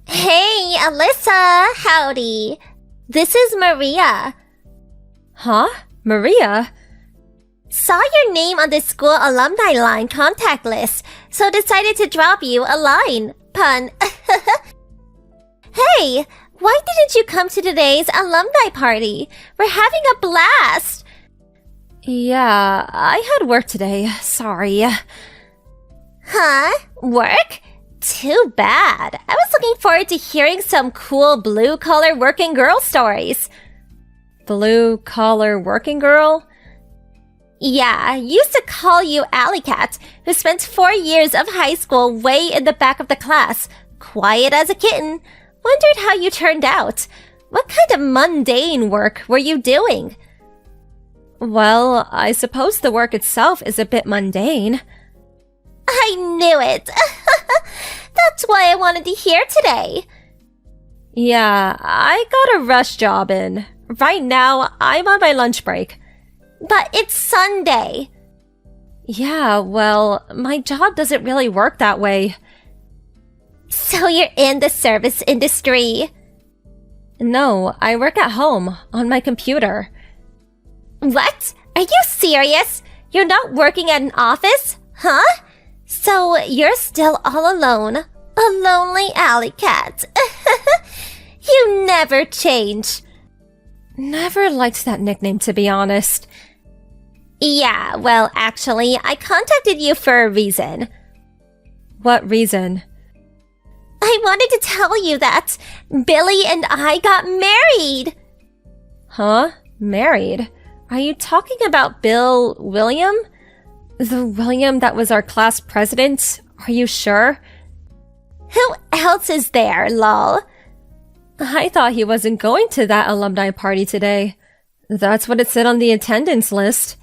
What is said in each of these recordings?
Hey, Alyssa! Howdy! This is Maria. Huh? Maria? Saw your name on the school alumni line contact list, so decided to drop you a line. Pun. Hey, why didn't you come to today's alumni party? We're having a blast! Yeah, I had work today. Sorry. Huh? Work? Too bad. I was looking forward to hearing some cool blue-collar working girl stories. Blue-collar working girl? Yeah, used to call you Alley Cat, who spent 4 years of high school way in the back of the class, quiet as a kitten. Wondered how you turned out. What kind of mundane work were you doing? Well, I suppose the work itself is a bit mundane. I knew it! That's why I wanted to hear today. Yeah, I got a rush job in. Right now, I'm on my lunch break. But it's Sunday. Yeah, well, my job doesn't really work that way. So you're in the service industry? No, I work at home, on my computer. What? Are you serious? You're not working at an office? Huh? So you're still all alone. A lonely alley cat. You never change. Never liked that nickname, to be honest. Yeah, well, actually, I contacted you for a reason. What reason? I wanted to tell you that Billy and I got married. Huh? Married? Are you talking about Bill William? The William that was our class president? Are you sure? Who else is there, lol? I thought he wasn't going to that alumni party today. That's what it said on the attendance list.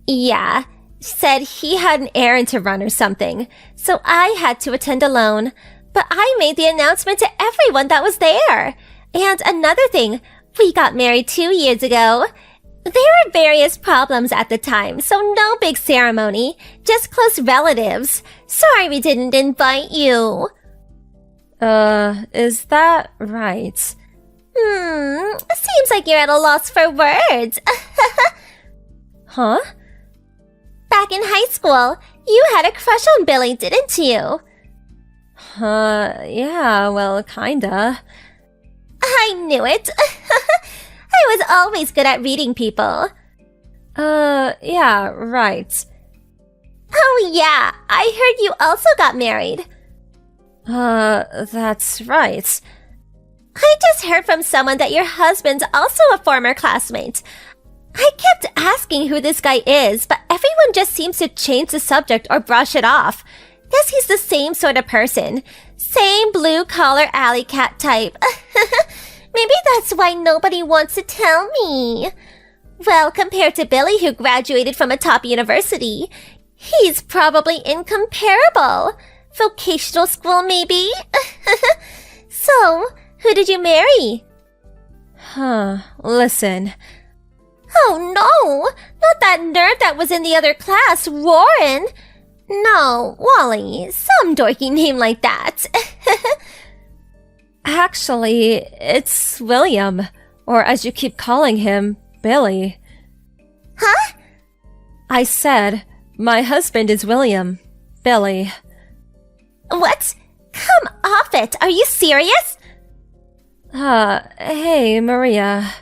Yeah, said he had an errand to run or something, so I had to attend alone. But I made the announcement to everyone that was there. And another thing, we got married 2 years ago. There were various problems at the time, so no big ceremony, just close relatives. Sorry we didn't invite you. Is that right? Seems like you're at a loss for words. Huh? Back in high school, you had a crush on Billy, didn't you? Yeah, well, kinda. I knew it. I was always good at reading people. Yeah, right. Oh yeah, I heard you also got married. That's right. I just heard from someone that your husband's also a former classmate. I kept asking who this guy is, but everyone just seems to change the subject or brush it off. Guess he's the same sort of person. Same blue-collar alley cat type. Maybe that's why nobody wants to tell me. Well, compared to Billy, who graduated from a top university, he's probably incomparable. Vocational school, maybe? So, who did you marry? Listen. Oh no! Not that nerd that was in the other class, Warren! No, Wally, some dorky name like that. Actually, it's William, or as you keep calling him, Billy. Huh? I said, my husband is William. Billy. What? Come off it! Are you serious? Hey, Maria.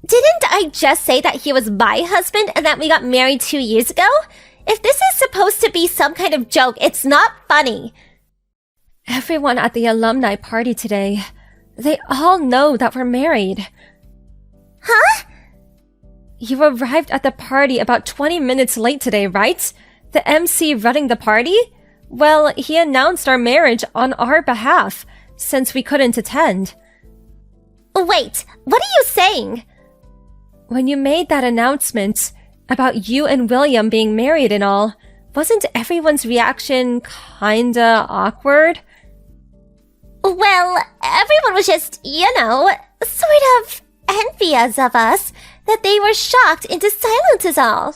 Didn't I just say that he was my husband and that we got married 2 years ago? If this is supposed to be some kind of joke, it's not funny. Everyone at the alumni party today, they all know that we're married. Huh? You arrived at the party about 20 minutes late today, right? The MC running the party? Well, he announced our marriage on our behalf, since we couldn't attend. Wait, what are you saying? When you made that announcement about you and William being married and all, wasn't everyone's reaction kinda awkward? Well, everyone was just, sort of envious of us, that they were shocked into silence is all.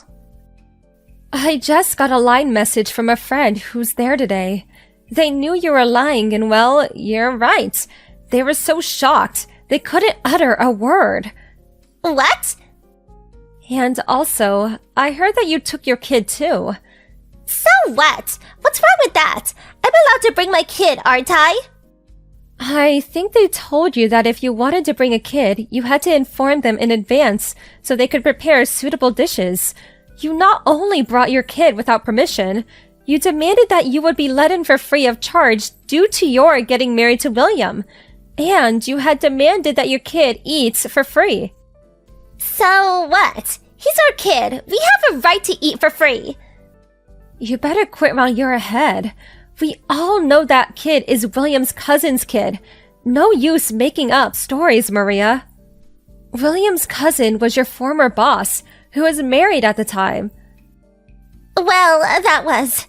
I just got a line message from a friend who's there today. They knew you were lying, and well, you're right. They were so shocked, they couldn't utter a word. What? And also, I heard that you took your kid too. So what? What's wrong with that? I'm allowed to bring my kid, aren't I? I think they told you that if you wanted to bring a kid, you had to inform them in advance so they could prepare suitable dishes. You not only brought your kid without permission, you demanded that you would be let in for free of charge due to your getting married to William. And you had demanded that your kid eats for free. So what? He's our kid. We have a right to eat for free. You better quit while you're ahead. We all know that kid is William's cousin's kid. No use making up stories, Maria. William's cousin was your former boss, who was married at the time. Well, that was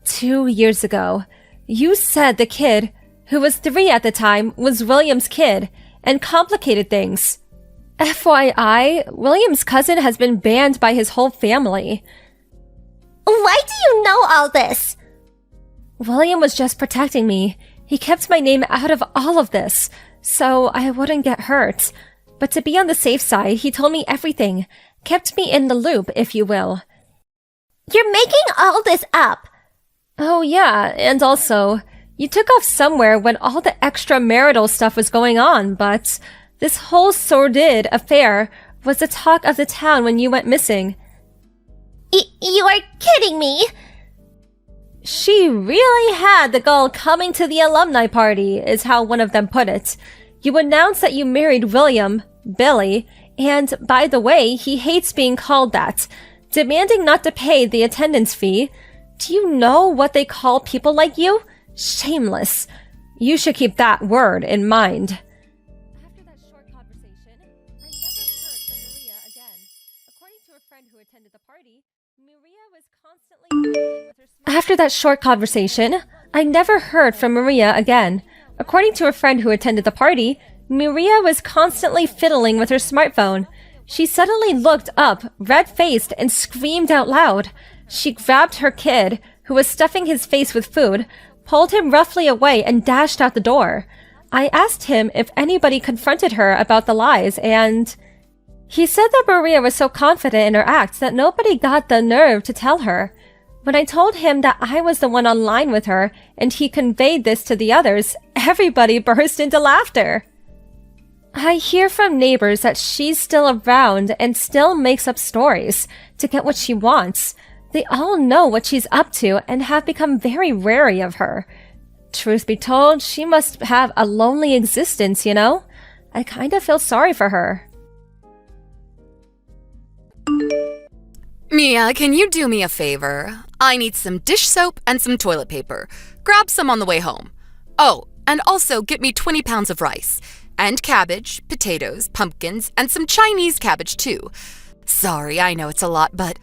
2 years ago. You said the kid, who was 3 at the time, was William's kid, and complicated things. FYI, William's cousin has been banned by his whole family. Why do you know all this? William was just protecting me. He kept my name out of all of this, so I wouldn't get hurt. But to be on the safe side, he told me everything. Kept me in the loop, if you will. You're making all this up. Oh yeah, and also, you took off somewhere when all the extramarital stuff was going on, but this whole sordid affair was the talk of the town when you went missing. You are kidding me. She really had the goal coming to the alumni party, is how one of them put it. You announced that you married William, Billy, and by the way, he hates being called that, demanding not to pay the attendance fee. Do you know what they call people like you? Shameless. You should keep that word in mind. After that short conversation, I never heard from Maria again. According to a friend who attended the party, Maria was constantly fiddling with her smartphone. After that short conversation, I never heard from Maria again. According to a friend who attended the party, Maria was constantly fiddling with her smartphone. She suddenly looked up, red-faced, and screamed out loud. She grabbed her kid, who was stuffing his face with food, pulled him roughly away, and dashed out the door. I asked him if anybody confronted her about the lies, and he said that Maria was so confident in her act that nobody got the nerve to tell her. When I told him that I was the one online with her, and he conveyed this to the others, everybody burst into laughter. I hear from neighbors that she's still around and still makes up stories to get what she wants. They all know what she's up to and have become very wary of her. Truth be told, she must have a lonely existence, you know? I kind of feel sorry for her. Mia, can you do me a favor? I need some dish soap and some toilet paper. Grab some on the way home. Oh, and also get me 20 pounds of rice. And cabbage, potatoes, pumpkins, and some Chinese cabbage too. Sorry, I know it's a lot, but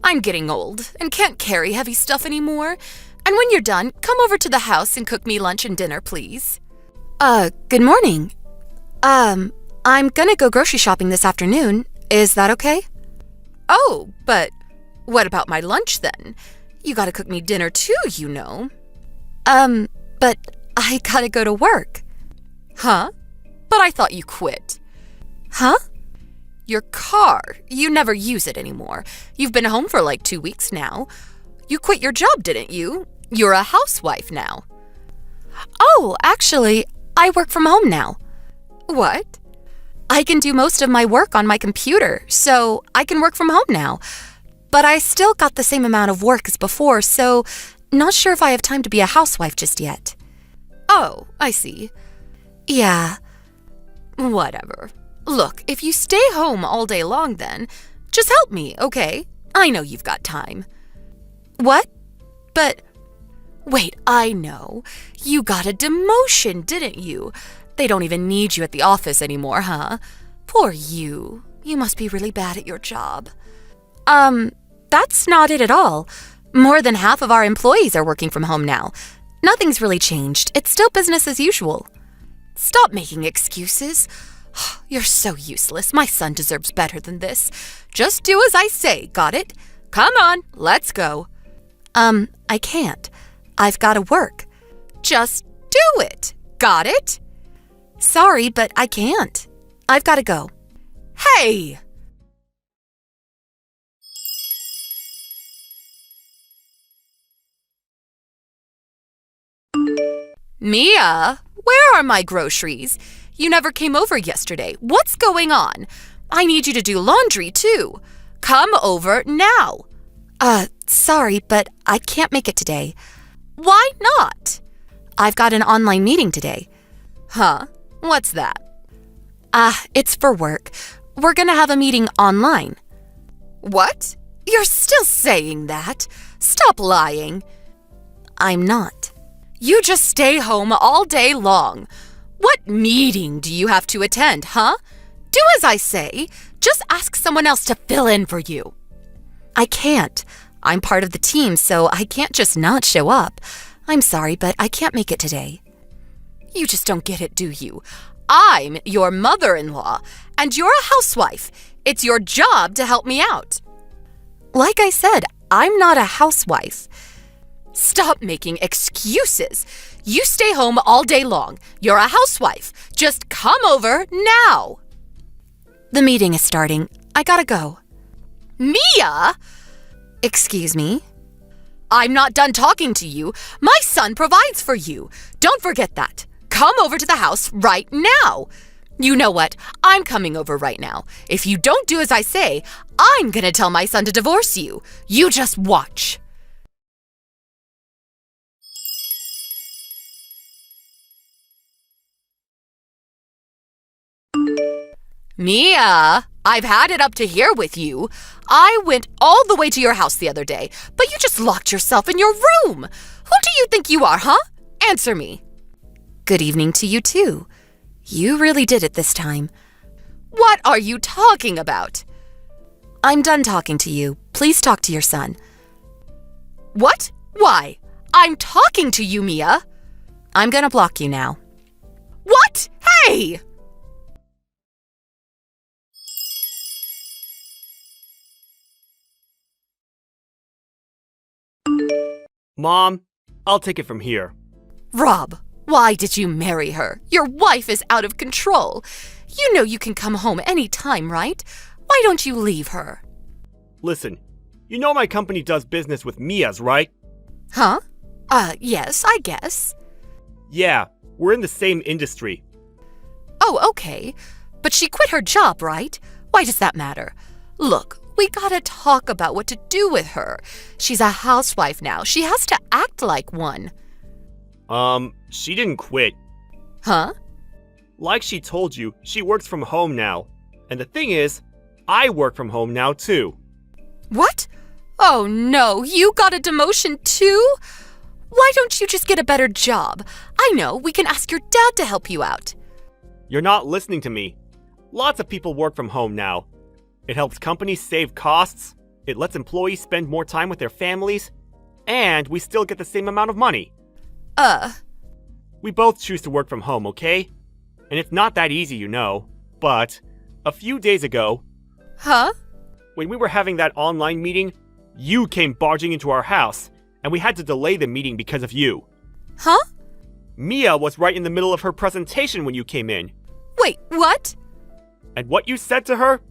I'm getting old and can't carry heavy stuff anymore. And when you're done, come over to the house and cook me lunch and dinner, please. Good morning. I'm gonna go grocery shopping this afternoon. Is that okay? Oh, but what about my lunch then? You gotta cook me dinner too, you know. But I gotta go to work. Huh? But I thought you quit. Huh? Your car. You never use it anymore. You've been home for like 2 weeks now. You quit your job, didn't you? You're a housewife now. Oh, actually, I work from home now. What? I can do most of my work on my computer, so I can work from home now. But I still got the same amount of work as before, so not sure if I have time to be a housewife just yet. Oh, I see. Yeah. Whatever. Look, if you stay home all day long then, just help me, okay? I know you've got time. What? But, wait, I know. You got a demotion, didn't you? They don't even need you at the office anymore, huh? Poor you. You must be really bad at your job. That's not it at all. More than half of our employees are working from home now. Nothing's really changed. It's still business as usual. Stop making excuses. You're so useless. My son deserves better than this. Just do as I say, got it? Come on, let's go. I can't. I've got to work. Just do it. Got it? Sorry, but I can't. I've got to go. Hey! Mia, where are my groceries? You never came over yesterday. What's going on? I need you to do laundry, too. Come over now. Sorry, but I can't make it today. Why not? I've got an online meeting today. Huh? What's that? It's for work. We're gonna have a meeting online. What? You're still saying that? Stop lying. I'm not. You just stay home all day long. What meeting do you have to attend, huh? Do as I say. Just ask someone else to fill in for you. I can't. I'm part of the team, so I can't just not show up. I'm sorry, but I can't make it today. You just don't get it, do you? I'm your mother-in-law, and you're a housewife. It's your job to help me out. Like I said, I'm not a housewife. Stop making excuses. You stay home all day long. You're a housewife. Just come over now. The meeting is starting. I gotta go. Mia! Excuse me? I'm not done talking to you. My son provides for you. Don't forget that. Come over to the house right now. You know what? I'm coming over right now. If you don't do as I say, I'm gonna tell my son to divorce you. You just watch. Mia, I've had it up to here with you. I went all the way to your house the other day, but you just locked yourself in your room. Who do you think you are, huh? Answer me. Good evening to you, too. You really did it this time. What are you talking about? I'm done talking to you. Please talk to your son. What? Why? I'm talking to you, Mia. I'm gonna block you now. What? Hey! Mom, I'll take it from here. Rob, why did you marry her? Your wife is out of control. You know you can come home any time, right? Why don't you leave her? Listen, you know my company does business with Mia's, right? Huh? Yes, I guess. Yeah, we're in the same industry. Oh, okay. But she quit her job, right? Why does that matter? Look, we gotta talk about what to do with her. She's a housewife now. She has to act like one. She didn't quit. Huh? Like she told you, she works from home now. And the thing is, I work from home now too. What? Oh no, you got a demotion too? Why don't you just get a better job? I know, we can ask your dad to help you out. You're not listening to me. Lots of people work from home now. It helps companies save costs, it lets employees spend more time with their families, and we still get the same amount of money. We both choose to work from home, okay? And it's not that easy, you know. But a few days ago... Huh? When we were having that online meeting, you came barging into our house, and we had to delay the meeting because of you. Huh? Mia was right in the middle of her presentation when you came in. Wait, what? And what you said to her?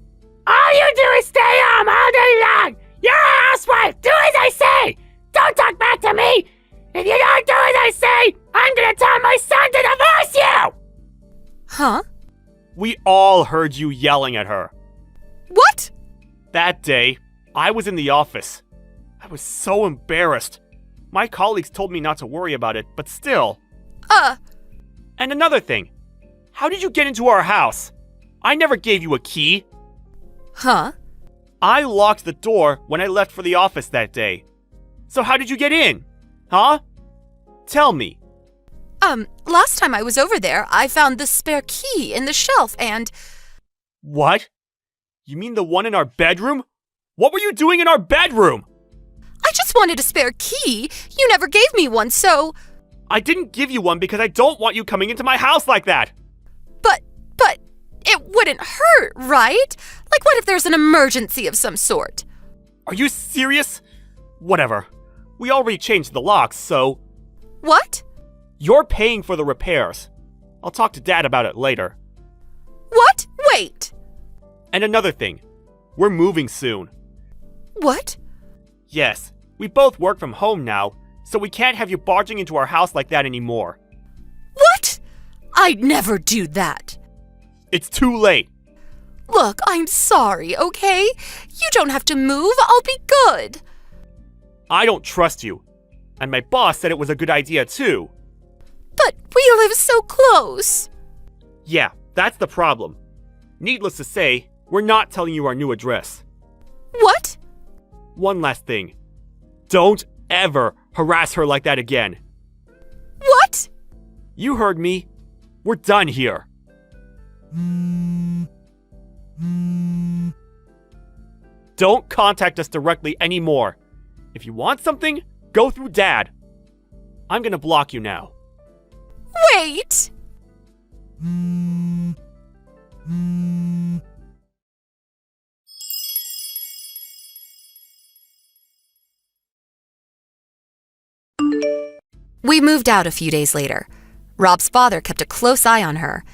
All you do is stay home all day long! You're a housewife! Do as I say! Don't talk back to me! If you don't do as I say, I'm gonna tell my son to divorce you! Huh? We all heard you yelling at her. What? That day, I was in the office. I was so embarrassed. My colleagues told me not to worry about it, but still. And another thing. How did you get into our house? I never gave you a key. Huh? I locked the door when I left for the office that day. So how did you get in? Huh? Tell me. Last time I was over there, I found the spare key in the shelf and... What? You mean the one in our bedroom? What were you doing in our bedroom? I just wanted a spare key. You never gave me one, so... I didn't give you one because I don't want you coming into my house like that. But it wouldn't hurt, right? Like what if there's an emergency of some sort? Are you serious? Whatever. We already changed the locks, so... What? You're paying for the repairs. I'll talk to Dad about it later. What? Wait! And another thing, we're moving soon. What? Yes, we both work from home now, so we can't have you barging into our house like that anymore. What? I'd never do that. It's too late. Look, I'm sorry, okay? You don't have to move. I'll be good. I don't trust you. And my boss said it was a good idea too. But we live so close. Yeah, that's the problem. Needless to say, we're not telling you our new address. What? One last thing. Don't ever harass her like that again. What? You heard me. We're done here. Don't contact us directly anymore. If you want something, go through Dad. I'm gonna block you now. Wait! We moved out a few days later. Rob's father kept a close eye on her.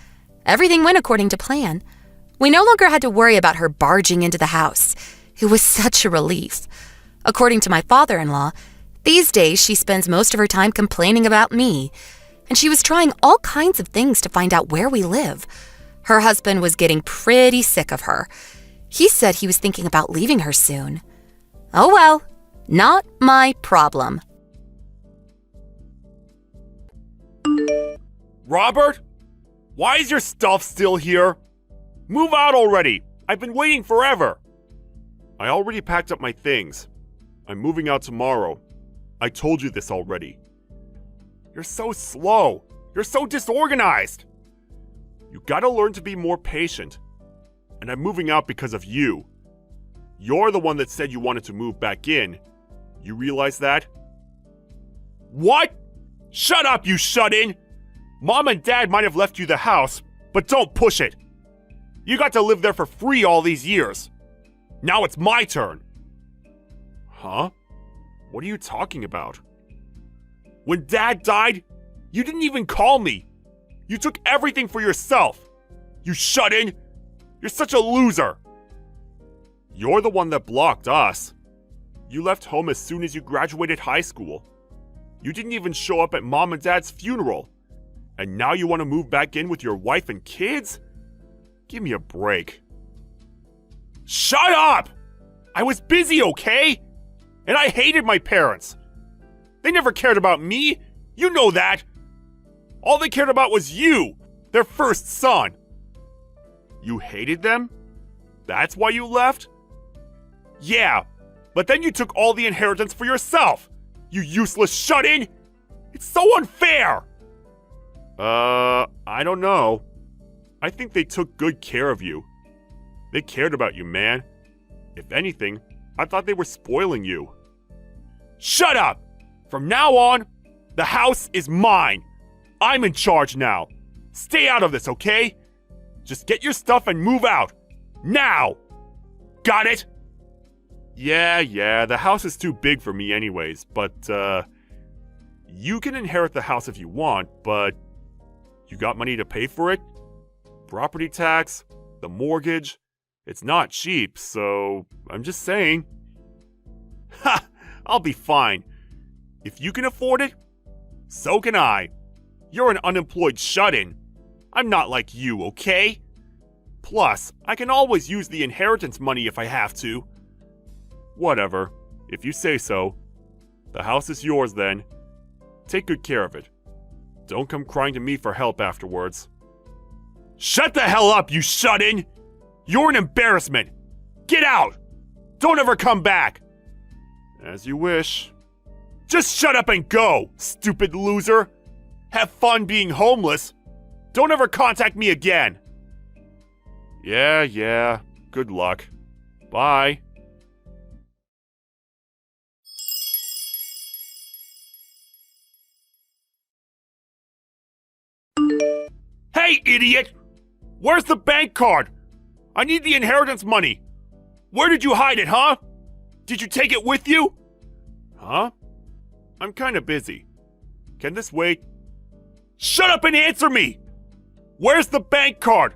Everything went according to plan. We no longer had to worry about her barging into the house. It was such a relief. According to my father-in-law, these days she spends most of her time complaining about me, and she was trying all kinds of things to find out where we live. Her husband was getting pretty sick of her. He said he was thinking about leaving her soon. Oh well, not my problem. Robert? Why is your stuff still here? Move out already! I've been waiting forever! I already packed up my things. I'm moving out tomorrow. I told you this already. You're so slow. You're so disorganized. You gotta learn to be more patient. And I'm moving out because of you. You're the one that said you wanted to move back in. You realize that? What? Shut up, you shut-in! Mom and Dad might have left you the house, but don't push it. You got to live there for free all these years. Now it's my turn. Huh? What are you talking about? When Dad died, you didn't even call me. You took everything for yourself. You shut-in. You're such a loser. You're the one that blocked us. You left home as soon as you graduated high school. You didn't even show up at Mom and Dad's funeral. And now you want to move back in with your wife and kids? Give me a break. Shut up! I was busy, okay? And I hated my parents. They never cared about me. You know that. All they cared about was you, their first son. You hated them? That's why you left? Yeah, but then you took all the inheritance for yourself. You useless shut-in. It's so unfair. I don't know. I think they took good care of you. They cared about you, man. If anything, I thought they were spoiling you. Shut up! From now on, the house is mine. I'm in charge now. Stay out of this, okay? Just get your stuff and move out. Now! Got it? Yeah, the house is too big for me anyways, but, you can inherit the house if you want, but you got money to pay for it? Property tax, the mortgage, it's not cheap, so I'm just saying. Ha! I'll be fine. If you can afford it, so can I. You're an unemployed shut-in. I'm not like you, okay? Plus, I can always use the inheritance money if I have to. Whatever, if you say so. The house is yours then. Take good care of it. Don't come crying to me for help afterwards. Shut the hell up, you shut-in! You're an embarrassment! Get out! Don't ever come back! As you wish. Just shut up and go, stupid loser! Have fun being homeless! Don't ever contact me again! Yeah, good luck. Bye. Hey, idiot! Where's the bank card? I need the inheritance money. Where did you hide it, huh? Did you take it with you? Huh? I'm kinda busy. Can this wait? Shut up and answer me! Where's the bank card?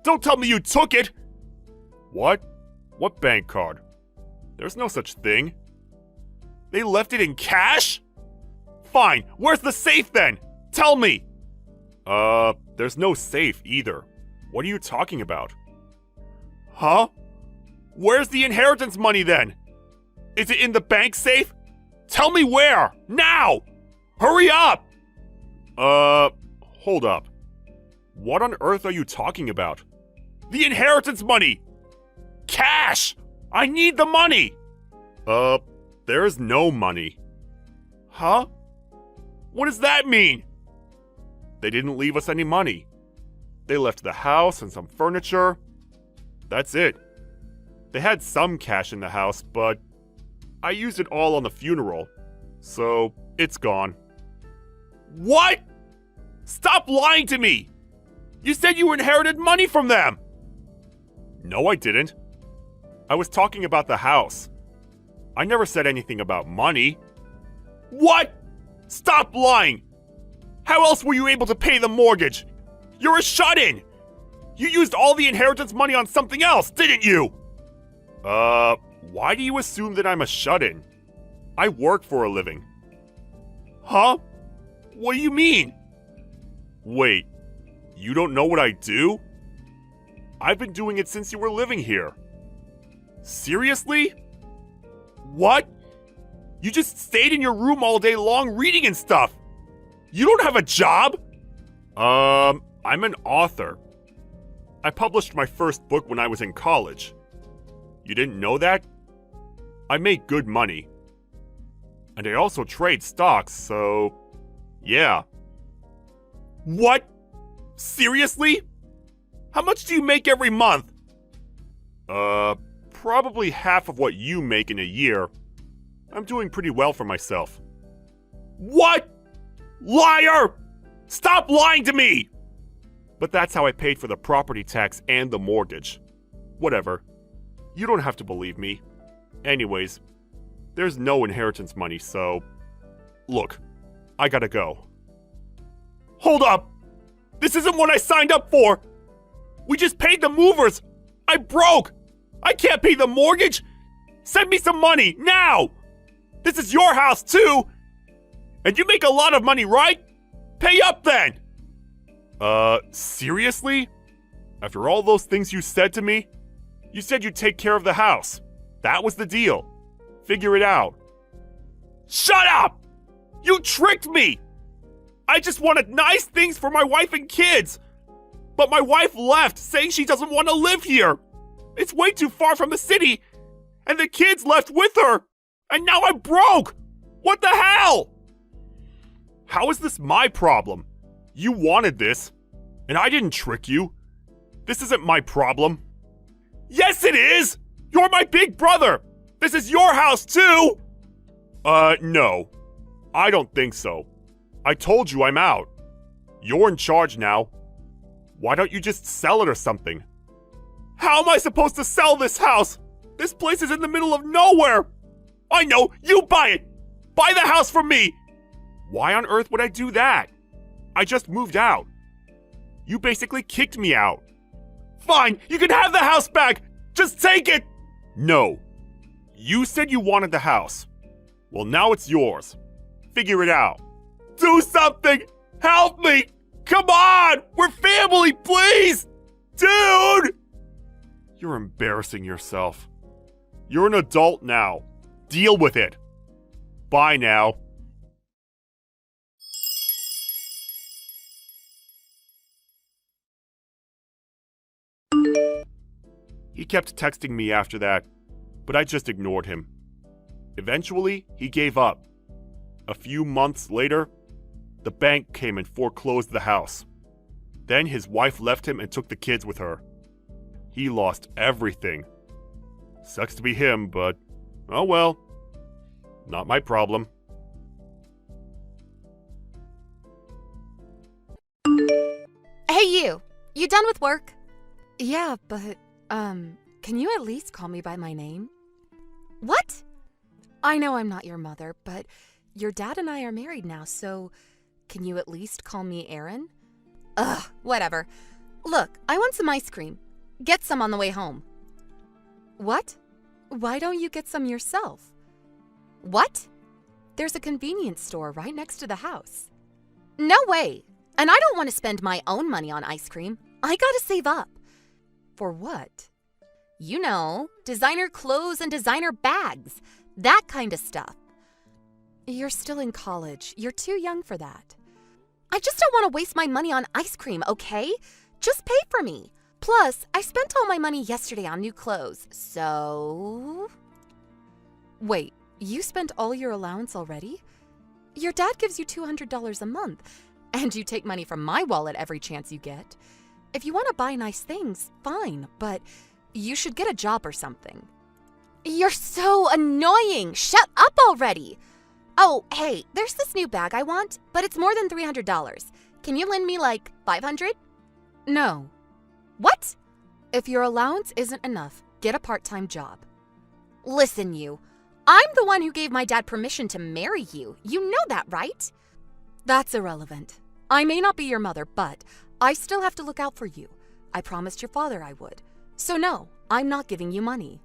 Don't tell me you took it! What? What bank card? There's no such thing. They left it in cash? Fine, where's the safe then? Tell me! There's no safe either. What are you talking about? Huh? Where's the inheritance money then? Is it in the bank safe? Tell me where! Now! Hurry up! Hold up. What on earth are you talking about? The inheritance money! Cash! I need the money! There's no money. Huh? What does that mean? They didn't leave us any money. They left the house and some furniture. That's it. They had some cash in the house, but I used it all on the funeral, so it's gone. What? Stop lying to me! You said you inherited money from them! No, I didn't. I was talking about the house. I never said anything about money. What? Stop lying! How else were you able to pay the mortgage? You're a shut-in! You used all the inheritance money on something else, didn't you? Why do you assume that I'm a shut-in? I work for a living. Huh? What do you mean? Wait, you don't know what I do? I've been doing it since you were living here. Seriously? What? You just stayed in your room all day long reading and stuff. You don't have a job? I'm an author. I published my first book when I was in college. You didn't know that? I make good money. And I also trade stocks, so yeah. What? Seriously? How much do you make every month? Probably half of what you make in a year. I'm doing pretty well for myself. What? Liar! Stop lying to me! But that's how I paid for the property tax and the mortgage. Whatever. You don't have to believe me. Anyways, there's no inheritance money, so... Look, I gotta go. Hold up! This isn't what I signed up for! We just paid the movers! I'm broke! I can't pay the mortgage! Send me some money, now! This is your house, too! And you make a lot of money, right? Pay up then! Seriously? After all those things you said to me? You said you'd take care of the house. That was the deal. Figure it out. Shut up! You tricked me! I just wanted nice things for my wife and kids! But my wife left, saying she doesn't want to live here! It's way too far from the city! And the kids left with her! And now I'm broke! What the hell? How is this my problem? You wanted this, and I didn't trick you. This isn't my problem. Yes, it is! You're my big brother! This is your house, too! No. I don't think so. I told you I'm out. You're in charge now. Why don't you just sell it or something? How am I supposed to sell this house? This place is in the middle of nowhere! I know! You buy it! Buy the house from me! Why on earth would I do that? I just moved out. You basically kicked me out. Fine, you can have the house back! Just take it! No. You said you wanted the house. Well, now it's yours. Figure it out. Do something! Help me! Come on! We're family, please! Dude! You're embarrassing yourself. You're an adult now. Deal with it. Bye now. He kept texting me after that, but I just ignored him. Eventually, he gave up. A few months later, the bank came and foreclosed the house. Then his wife left him and took the kids with her. He lost everything. Sucks to be him, but oh well. Not my problem. Hey you! You done with work? Yeah, but, can you at least call me by my name? What? I know I'm not your mother, but your dad and I are married now, so Can you at least call me Aaron? Ugh, whatever. Look, I want some ice cream. Get some on the way home. What? Why don't you get some yourself? What? There's a convenience store right next to the house. No way. And I don't want to spend my own money on ice cream. I gotta save up. For what? You know, designer clothes and designer bags. That kind of stuff. You're still in college. You're too young for that. I just don't want to waste my money on ice cream, okay? Just pay for me. Plus, I spent all my money yesterday on new clothes, so... Wait, you spent all your allowance already? Your dad gives you $200 a month, and you take money from my wallet every chance you get. If you want to buy nice things, fine, but you should get a job or something. You're so annoying! Shut up already! Oh, hey, there's this new bag I want, but it's more than $300. Can you lend me like $500? No. What? If your allowance isn't enough, get a part-time job. Listen, you. I'm the one who gave my dad permission to marry you. You know that, right? That's irrelevant. I may not be your mother, but I still have to look out for you. I promised your father I would. So no, I'm not giving you money.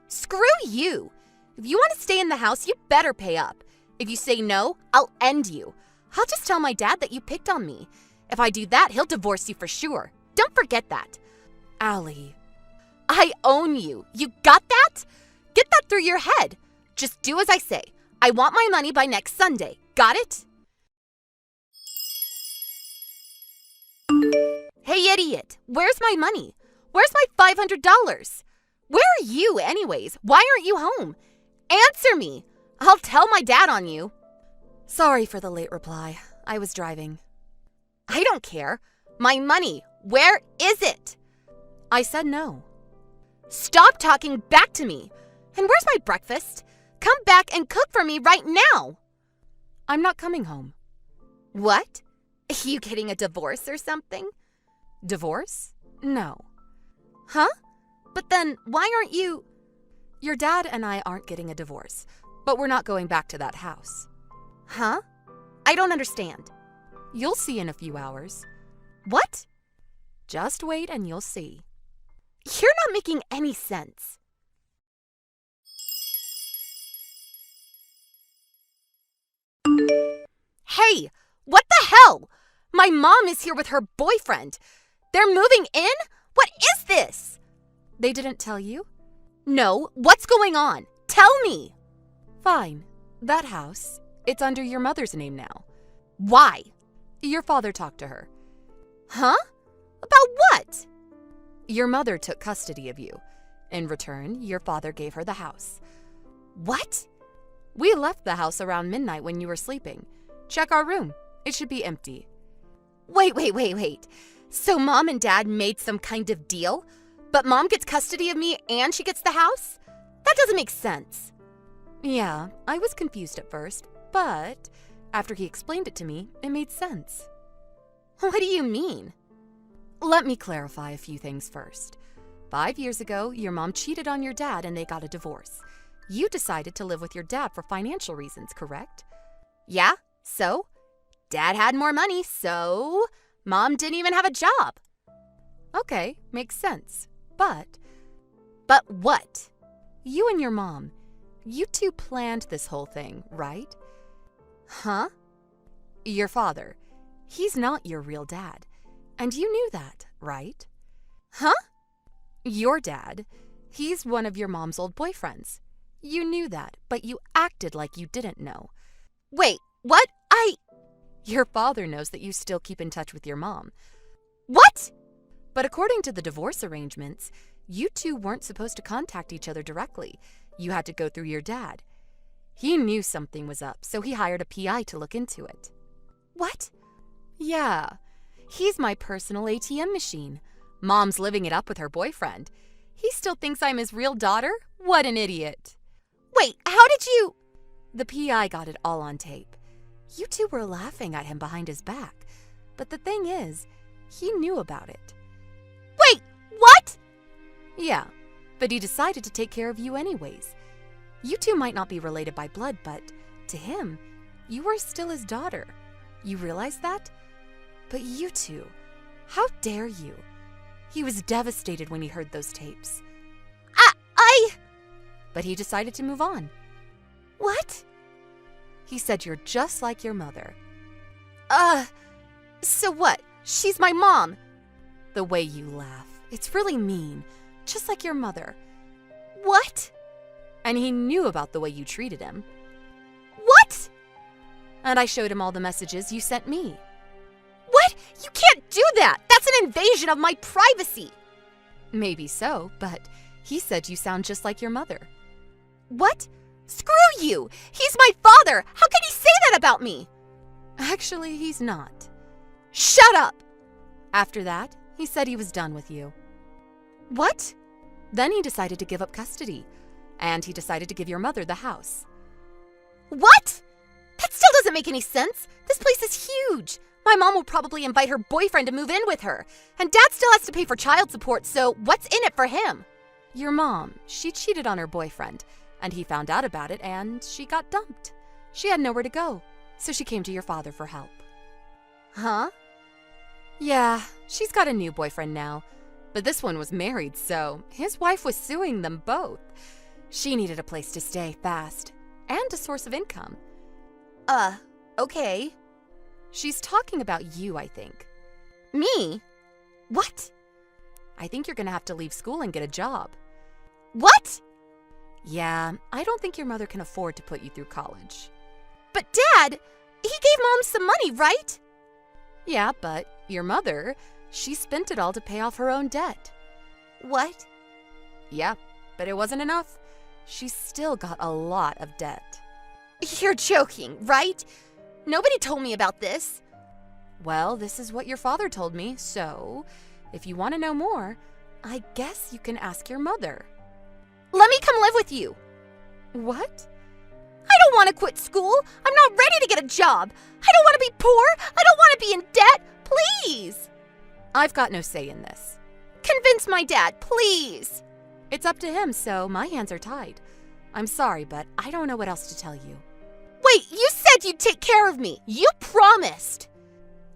Screw you! If you want to stay in the house, you better pay up. If you say no, I'll end you. I'll just tell my dad that you picked on me. If I do that, he'll divorce you for sure. Don't forget that. Allie. I own you. You got that? Get that through your head. Just do as I say. I want my money by next Sunday. Got it? Hey, idiot. Where's my money? Where's my $500? Where are you anyways? Why aren't you home? Answer me. I'll tell my dad on you. Sorry for the late reply. I was driving. I don't care. My money. Where is it? I said no. Stop talking back to me. And where's my breakfast? Come back and cook for me right now. I'm not coming home. What? You getting a divorce or something? Divorce? No. Huh? But then why aren't you... Your dad and I aren't getting a divorce, but we're not going back to that house. Huh? I don't understand. You'll see in a few hours. What? Just wait and you'll see. You're not making any sense. Hey, what the hell? My mom is here with her boyfriend. They're moving in? What is this? They didn't tell you? No, what's going on? Tell me. Fine. That house, it's under your mother's name now. Why? Your father talked to her. Huh? About what? Your mother took custody of you. In return, your father gave her the house. What? We left the house around midnight when you were sleeping. Check our room. It should be empty. Wait. So mom and dad made some kind of deal? But mom gets custody of me and she gets the house? That doesn't make sense. Yeah, I was confused at first, but after he explained it to me, it made sense. What do you mean? Let me clarify a few things first. 5 years ago, your mom cheated on your dad and they got a divorce. You decided to live with your dad for financial reasons, correct? Yeah, so? Dad had more money, so mom didn't even have a job. Okay, makes sense. But what? You and your mom, you two planned this whole thing, right? Huh? Your father, he's not your real dad. And you knew that, right? Huh? Your dad, he's one of your mom's old boyfriends. You knew that, but you acted like you didn't know. Wait, what? Your father knows that you still keep in touch with your mom. What? But according to the divorce arrangements, you two weren't supposed to contact each other directly. You had to go through your dad. He knew something was up, so he hired a PI to look into it. What? Yeah, he's my personal ATM machine. Mom's living it up with her boyfriend. He still thinks I'm his real daughter? What an idiot. Wait, how did you... The PI got it all on tape. You two were laughing at him behind his back. But the thing is, he knew about it. Wait, what? Yeah, but he decided to take care of you anyways. You two might not be related by blood, but to him, you were still his daughter. You realize that? But you two, how dare you? He was devastated when he heard those tapes. But he decided to move on. What? He said you're just like your mother. So what? She's my mom. The way you laugh, it's really mean, just like your mother. What? And he knew about the way you treated him. What? And I showed him all the messages you sent me. What? You can't do that! That's an invasion of my privacy! Maybe so, but he said you sound just like your mother. What? Screw you! He's my father! How can he say that about me? Actually, he's not. Shut up! After that, he said he was done with you. What? Then he decided to give up custody, and he decided to give your mother the house. What? That still doesn't make any sense. This place is huge. My mom will probably invite her boyfriend to move in with her, and Dad still has to pay for child support, so what's in it for him? Your mom, she cheated on her boyfriend, and he found out about it, and she got dumped. She had nowhere to go, so she came to your father for help. Huh? Yeah, she's got a new boyfriend now, but this one was married, so his wife was suing them both. She needed a place to stay fast, and a source of income. Okay. She's talking about you, I think. Me? What? I think you're gonna have to leave school and get a job. What? Yeah, I don't think your mother can afford to put you through college. But Dad, he gave Mom some money, right? Yeah, but your mother, she spent it all to pay off her own debt. What? Yeah, but it wasn't enough. She's still got a lot of debt. You're joking, right? Nobody told me about this. Well, this is what your father told me, so if you want to know more, I guess you can ask your mother. Let me come live with you. What? I don't want to quit school. I'm not ready to get a job. I don't want to be poor. I don't want to be in debt. Please. I've got no say in this. Convince my dad, please. It's up to him, so my hands are tied. I'm sorry, but I don't know what else to tell you. Wait, you said you'd take care of me. You promised.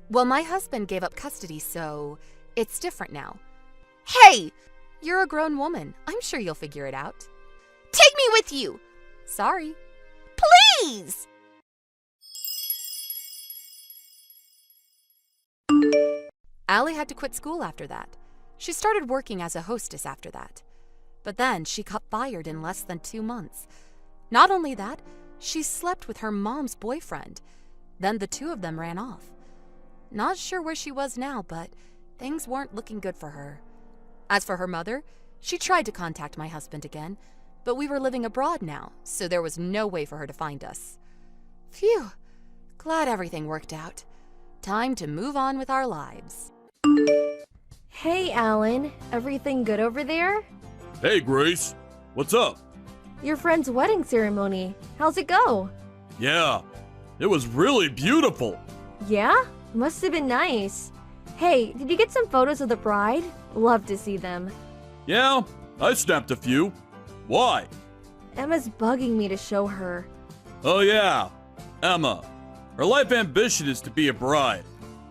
Well, my husband gave up custody, so it's different now. Hey! You're a grown woman. I'm sure you'll figure it out. Take me with you. Sorry. Please! Allie had to quit school after that. She started working as a hostess after that. But then she got fired in less than 2 months. Not only that, she slept with her mom's boyfriend. Then the two of them ran off. Not sure where she was now, but things weren't looking good for her. As for her mother, she tried to contact my husband again, but we were living abroad now, so there was no way for her to find us. Phew, glad everything worked out. Time to move on with our lives. Hey, Alan. Everything good over there? Hey, Grace. What's up? Your friend's wedding ceremony. How's it go? Yeah, it was really beautiful. Yeah? Must have been nice. Hey, did you get some photos of the bride? Love to see them. Yeah, I snapped a few. Why? Emma's bugging me to show her. Oh yeah, Emma. Her life ambition is to be a bride.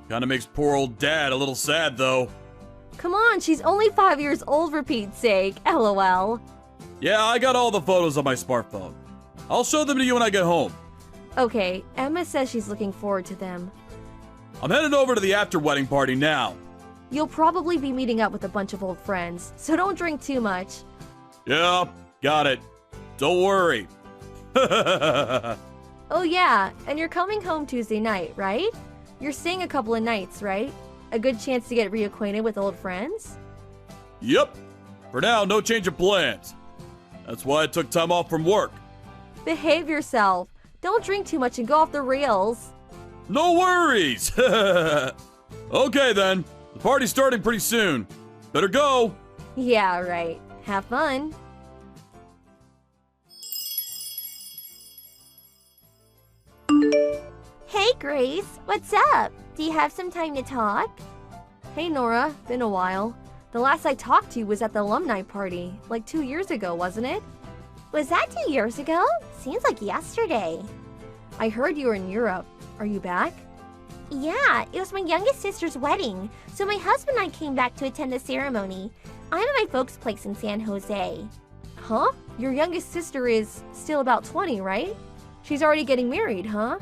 Kinda makes poor old Dad a little sad though. Come on, she's only 5 years old for Pete's sake. LOL. Yeah, I got all the photos on my smartphone. I'll show them to you when I get home. Okay, Emma says she's looking forward to them. I'm headed over to the after-wedding party now. You'll probably be meeting up with a bunch of old friends, so don't drink too much. Yeah, got it. Don't worry. Oh yeah, and you're coming home Tuesday night, right? You're staying a couple of nights, right? A good chance to get reacquainted with old friends? Yep. For now, no change of plans. That's why I took time off from work. Behave yourself. Don't drink too much and go off the rails. No worries! Okay then, the party's starting pretty soon. Better go! Yeah, right. Have fun. Hey, Grace. What's up? Do you have some time to talk? Hey Nora, been a while. The last I talked to you was at the alumni party, like 2 years ago, wasn't it? Was that 2 years ago? Seems like yesterday. I heard you were in Europe. Are you back? Yeah, it was my youngest sister's wedding, so my husband and I came back to attend the ceremony. I'm at my folks' place in San Jose. Huh? Your youngest sister is still about 20, right? She's already getting married, huh?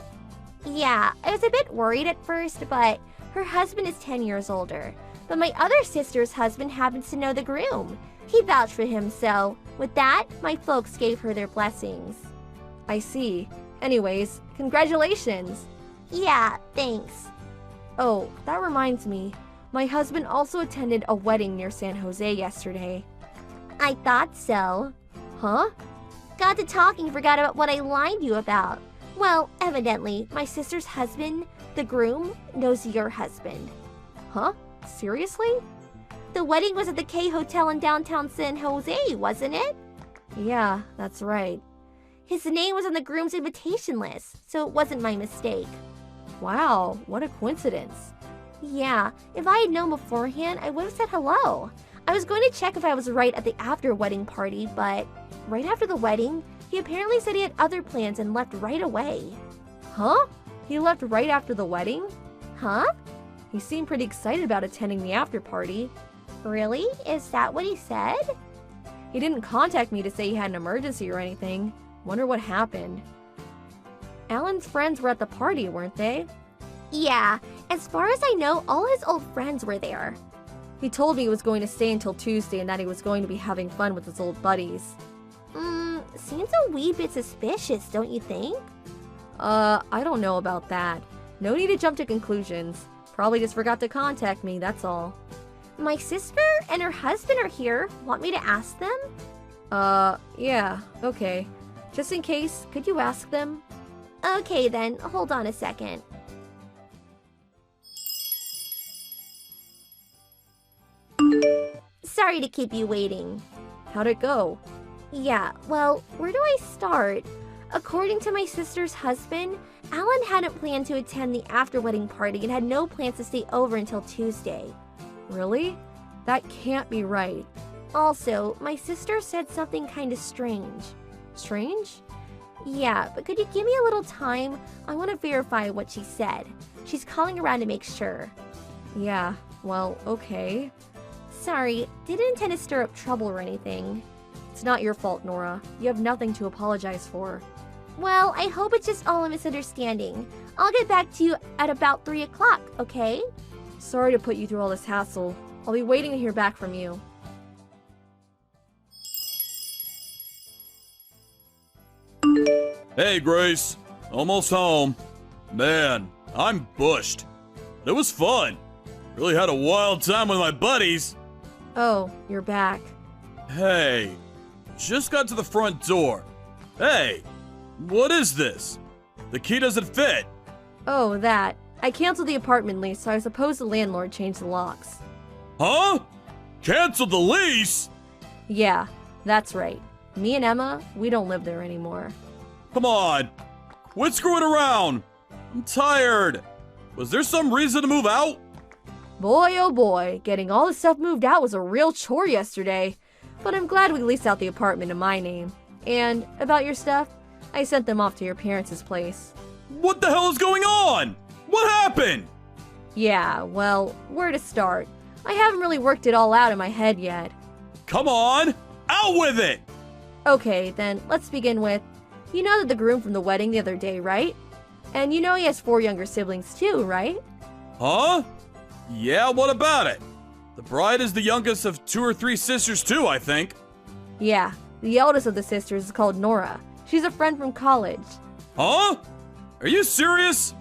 Yeah, I was a bit worried at first, but her husband is 10 years older. But my other sister's husband happens to know the groom. He vouched for him, so with that, my folks gave her their blessings. I see. Anyways, congratulations! Yeah, thanks. Oh, that reminds me. My husband also attended a wedding near San Jose yesterday. I thought so. Huh? Got to talking, forgot about what I lied you about. Well, evidently, my sister's husband, the groom, knows your husband. Huh? Seriously? The wedding was at the K Hotel in downtown San Jose, wasn't it? Yeah, that's right. His name was on the groom's invitation list, so it wasn't my mistake. Wow, what a coincidence. Yeah, if I had known beforehand, I would have said hello. I was going to check if I was right at the after-wedding party, but right after the wedding, he apparently said he had other plans and left right away. Huh? He left right after the wedding? Huh? He seemed pretty excited about attending the after party. Really? Is that what he said? He didn't contact me to say he had an emergency or anything. Wonder what happened. Alan's friends were at the party, weren't they? Yeah, as far as I know, all his old friends were there. He told me he was going to stay until Tuesday and that he was going to be having fun with his old buddies. Seems a wee bit suspicious, don't you think? I don't know about that. No need to jump to conclusions. Probably just forgot to contact me, that's all. My sister and her husband are here. Want me to ask them? Yeah, okay. Just in case, could you ask them? Okay then, hold on a second. Sorry to keep you waiting. How'd it go? Yeah, well, where do I start? According to my sister's husband, Alan hadn't planned to attend the after-wedding party and had no plans to stay over until Tuesday. Really? That can't be right. Also, my sister said something kinda strange. Strange? Yeah, but could you give me a little time? I want to verify what she said. She's calling around to make sure. Yeah, well, okay. Sorry, didn't intend to stir up trouble or anything. It's not your fault, Nora. You have nothing to apologize for. Well, I hope it's just all a misunderstanding. I'll get back to you at about 3 o'clock, okay? Sorry to put you through all this hassle. I'll be waiting to hear back from you. Hey, Grace. Almost home. Man, I'm bushed. It was fun. Really had a wild time with my buddies. Oh, you're back. Hey, just got to the front door. Hey, what is this? The key doesn't fit. Oh, that. I canceled the apartment lease, so I suppose the landlord changed the locks. Huh? Canceled the lease? Yeah, that's right. Me and Emma, we don't live there anymore. Come on. Quit screwing around. I'm tired. Was there some reason to move out? Boy, oh boy, getting all the stuff moved out was a real chore yesterday. But I'm glad we leased out the apartment in my name. And about your stuff, I sent them off to your parents' place. What the hell is going on? What happened? Yeah, well, where to start? I haven't really worked it all out in my head yet. Come on, out with it! Okay, then let's begin with, you know that the groom from the wedding the other day, right? And you know he has 4 younger siblings too, right? Huh? Yeah, what about it? The bride is the youngest of 2 or 3 sisters too, I think. Yeah, the eldest of the sisters is called Nora. She's a friend from college. Huh? Are you serious?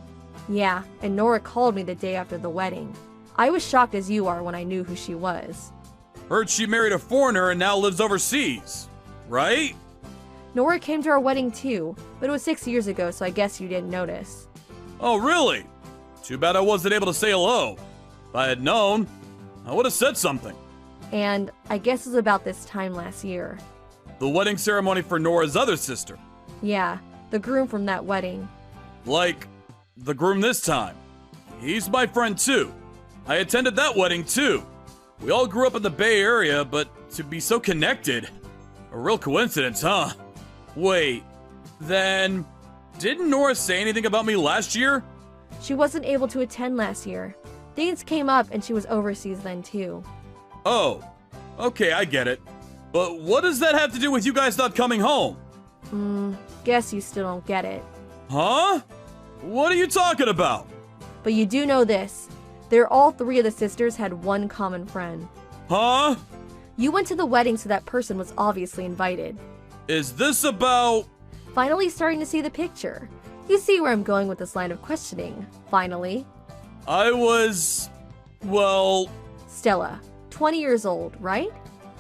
Yeah, and Nora called me the day after the wedding. I was shocked as you are when I knew who she was. Heard she married a foreigner and now lives overseas, right? Nora came to our wedding too, but it was 6 years ago, so I guess you didn't notice. Oh, really? Too bad I wasn't able to say hello. If I had known, I would have said something. And I guess it was about this time last year. The wedding ceremony for Nora's other sister. Yeah, the groom from that wedding. Like, the groom this time. He's my friend too. I attended that wedding too. We all grew up in the Bay Area, but to be so connected. A real coincidence, huh? Wait, then, didn't Nora say anything about me last year? She wasn't able to attend last year. Things came up and she was overseas then too. Oh, okay, I get it. But what does that have to do with you guys not coming home? Guess you still don't get it. Huh? What are you talking about? But you do know this. All three of the sisters had one common friend. Huh? You went to the wedding, so that person was obviously invited. Is this about... Finally starting to see the picture. You see where I'm going with this line of questioning. Finally. I was... well... Stella, 20 years old, right?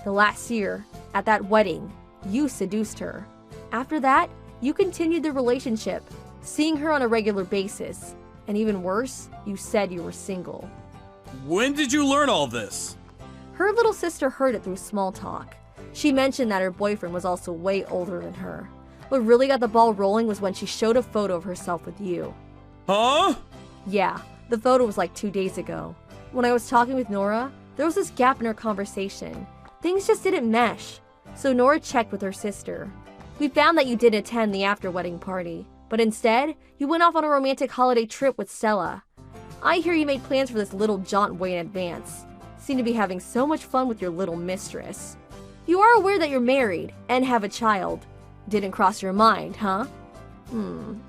The last year, at that wedding, you seduced her. After that, you continued the relationship, seeing her on a regular basis. And even worse, you said you were single. When did you learn all this? Her little sister heard it through small talk. She mentioned that her boyfriend was also way older than her. What really got the ball rolling was when she showed a photo of herself with you. Huh? Yeah, the photo was like 2 days ago. When I was talking with Nora, there was this gap in our conversation. Things just didn't mesh. So Nora checked with her sister. We found that you didn't attend the after-wedding party, but instead, you went off on a romantic holiday trip with Stella. I hear you made plans for this little jaunt way in advance. Seem to be having so much fun with your little mistress. You are aware that you're married and have a child. Didn't cross your mind, huh?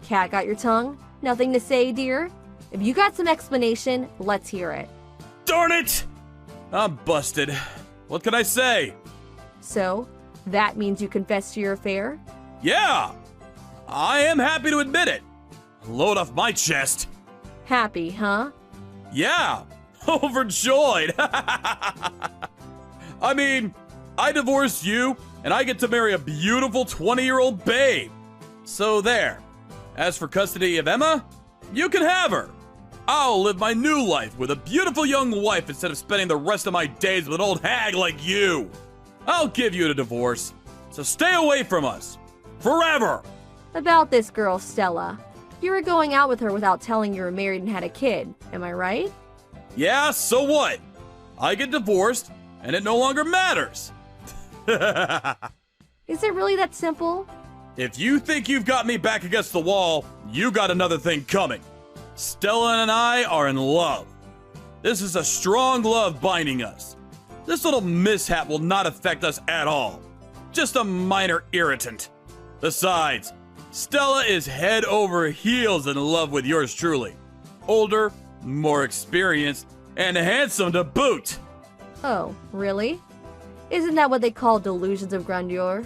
Cat got your tongue? Nothing to say, dear? If you got some explanation, let's hear it. Darn it! I'm busted. What can I say? So, that means you confessed to your affair? Yeah! I am happy to admit it. Load off my chest. Happy, huh? Yeah! Overjoyed! I mean, I divorced you, and I get to marry a beautiful 20-year-old babe. So there. As for custody of Emma, you can have her. I'll live my new life with a beautiful young wife instead of spending the rest of my days with an old hag like you. I'll give you a divorce, so stay away from us. Forever! About this girl, Stella. You were going out with her without telling you were married and had a kid, am I right? Yeah, so what? I get divorced, and it no longer matters. Is it really that simple? If you think you've got me back against the wall, you got another thing coming. Stella and I are in love. This is a strong love binding us. This little mishap will not affect us at all. Just a minor irritant. Besides, Stella is head over heels in love with yours truly. Older, more experienced, and handsome to boot. Oh, really? Isn't that what they call delusions of grandeur?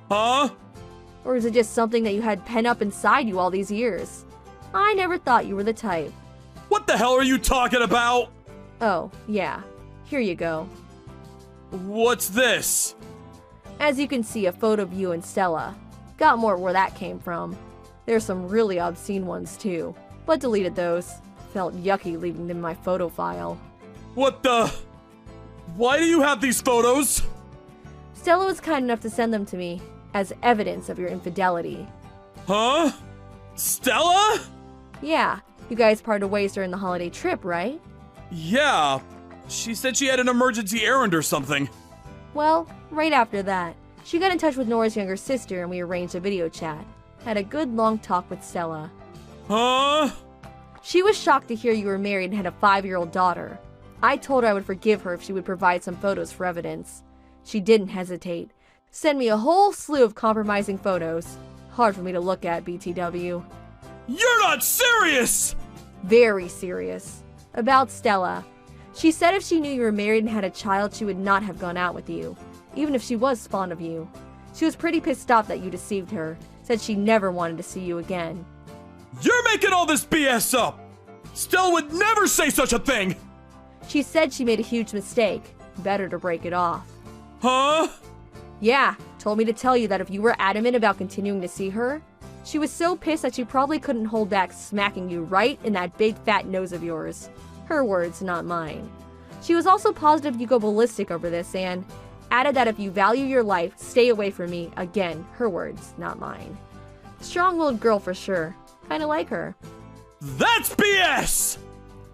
Huh? Or is it just something that you had pent up inside you all these years? I never thought you were the type. What the hell are you talking about? Oh, yeah. Here you go. What's this? As you can see, a photo of you and Stella. Got more where that came from. There's some really obscene ones too, but deleted those. Felt yucky leaving them in my photo file. What the? Why do you have these photos? Stella was kind enough to send them to me as evidence of your infidelity. Huh? Stella? Yeah, you guys parted ways during the holiday trip, right? Yeah. She said she had an emergency errand or something. Well, right after that, she got in touch with Nora's younger sister and we arranged a video chat. Had a good long talk with Stella. Huh? She was shocked to hear you were married and had a 5-year-old daughter. I told her I would forgive her if she would provide some photos for evidence. She didn't hesitate. Sent me a whole slew of compromising photos. Hard for me to look at, BTW. You're not serious! Very serious. About Stella. She said if she knew you were married and had a child, she would not have gone out with you, even if she was fond of you. She was pretty pissed off that you deceived her. Said she never wanted to see you again. You're making all this BS up! Stella would never say such a thing! She said she made a huge mistake. Better to break it off. Huh? Yeah, told me to tell you that if you were adamant about continuing to see her, she was so pissed that she probably couldn't hold back smacking you right in that big fat nose of yours. Her words, not mine. She was also positive you go ballistic over this and added that if you value your life, stay away from me. Again, her words, not mine. Strong-willed girl for sure. Kinda like her. That's BS!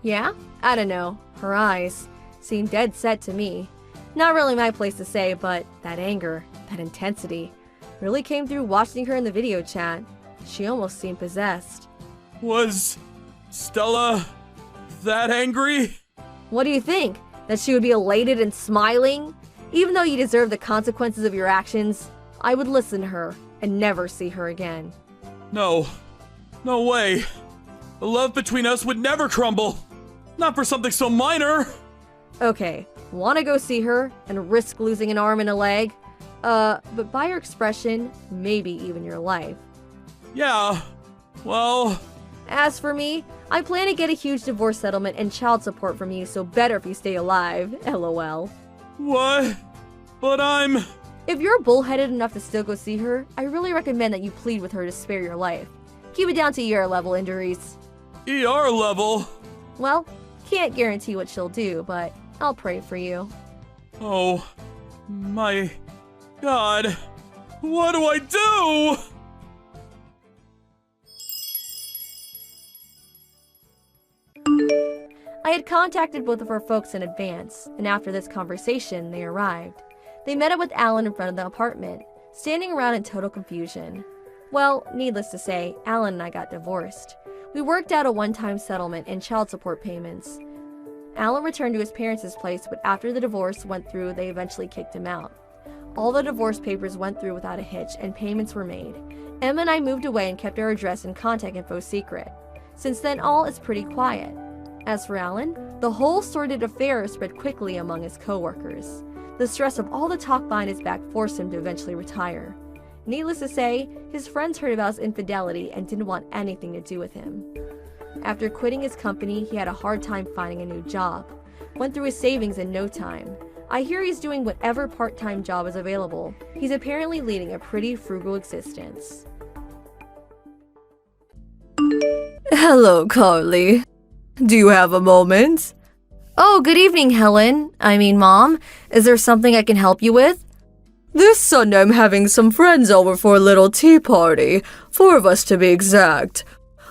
Yeah? I don't know. Her eyes seem dead set to me. Not really my place to say, but that anger, that intensity, really came through watching her in the video chat. She almost seemed possessed. Was Stella that angry? What do you think? That she would be elated and smiling? Even though you deserve the consequences of your actions, I would listen to her and never see her again. No. No way. The love between us would never crumble. Not for something so minor. Okay, wanna go see her and risk losing an arm and a leg? But by your expression, maybe even your life. Yeah, well... As for me, I plan to get a huge divorce settlement and child support from you, so better if you stay alive, lol. What? But I'm... If you're bullheaded enough to still go see her, I really recommend that you plead with her to spare your life. Keep it down to ER level injuries. ER level? Well, can't guarantee what she'll do, but I'll pray for you. Oh, my God. What do I do? I had contacted both of her folks in advance, and after this conversation, they arrived. They met up with Alan in front of the apartment, standing around in total confusion. Well, needless to say, Alan and I got divorced. We worked out a one-time settlement and child support payments. Alan returned to his parents' place, but after the divorce went through, they eventually kicked him out. All the divorce papers went through without a hitch, and payments were made. Emma and I moved away and kept our address and contact info secret. Since then, all is pretty quiet. As for Alan, the whole sordid affair spread quickly among his co-workers. The stress of all the talk behind his back forced him to eventually retire. Needless to say, his friends heard about his infidelity and didn't want anything to do with him. After quitting his company, he had a hard time finding a new job. Went through his savings in no time. I hear he's doing whatever part-time job is available. He's apparently leading a pretty frugal existence. Hello, Carly. Do you have a moment? Oh, good evening, Helen. Mom. Is there something I can help you with? This Sunday I'm having some friends over for a little tea party, 4 of us to be exact.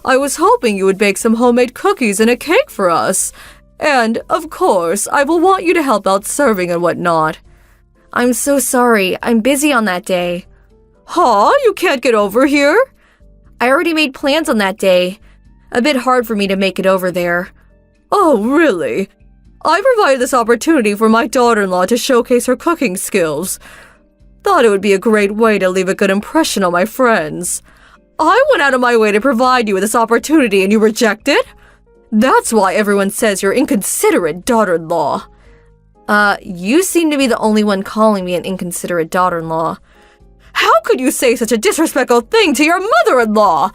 I was hoping you would bake some homemade cookies and a cake for us. And, of course, I will want you to help out serving and whatnot. I'm so sorry. I'm busy on that day. Huh? You can't get over here? I already made plans on that day. A bit hard for me to make it over there. Oh, really? I provided this opportunity for my daughter-in-law to showcase her cooking skills. Thought it would be a great way to leave a good impression on my friends. I went out of my way to provide you with this opportunity and you reject it? That's why everyone says you're inconsiderate daughter-in-law. You seem to be the only one calling me an inconsiderate daughter-in-law. How could you say such a disrespectful thing to your mother-in-law?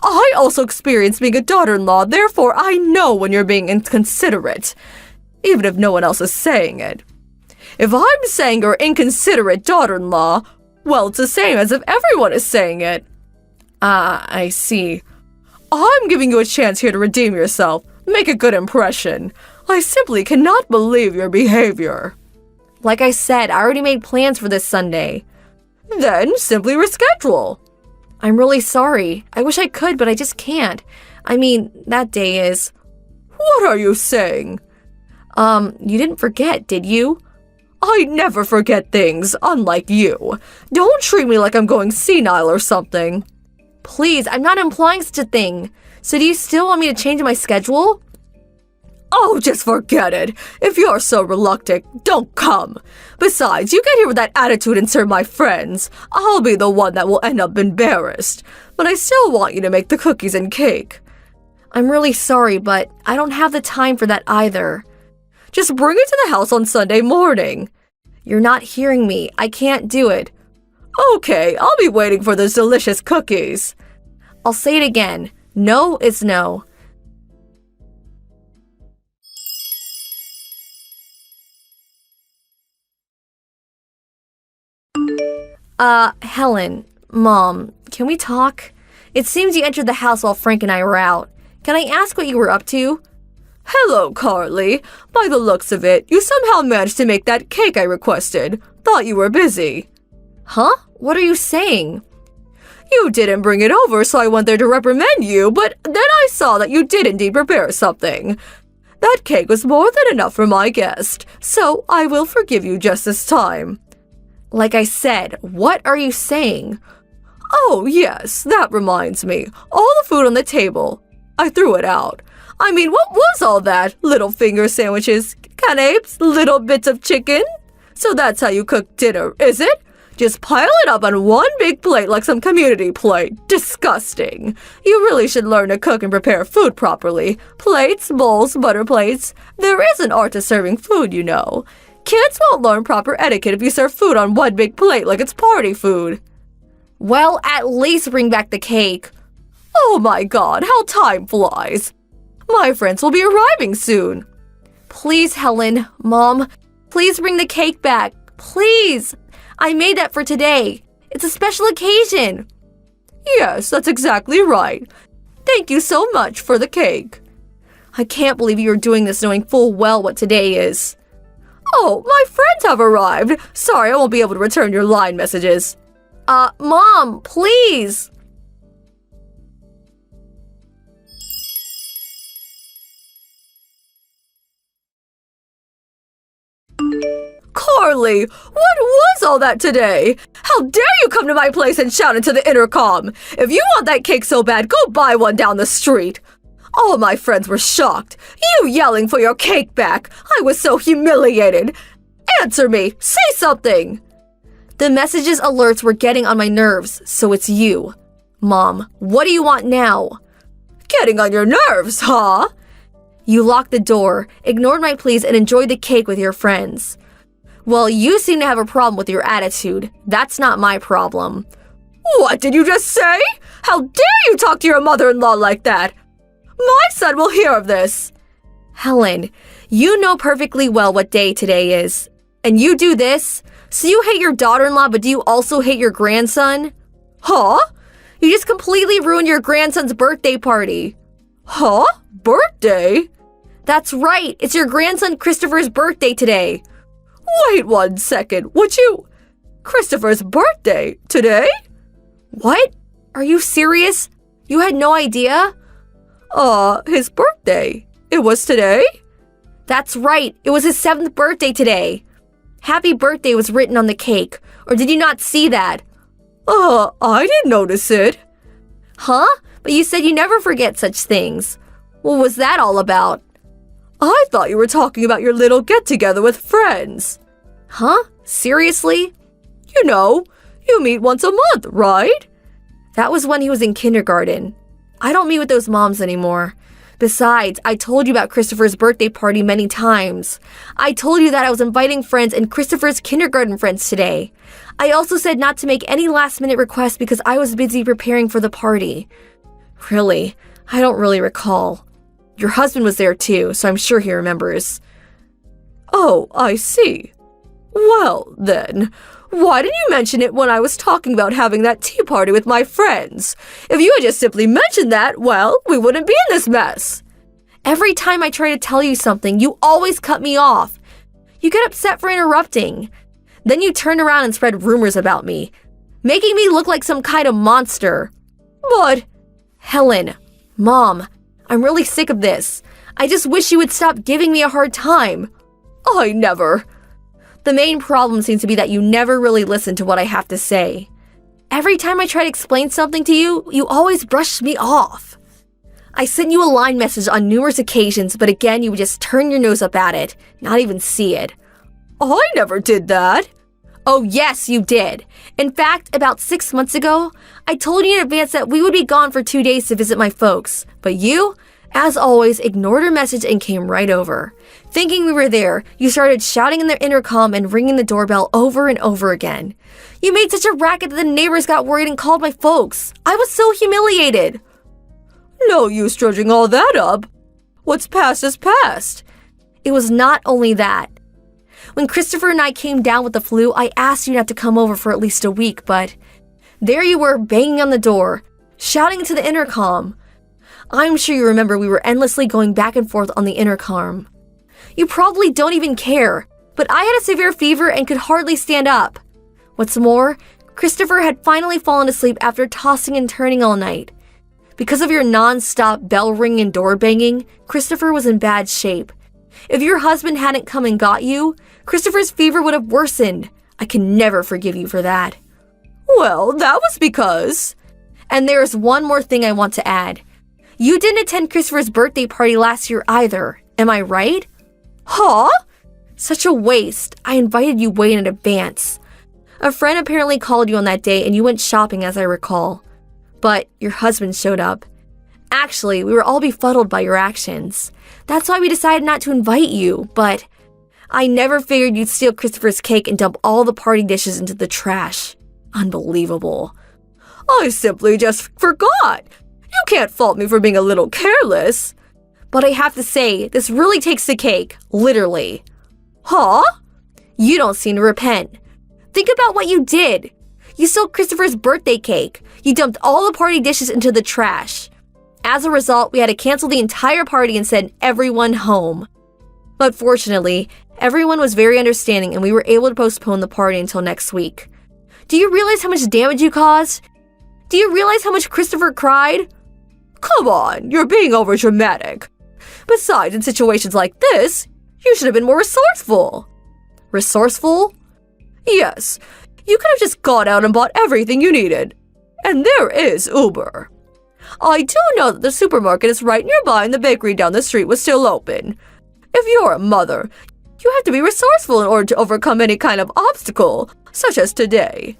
I also experienced being a daughter-in-law, therefore I know when you're being inconsiderate, even if no one else is saying it. If I'm saying you're inconsiderate daughter-in-law, well, it's the same as if everyone is saying it. I see. I'm giving you a chance here to redeem yourself, make a good impression. I simply cannot believe your behavior. Like I said, I already made plans for this Sunday. Then simply reschedule. I'm really sorry. I wish I could, but I just can't. That day is... What are you saying? You didn't forget, did you? I never forget things, unlike you. Don't treat me like I'm going senile or something. Please, I'm not implying such a thing. So do you still want me to change my schedule? Oh, just forget it. If you're so reluctant, don't come. Besides, you get here with that attitude and serve my friends. I'll be the one that will end up embarrassed. But I still want you to make the cookies and cake. I'm really sorry, but I don't have the time for that either. Just bring it to the house on Sunday morning. You're not hearing me. I can't do it. Okay, I'll be waiting for those delicious cookies. I'll say it again. No is no. Helen, Mom, can we talk? It seems you entered the house while Frank and I were out. Can I ask what you were up to? Hello, Carly. By the looks of it, you somehow managed to make that cake I requested. Thought you were busy. Huh? What are you saying? You didn't bring it over, so I went there to reprimand you, but then I saw that you did indeed prepare something. That cake was more than enough for my guest, so I will forgive you just this time. Like I said, what are you saying? Oh, yes, that reminds me. All the food on the table. I threw it out. I mean, what was all that? Little finger sandwiches, canapes, little bits of chicken? So that's how you cook dinner, is it? Just pile it up on one big plate like some community plate. Disgusting. You really should learn to cook and prepare food properly. Plates, bowls, butter plates. There is an art to serving food, you know. Kids won't learn proper etiquette if you serve food on one big plate like it's party food. Well, at least bring back the cake. Oh my God, how time flies. My friends will be arriving soon. Please, Helen, Mom, please bring the cake back. Please. I made that for today. It's a special occasion. Yes, that's exactly right. Thank you so much for the cake. I can't believe you're doing this knowing full well what today is. Oh, my friends have arrived. Sorry, I won't be able to return your line messages. Mom, please. Carly, what was all that today? How dare you come to my place and shout into the intercom? If you want that cake so bad, go buy one down the street. All my friends were shocked. You yelling for your cake back. I was so humiliated. Answer me. Say something. The messages alerts were getting on my nerves, so it's you. Mom, what do you want now? Getting on your nerves, huh? You locked the door, ignored my pleas, and enjoyed the cake with your friends. Well, you seem to have a problem with your attitude. That's not my problem. What did you just say? How dare you talk to your mother-in-law like that? My son will hear of this. Helen, you know perfectly well what day today is. And you do this? So you hate your daughter-in-law, but do you also hate your grandson? Huh? You just completely ruined your grandson's birthday party. Huh? Birthday? That's right. It's your grandson Christopher's birthday today. Wait 1 second. Would you? Christopher's birthday? Today? What? Are you serious? You had no idea? His birthday. It was today? That's right. It was his 7th birthday today. Happy birthday was written on the cake. Or did you not see that? I didn't notice it. Huh? But you said you never forget such things. What was that all about? I thought you were talking about your little get-together with friends. Huh? Seriously? You know, you meet once a month, right? That was when he was in kindergarten. I don't meet with those moms anymore. Besides, I told you about Christopher's birthday party many times. I told you that I was inviting friends and Christopher's kindergarten friends today. I also said not to make any last-minute requests because I was busy preparing for the party. Really, I don't really recall. Your husband was there too, so I'm sure he remembers. Oh, I see. Well, then, why didn't you mention it when I was talking about having that tea party with my friends? If you had just simply mentioned that, well, we wouldn't be in this mess. Every time I try to tell you something, you always cut me off. You get upset for interrupting. Then you turn around and spread rumors about me, making me look like some kind of monster. But, Helen, Mom, I'm really sick of this. I just wish you would stop giving me a hard time. I never. The main problem seems to be that you never really listen to what I have to say. Every time I try to explain something to you, you always brush me off. I sent you a line message on numerous occasions, but again, you would just turn your nose up at it, not even see it. I never did that. Oh, yes, you did. In fact, about 6 months ago, I told you in advance that we would be gone for 2 days to visit my folks. But you, as always, ignored her message and came right over. Thinking we were there, you started shouting in the intercom and ringing the doorbell over and over again. You made such a racket that the neighbors got worried and called my folks. I was so humiliated. No use dredging all that up. What's past is past. It was not only that. When Christopher and I came down with the flu, I asked you not to come over for at least a week, but there you were banging on the door, shouting into the intercom. I'm sure you remember we were endlessly going back and forth on the intercom. You probably don't even care, but I had a severe fever and could hardly stand up. What's more, Christopher had finally fallen asleep after tossing and turning all night. Because of your non-stop bell ringing and door banging, Christopher was in bad shape. If your husband hadn't come and got you, Christopher's fever would have worsened. I can never forgive you for that. Well, that was because... And there's one more thing I want to add. You didn't attend Christopher's birthday party last year either, am I right? Huh? Such a waste. I invited you way in advance. A friend apparently called you on that day and you went shopping as I recall. But your husband showed up. Actually, we were all befuddled by your actions. That's why we decided not to invite you, but I never figured you'd steal Christopher's cake and dump all the party dishes into the trash. Unbelievable. I simply just forgot. You can't fault me for being a little careless. But I have to say, this really takes the cake, literally. Huh? You don't seem to repent. Think about what you did. You stole Christopher's birthday cake. You dumped all the party dishes into the trash. As a result, we had to cancel the entire party and send everyone home. But fortunately, everyone was very understanding and we were able to postpone the party until next week. Do you realize how much damage you caused? Do you realize how much Christopher cried? Come on, you're being overdramatic. Besides, in situations like this, you should have been more resourceful. Resourceful? Yes, you could have just gone out and bought everything you needed. And there is Uber. I do know that the supermarket is right nearby and the bakery down the street was still open. If you're a mother, you have to be resourceful in order to overcome any kind of obstacle, such as today.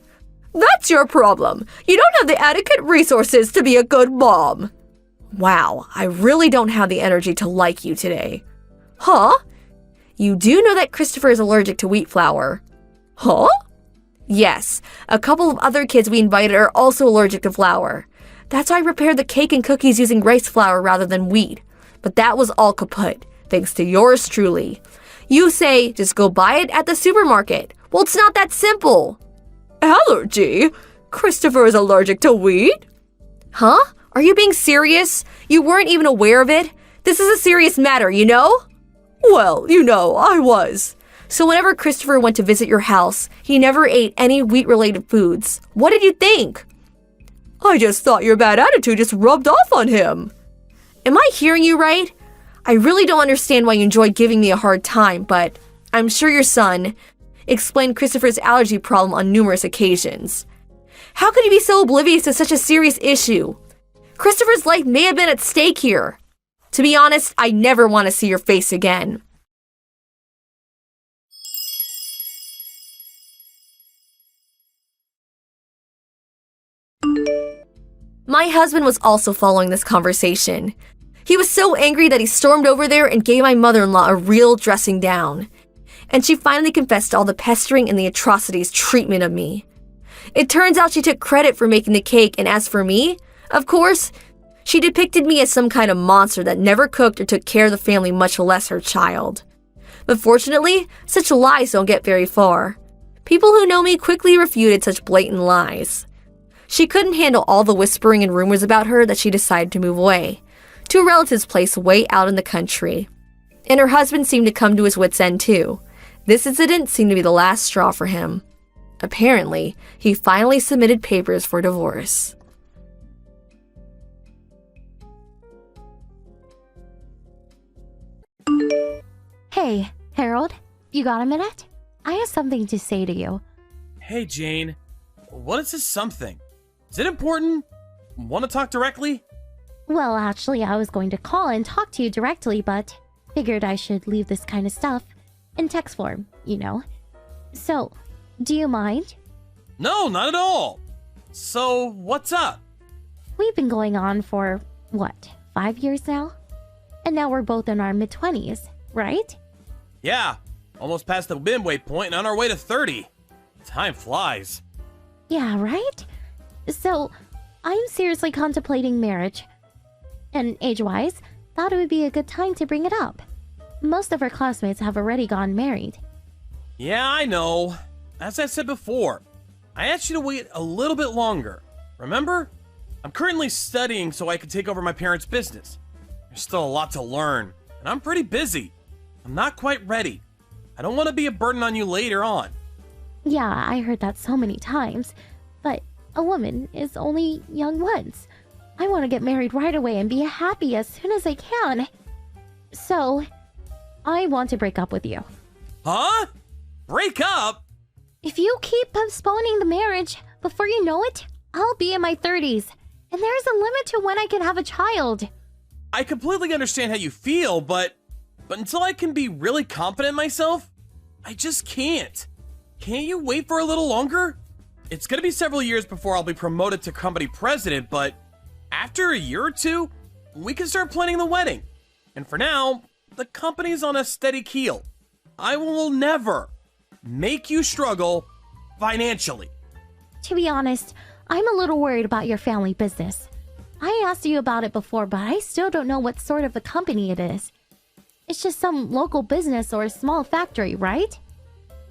That's your problem. You don't have the adequate resources to be a good mom. Wow, I really don't have the energy to like you today. Huh? You do know that Christopher is allergic to wheat flour. Huh? Yes, a couple of other kids we invited are also allergic to flour. That's why I prepared the cake and cookies using rice flour rather than wheat. But that was all kaput, thanks to yours truly. You say, just go buy it at the supermarket. Well, it's not that simple. Allergy? Christopher is allergic to wheat? Huh? Are you being serious? You weren't even aware of it? This is a serious matter, you know? Well, I was. So whenever Christopher went to visit your house, he never ate any wheat-related foods. What did you think? I just thought your bad attitude just rubbed off on him. Am I hearing you right? I really don't understand why you enjoy giving me a hard time, but I'm sure your son explained Christopher's allergy problem on numerous occasions. How could he be so oblivious to such a serious issue? Christopher's life may have been at stake here. To be honest, I never want to see your face again. My husband was also following this conversation. He was so angry that he stormed over there and gave my mother-in-law a real dressing down. And she finally confessed to all the pestering and the atrocities treatment of me. It turns out she took credit for making the cake, and as for me, of course, she depicted me as some kind of monster that never cooked or took care of the family, much less her child. But fortunately, such lies don't get very far. People who know me quickly refuted such blatant lies. She couldn't handle all the whispering and rumors about her that she decided to move away, to a relative's place way out in the country. And her husband seemed to come to his wits' end too. This incident seemed to be the last straw for him. Apparently, he finally submitted papers for divorce. Hey, Harold, you got a minute? I have something to say to you. Hey, Jane. What is this something? Is it important? Want to talk directly? Well, actually, I was going to call and talk to you directly, but figured I should leave this kind of stuff in text form, you know. So, do you mind? No, not at all. So, what's up? We've been going on for, 5 years now? And now we're both in our mid-20s, right? Yeah, almost past the midway point and on our way to 30. Time flies. Yeah, right? So, I'm seriously contemplating marriage. And age-wise, thought it would be a good time to bring it up. Most of our classmates have already gotten married. Yeah, I know. As I said before, I asked you to wait a little bit longer. Remember? I'm currently studying so I can take over my parents' business. There's still a lot to learn, and I'm pretty busy. I'm not quite ready. I don't want to be a burden on you later on. Yeah, I heard that so many times. But a woman is only young once. I want to get married right away and be happy as soon as I can. So, I want to break up with you. Huh? Break up? If you keep postponing the marriage, before you know it, I'll be in my 30s. And there's a limit to when I can have a child. I completely understand how you feel, but until I can be really confident in myself, I just can't. Can't you wait for a little longer? It's gonna be several years before I'll be promoted to company president, but after a year or two, we can start planning the wedding. And for now, the company's on a steady keel. I will never make you struggle financially. To be honest, I'm a little worried about your family business. I asked you about it before, but I still don't know what sort of a company it is. It's just some local business or a small factory, right?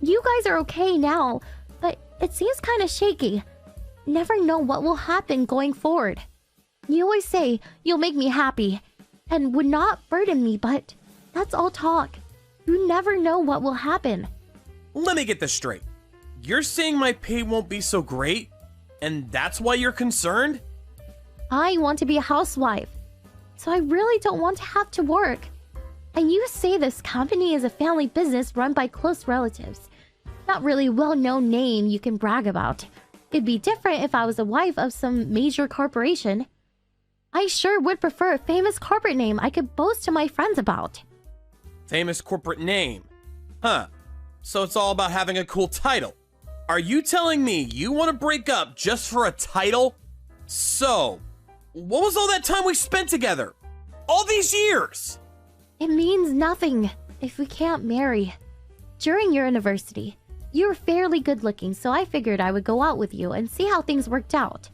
You guys are okay now, but it seems kind of shaky. Never know what will happen going forward. You always say you'll make me happy and would not burden me, but that's all talk. You never know what will happen. Let me get this straight. You're saying my pay won't be so great, and that's why you're concerned? I want to be a housewife, so I really don't want to have to work. And you say this company is a family business run by close relatives. Not really well-known name you can brag about. It'd be different if I was a wife of some major corporation. I sure would prefer a famous corporate name I could boast to my friends about. Famous corporate name. Huh. So it's all about having a cool title. Are you telling me you want to break up just for a title? So, what was all that time we spent together? All these years? It means nothing if we can't marry. During your university, you were fairly good looking, so I figured I would go out with you and see how things worked out.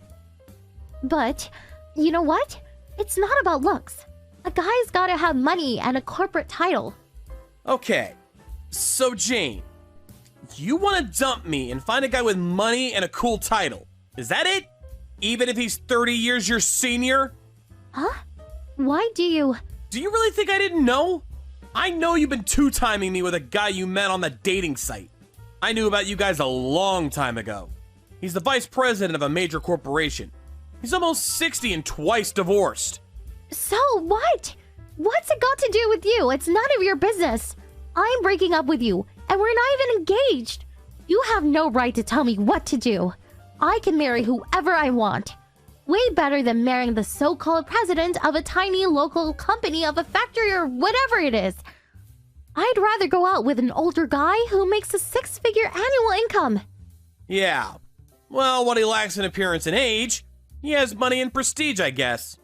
But, you know what? It's not about looks. A guy's gotta have money and a corporate title. Okay, so Jane, you want to dump me and find a guy with money and a cool title. Is that it? Even if he's 30 years your senior? Huh? Why do you... Do you really think I didn't know? I know you've been two-timing me with a guy you met on the dating site. I knew about you guys a long time ago. He's the vice president of a major corporation. He's almost 60 and twice divorced. So what? What's it got to do with you? It's none of your business. I'm breaking up with you, and we're not even engaged. You have no right to tell me what to do. I can marry whoever I want. Way better than marrying the so-called president of a tiny local company of a factory or whatever it is. I'd rather go out with an older guy who makes a six-figure annual income. Yeah. Well, what he lacks in appearance and age, he has money and prestige, I guess.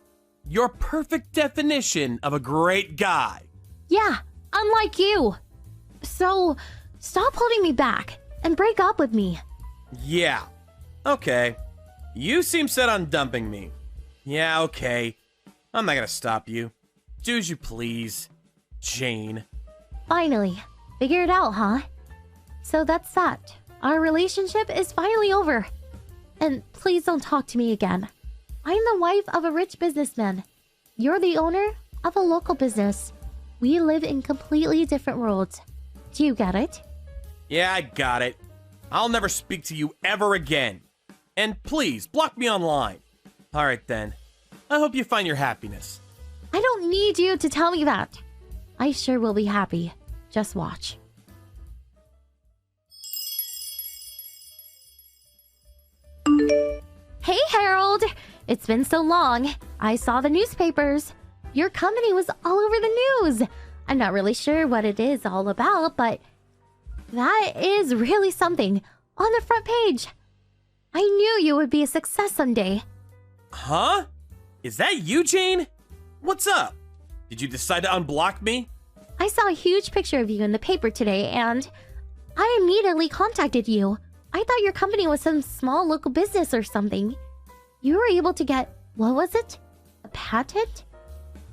Your perfect definition of a great guy. Yeah, unlike you. So, stop holding me back and break up with me. Yeah. Okay. You seem set on dumping me. Yeah, okay. I'm not gonna stop you. Do as you please, Jane. Finally. Figure it out, huh? So that's that. Our relationship is finally over. And please don't talk to me again. I'm the wife of a rich businessman. You're the owner of a local business. We live in completely different worlds. Do you get it? Yeah, I got it. I'll never speak to you ever again. And please, block me online. Alright then. I hope you find your happiness. I don't need you to tell me that. I sure will be happy. Just watch. Hey, Harold! It's been so long. I saw the newspapers. Your company was all over the news. I'm not really sure what it is all about, but that is really something on the front page. I knew you would be a success someday. Huh? Is that you, Jane? What's up? Did you decide to unblock me? I saw a huge picture of you in the paper today, and I immediately contacted you. I thought your company was some small local business or something. You were able to get, what was it? A patent?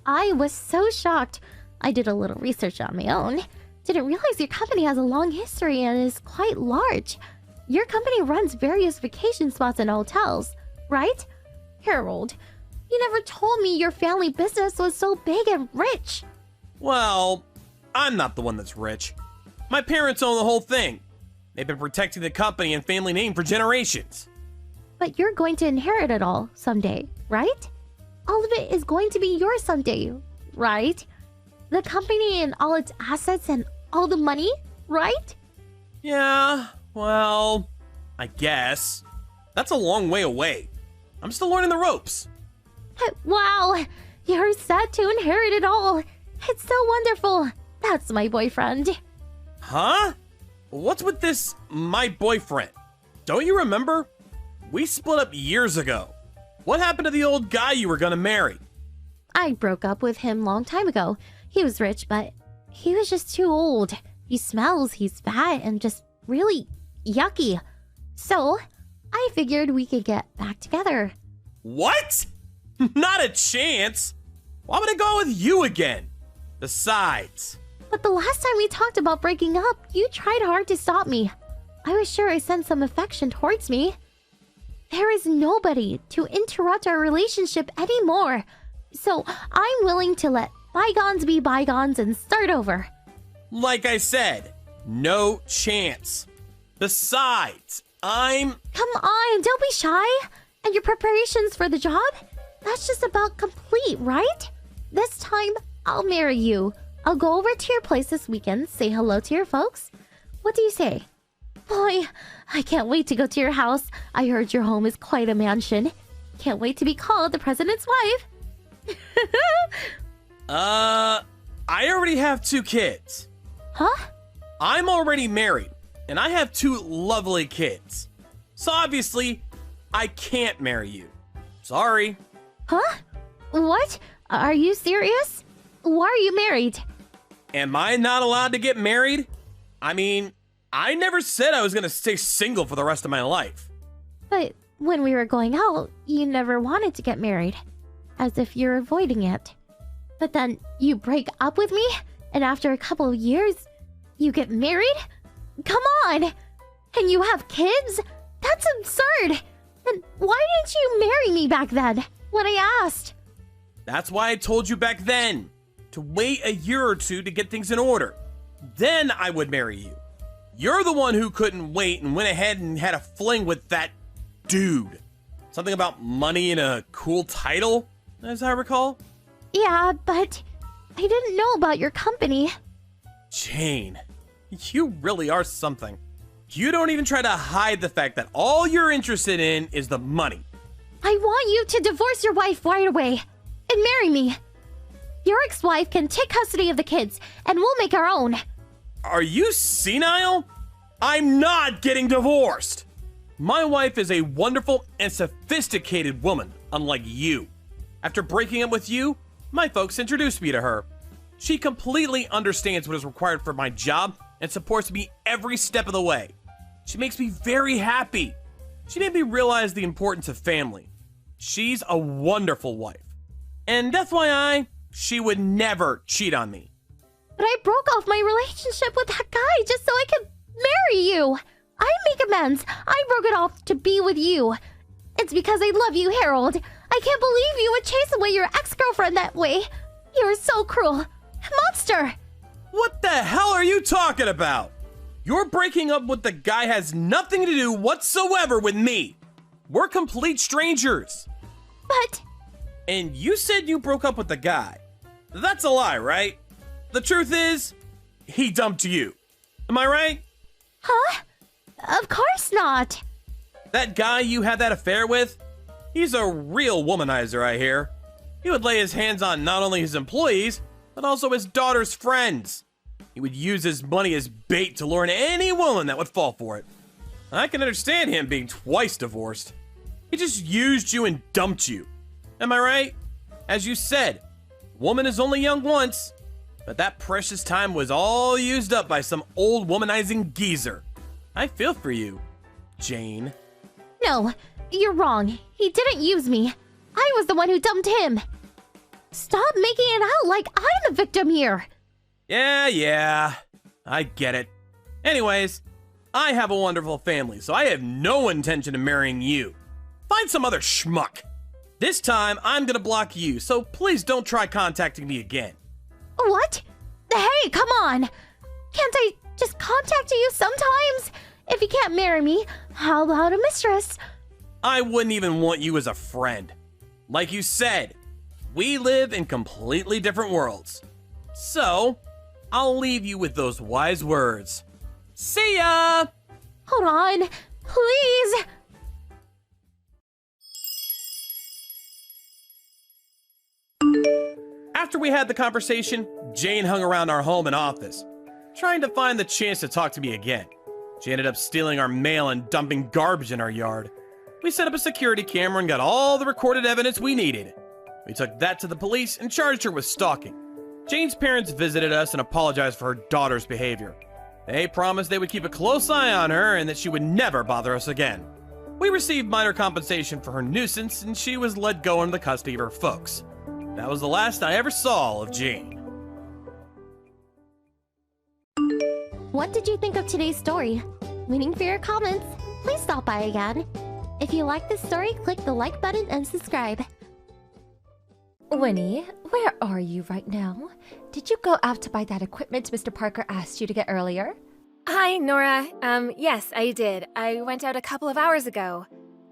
I was so shocked. I did a little research on my own. Didn't realize your company has a long history and is quite large. Your company runs various vacation spots and hotels, right? Harold, you never told me your family business was so big and rich. Well, I'm not the one that's rich. My parents own the whole thing. They've been protecting the company and family name for generations. But you're going to inherit it all someday, right? All of it is going to be yours someday, right? The company and all its assets and all the money, right? Yeah, well, I guess. That's a long way away. I'm still learning the ropes. Wow, You're set to inherit it all. It's so wonderful. That's my boyfriend. Huh? What's with this, my boyfriend? Don't you remember? We split up years ago. What happened to the old guy you were gonna marry? I broke up with him long time ago. He was rich, but he was just too old. He smells, he's fat, and just really yucky. So, I figured we could get back together. What? Not a chance. Why would I go with you again? Besides, But the last time we talked about breaking up, you tried hard to stop me. I was sure I sensed some affection towards me. There is nobody to interrupt our relationship anymore. So I'm willing to let bygones be bygones and start over. like I said, no chance. Besides, Come on, don't be shy. And your preparations for the job? That's just about complete, right? This time, I'll marry you. I'll go over to your place this weekend, say hello to your folks. What do you say? Boy, I can't wait to go to your house. I heard your home is quite a mansion. Can't wait to be called the president's wife. I already have 2 kids. Huh? I'm already married, and I have 2 lovely kids. So obviously, I can't marry you. Sorry. Huh? What? Are you serious? Why are you married? Am I not allowed to get married? I mean, I never said I was gonna stay single for the rest of my life. But when we were going out, you never wanted to get married. As if you're avoiding it. But then you break up with me, and after a couple of years, you get married? Come on! And you have kids? That's absurd! Then why didn't you marry me back then, when I asked? That's why I told you back then to wait a year or 2 to get things in order. Then I would marry you. You're the one who couldn't wait and went ahead and had a fling with that dude. Something about money and a cool title, as I recall. Yeah, but I didn't know about your company. Jane, you really are something. You don't even try to hide the fact that all you're interested in is the money. I want you to divorce your wife right away and marry me. Your ex-wife can take custody of the kids, and we'll make our own. Are you senile? I'm not getting divorced. My wife is a wonderful and sophisticated woman, unlike you. After breaking up with you, my folks introduced me to her. She completely understands what is required for my job and supports me every step of the way. She makes me very happy. She made me realize the importance of family. She's a wonderful wife. And FYI, she would never cheat on me. But I broke off my relationship with that guy just so I could marry you. I make amends. I broke it off to be with you. It's because I love you, Harold. I can't believe you would chase away your ex-girlfriend that way. You're so cruel. Monster! What the hell are you talking about? Your breaking up with the guy has nothing to do whatsoever with me. We're complete strangers. But And you said you broke up with the guy. That's a lie, right? The truth is, he dumped you. Am I right? huh? Of course not. That guy you had that affair with? He's a real womanizer, I hear. He would lay his hands on not only his employees, but also his daughter's friends. He would use his money as bait to lure in any woman that would fall for it. I can understand him being twice divorced. He just used you and dumped you. Am I right? As you said, woman is only young once, but that precious time was all used up by some old womanizing geezer. I feel for you, Jane. No, you're wrong. He didn't use me. I was the one who dumped him. Stop making it out like I'm the victim here. Yeah, I get it. Anyways, I have a wonderful family, so I have no intention of marrying you. Find some other schmuck. This time, I'm gonna block you, so please don't try contacting me again. What? Hey, come on. Can't I just contact you sometimes? If you can't marry me, how about a mistress? I wouldn't even want you as a friend. Like you said, we live in completely different worlds. So, I'll leave you with those wise words. See ya! Hold on, please. After we had the conversation, Jane hung around our home and office, trying to find the chance to talk to me again. She ended up stealing our mail and dumping garbage in our yard. We set up a security camera and got all the recorded evidence we needed. We took that to the police and charged her with stalking. Jane's parents visited us and apologized for her daughter's behavior. They promised they would keep a close eye on her and that she would never bother us again. We received minor compensation for her nuisance, and she was let go into the custody of her folks. That was the last I ever saw of Jane. What did you think of today's story? Waiting for your comments. Please stop by again. If you like this story, click the like button and subscribe. Winnie, where are you right now? Did you go out to buy that equipment Mr. Parker asked you to get earlier? Hi, Nora. Yes, I did. I went out a couple of hours ago.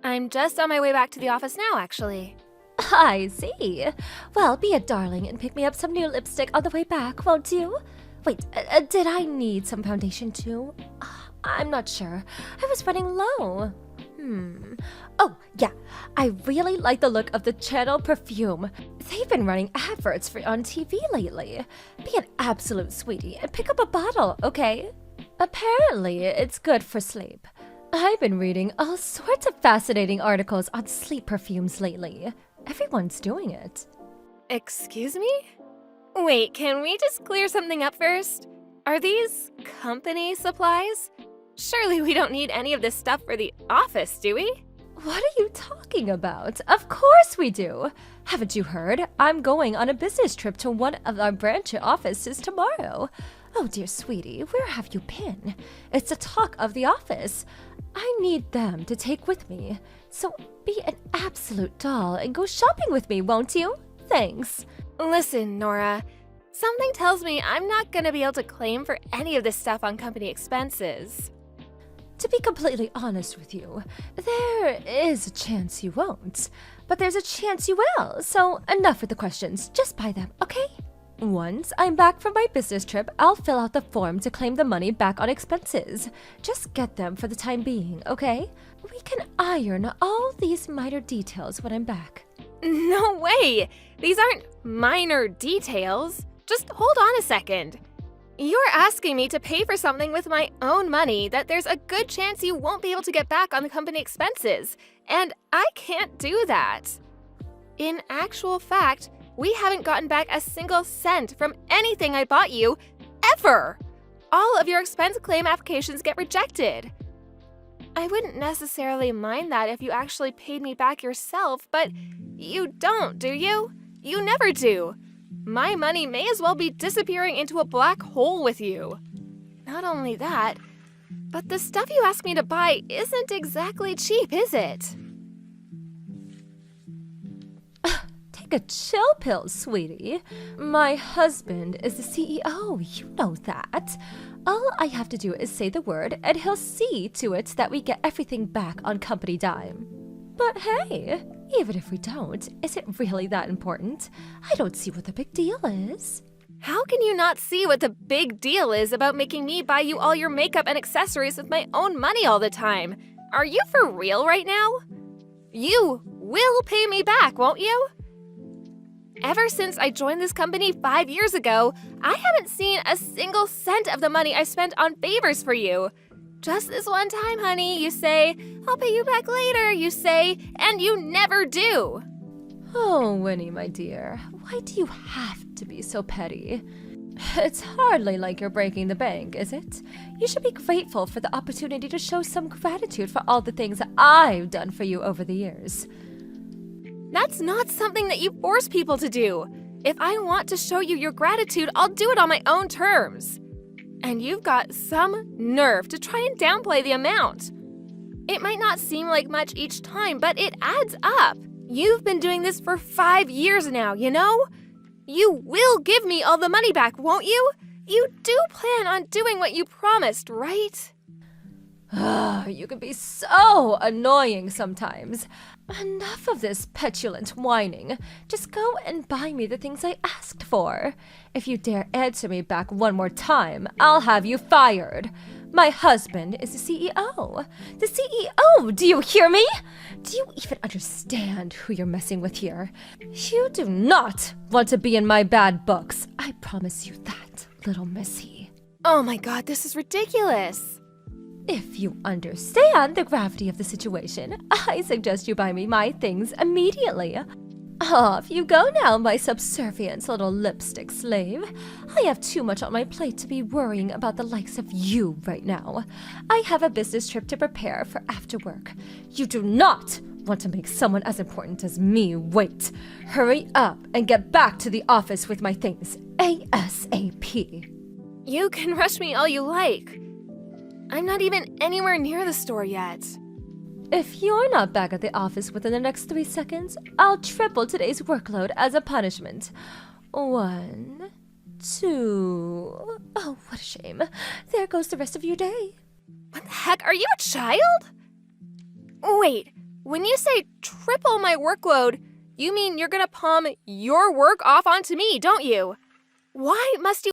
I'm just on my way back to the office now, actually. I see. Well, be a darling and pick me up some new lipstick on the way back, won't you? Wait, did I need some foundation too? I'm not sure. I was running low. Oh, yeah. I really like the look of the Channel perfume. They've been running adverts for on TV lately. Be an absolute sweetie and pick up a bottle, okay? Apparently, it's good for sleep. I've been reading all sorts of fascinating articles on sleep perfumes lately. Everyone's doing it. Excuse me? Wait, can we just clear something up first? Are these company supplies? Surely we don't need any of this stuff for the office, do we? What are you talking about? Of course we do. Haven't you heard? I'm going on a business trip to one of our branch offices tomorrow. Oh, dear sweetie, where have you been? It's the talk of the office. I need them to take with me. So be an absolute doll and go shopping with me, won't you? Thanks. Listen, Nora. Something tells me I'm not gonna be able to claim for any of this stuff on company expenses. To be completely honest with you, there is a chance you won't. But there's a chance you will, so enough with the questions. Just buy them, okay? Once I'm back from my business trip, I'll fill out the form to claim the money back on expenses. Just get them for the time being, okay? We can iron all these minor details when I'm back. No way! These aren't minor details. Just hold on a second. You're asking me to pay for something with my own money that there's a good chance you won't be able to get back on the company expenses, and I can't do that. In actual fact, we haven't gotten back a single cent from anything I bought you, ever! All of your expense claim applications get rejected. I wouldn't necessarily mind that if you actually paid me back yourself, but you don't, do you? You never do. My money may as well be disappearing into a black hole with you. Not only that, but the stuff you asked me to buy isn't exactly cheap, is it? Take a chill pill, sweetie. My husband is the CEO, you know that. All I have to do is say the word, and he'll see to it that we get everything back on company dime. But hey, even if we don't, is it really that important? I don't see what the big deal is. How can you not see what the big deal is about making me buy you all your makeup and accessories with my own money all the time? Are you for real right now? You will pay me back, won't you? Ever since I joined this company 5 years ago, I haven't seen a single cent of the money I spent on favors for you. Just this one time, honey, you say, I'll pay you back later, you say, and you never do. Oh, Winnie, my dear, why do you have to be so petty? It's hardly like you're breaking the bank, is it? You should be grateful for the opportunity to show some gratitude for all the things that I've done for you over the years. That's not something that you force people to do. If I want to show you your gratitude, I'll do it on my own terms. And you've got some nerve to try and downplay the amount. It might not seem like much each time, but it adds up. You've been doing this for 5 years now, you know? You will give me all the money back, won't you? You do plan on doing what you promised, right? You can be so annoying sometimes. Enough of this petulant whining. Just go and buy me the things I asked for. If you dare answer me back one more time, I'll have you fired. My husband is the CEO. The CEO! Do you hear me? Do you even understand who you're messing with here? You do not want to be in my bad books. I promise you that, little missy. Oh my god, this is ridiculous. If you understand the gravity of the situation, I suggest you buy me my things immediately. Off you go now, my subservient little lipstick slave. I have too much on my plate to be worrying about the likes of you right now. I have a business trip to prepare for after work. You do not want to make someone as important as me wait. Hurry up and get back to the office with my things ASAP. You can rush me all you like. I'm not even anywhere near the store yet. If you're not back at the office within the next 3 seconds, I'll triple today's workload as a punishment. 1, 2... Oh, what a shame. There goes the rest of your day. What the heck? Are you a child? Wait, when you say triple my workload, you mean you're gonna palm your work off onto me, don't you? Why must you...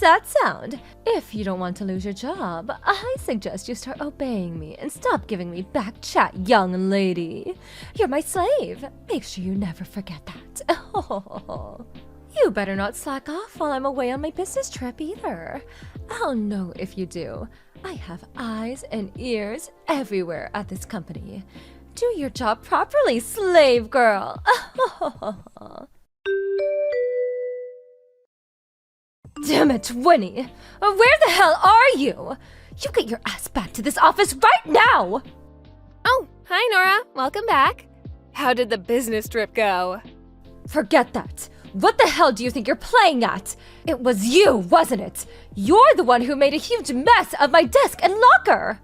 That sound? If you don't want to lose your job, I suggest you start obeying me and stop giving me back chat, young lady. You're my slave. Make sure you never forget that. Oh, you better not slack off while I'm away on my business trip either. I'll know if you do. I have eyes and ears everywhere at this company. Do your job properly, slave girl. Damn it, Winnie! Where the hell are you? You get your ass back to this office right now! Oh, hi Nora. Welcome back. How did the business trip go? Forget that. What the hell do you think you're playing at? It was you, wasn't it? You're the one who made a huge mess of my desk and locker!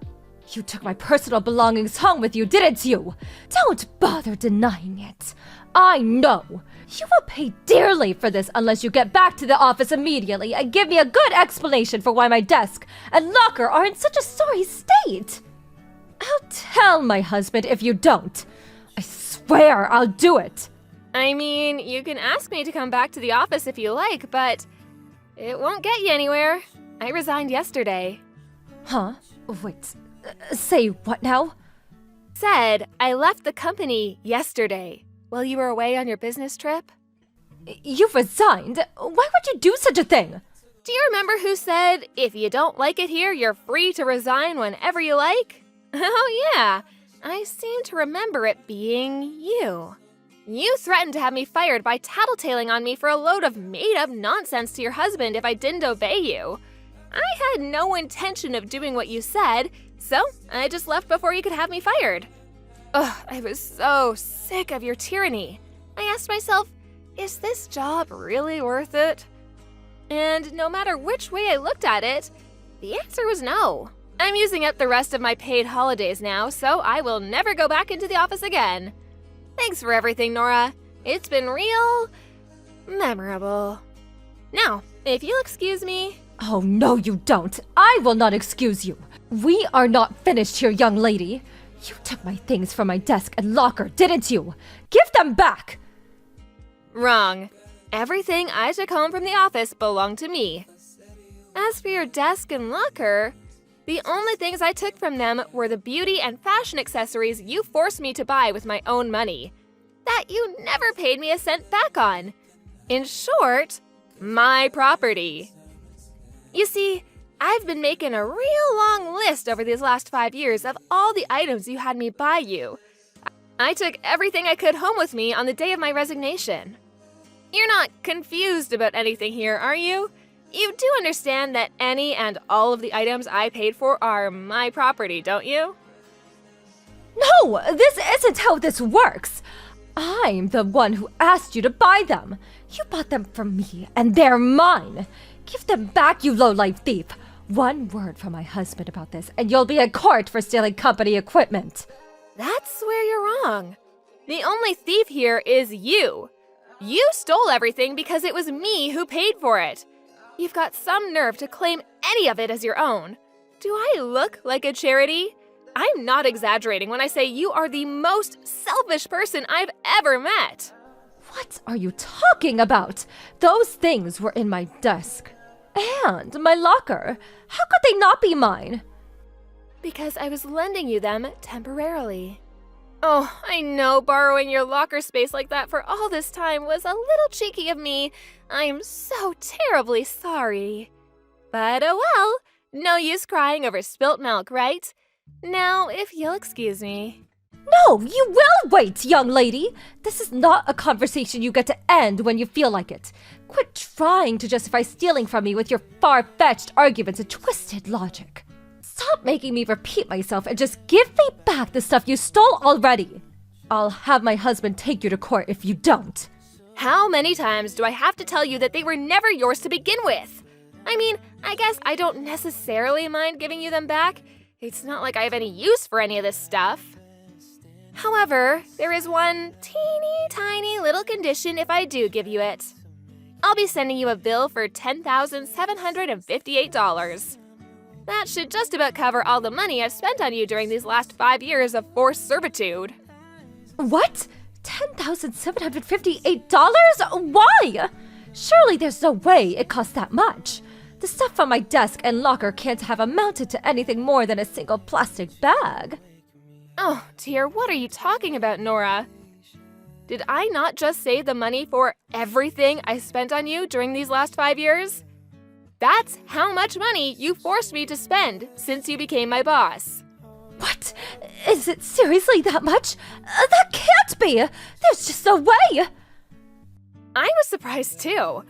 You took my personal belongings home with you, didn't you? Don't bother denying it. I know. You will pay dearly for this unless you get back to the office immediately and give me a good explanation for why my desk and locker are in such a sorry state. I'll tell my husband if you don't. I swear I'll do it. I mean, you can ask me to come back to the office if you like, but it won't get you anywhere. I resigned yesterday. Huh? Wait, say what now? Said I left the company yesterday. While you were away on your business trip? You resigned? Why would you do such a thing? Do you remember who said, if you don't like it here, you're free to resign whenever you like? Oh yeah, I seem to remember it being you. You threatened to have me fired by tattletaling on me for a load of made-up nonsense to your husband if I didn't obey you. I had no intention of doing what you said, so I just left before you could have me fired. Ugh, I was so sick of your tyranny. I asked myself, is this job really worth it? And no matter which way I looked at it, the answer was no. I'm using up the rest of my paid holidays now, so I will never go back into the office again. Thanks for everything, Nora. It's been real memorable. Now, if you'll excuse me. Oh, no, you don't. I will not excuse you. We are not finished here, young lady. You took my things from my desk and locker, didn't you? Give them back! Wrong. Everything I took home from the office belonged to me. As for your desk and locker, the only things I took from them were the beauty and fashion accessories you forced me to buy with my own money, that you never paid me a cent back on. In short, my property. You see, I've been making a real long list over these last 5 years of all the items you had me buy you. I took everything I could home with me on the day of my resignation. You're not confused about anything here, are you? You do understand that any and all of the items I paid for are my property, don't you? No, this isn't how this works. I'm the one who asked you to buy them. You bought them from me, and they're mine. Give them back, you low-life thief. One word from my husband about this, and you'll be in court for stealing company equipment. That's where you're wrong. The only thief here is you. You stole everything because it was me who paid for it. You've got some nerve to claim any of it as your own. Do I look like a charity? I'm not exaggerating when I say you are the most selfish person I've ever met. What are you talking about? Those things were in my desk. And my locker. How could they not be mine? Because I was lending you them temporarily. Oh, I know borrowing your locker space like that for all this time was a little cheeky of me. I'm so terribly sorry. But oh well, no use crying over spilt milk, right? Now, if you'll excuse me. No, you will wait, young lady. This is not a conversation you get to end when you feel like it. Quit trying to justify stealing from me with your far-fetched arguments and twisted logic. Stop making me repeat myself and just give me back the stuff you stole already. I'll have my husband take you to court if you don't. How many times do I have to tell you that they were never yours to begin with? I mean, I guess I don't necessarily mind giving you them back. It's not like I have any use for any of this stuff. However, there is one teeny tiny little condition if I do give you it. I'll be sending you a bill for $10,758. That should just about cover all the money I've spent on you during these last 5 years of forced servitude. What? $10,758? Why? Surely there's no way it costs that much. The stuff from my desk and locker can't have amounted to anything more than a single plastic bag. Oh dear, what are you talking about, Nora? Did I not just save the money for everything I spent on you during these last 5 years? That's how much money you forced me to spend since you became my boss. What? Is it seriously that much? That can't be! There's just no way! I was surprised too.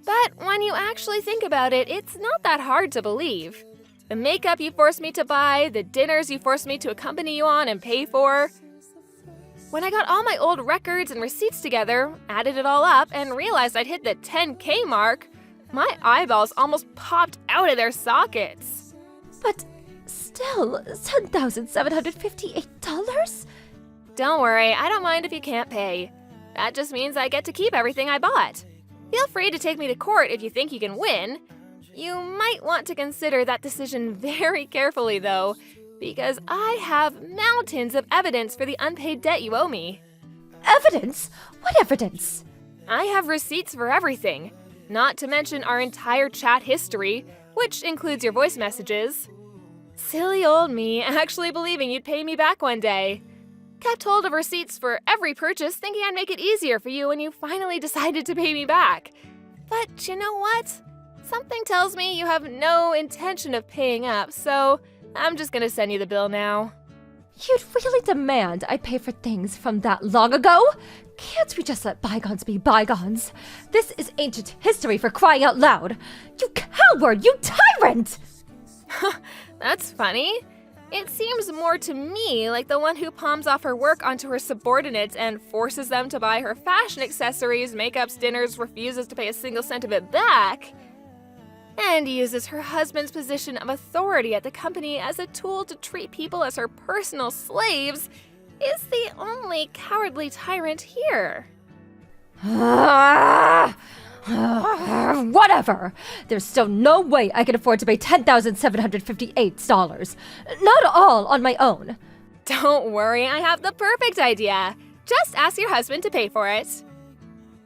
But when you actually think about it, it's not that hard to believe. The makeup you forced me to buy, the dinners you forced me to accompany you on and pay for. When I got all my old records and receipts together, added it all up, and realized I'd hit the 10K mark, my eyeballs almost popped out of their sockets. But still, $10,758? Don't worry, I don't mind if you can't pay. That just means I get to keep everything I bought. Feel free to take me to court if you think you can win. You might want to consider that decision very carefully, though, because I have mountains of evidence for the unpaid debt you owe me. Evidence? What evidence? I have receipts for everything. Not to mention our entire chat history, which includes your voice messages. Silly old me, actually believing you'd pay me back one day. Kept hold of receipts for every purchase, thinking I'd make it easier for you when you finally decided to pay me back. But you know what? Something tells me you have no intention of paying up, so I'm just gonna send you the bill now. You'd really demand I pay for things from that long ago? Can't we just let bygones be bygones? This is ancient history, for crying out loud. You coward! You tyrant! That's funny. It seems more to me like the one who palms off her work onto her subordinates and forces them to buy her fashion accessories, makeups, dinners, refuses to pay a single cent of it back, and uses her husband's position of authority at the company as a tool to treat people as her personal slaves, is the only cowardly tyrant here. Whatever. There's still no way I can afford to pay $10,758. Not all on my own. Don't worry, I have the perfect idea. Just ask your husband to pay for it.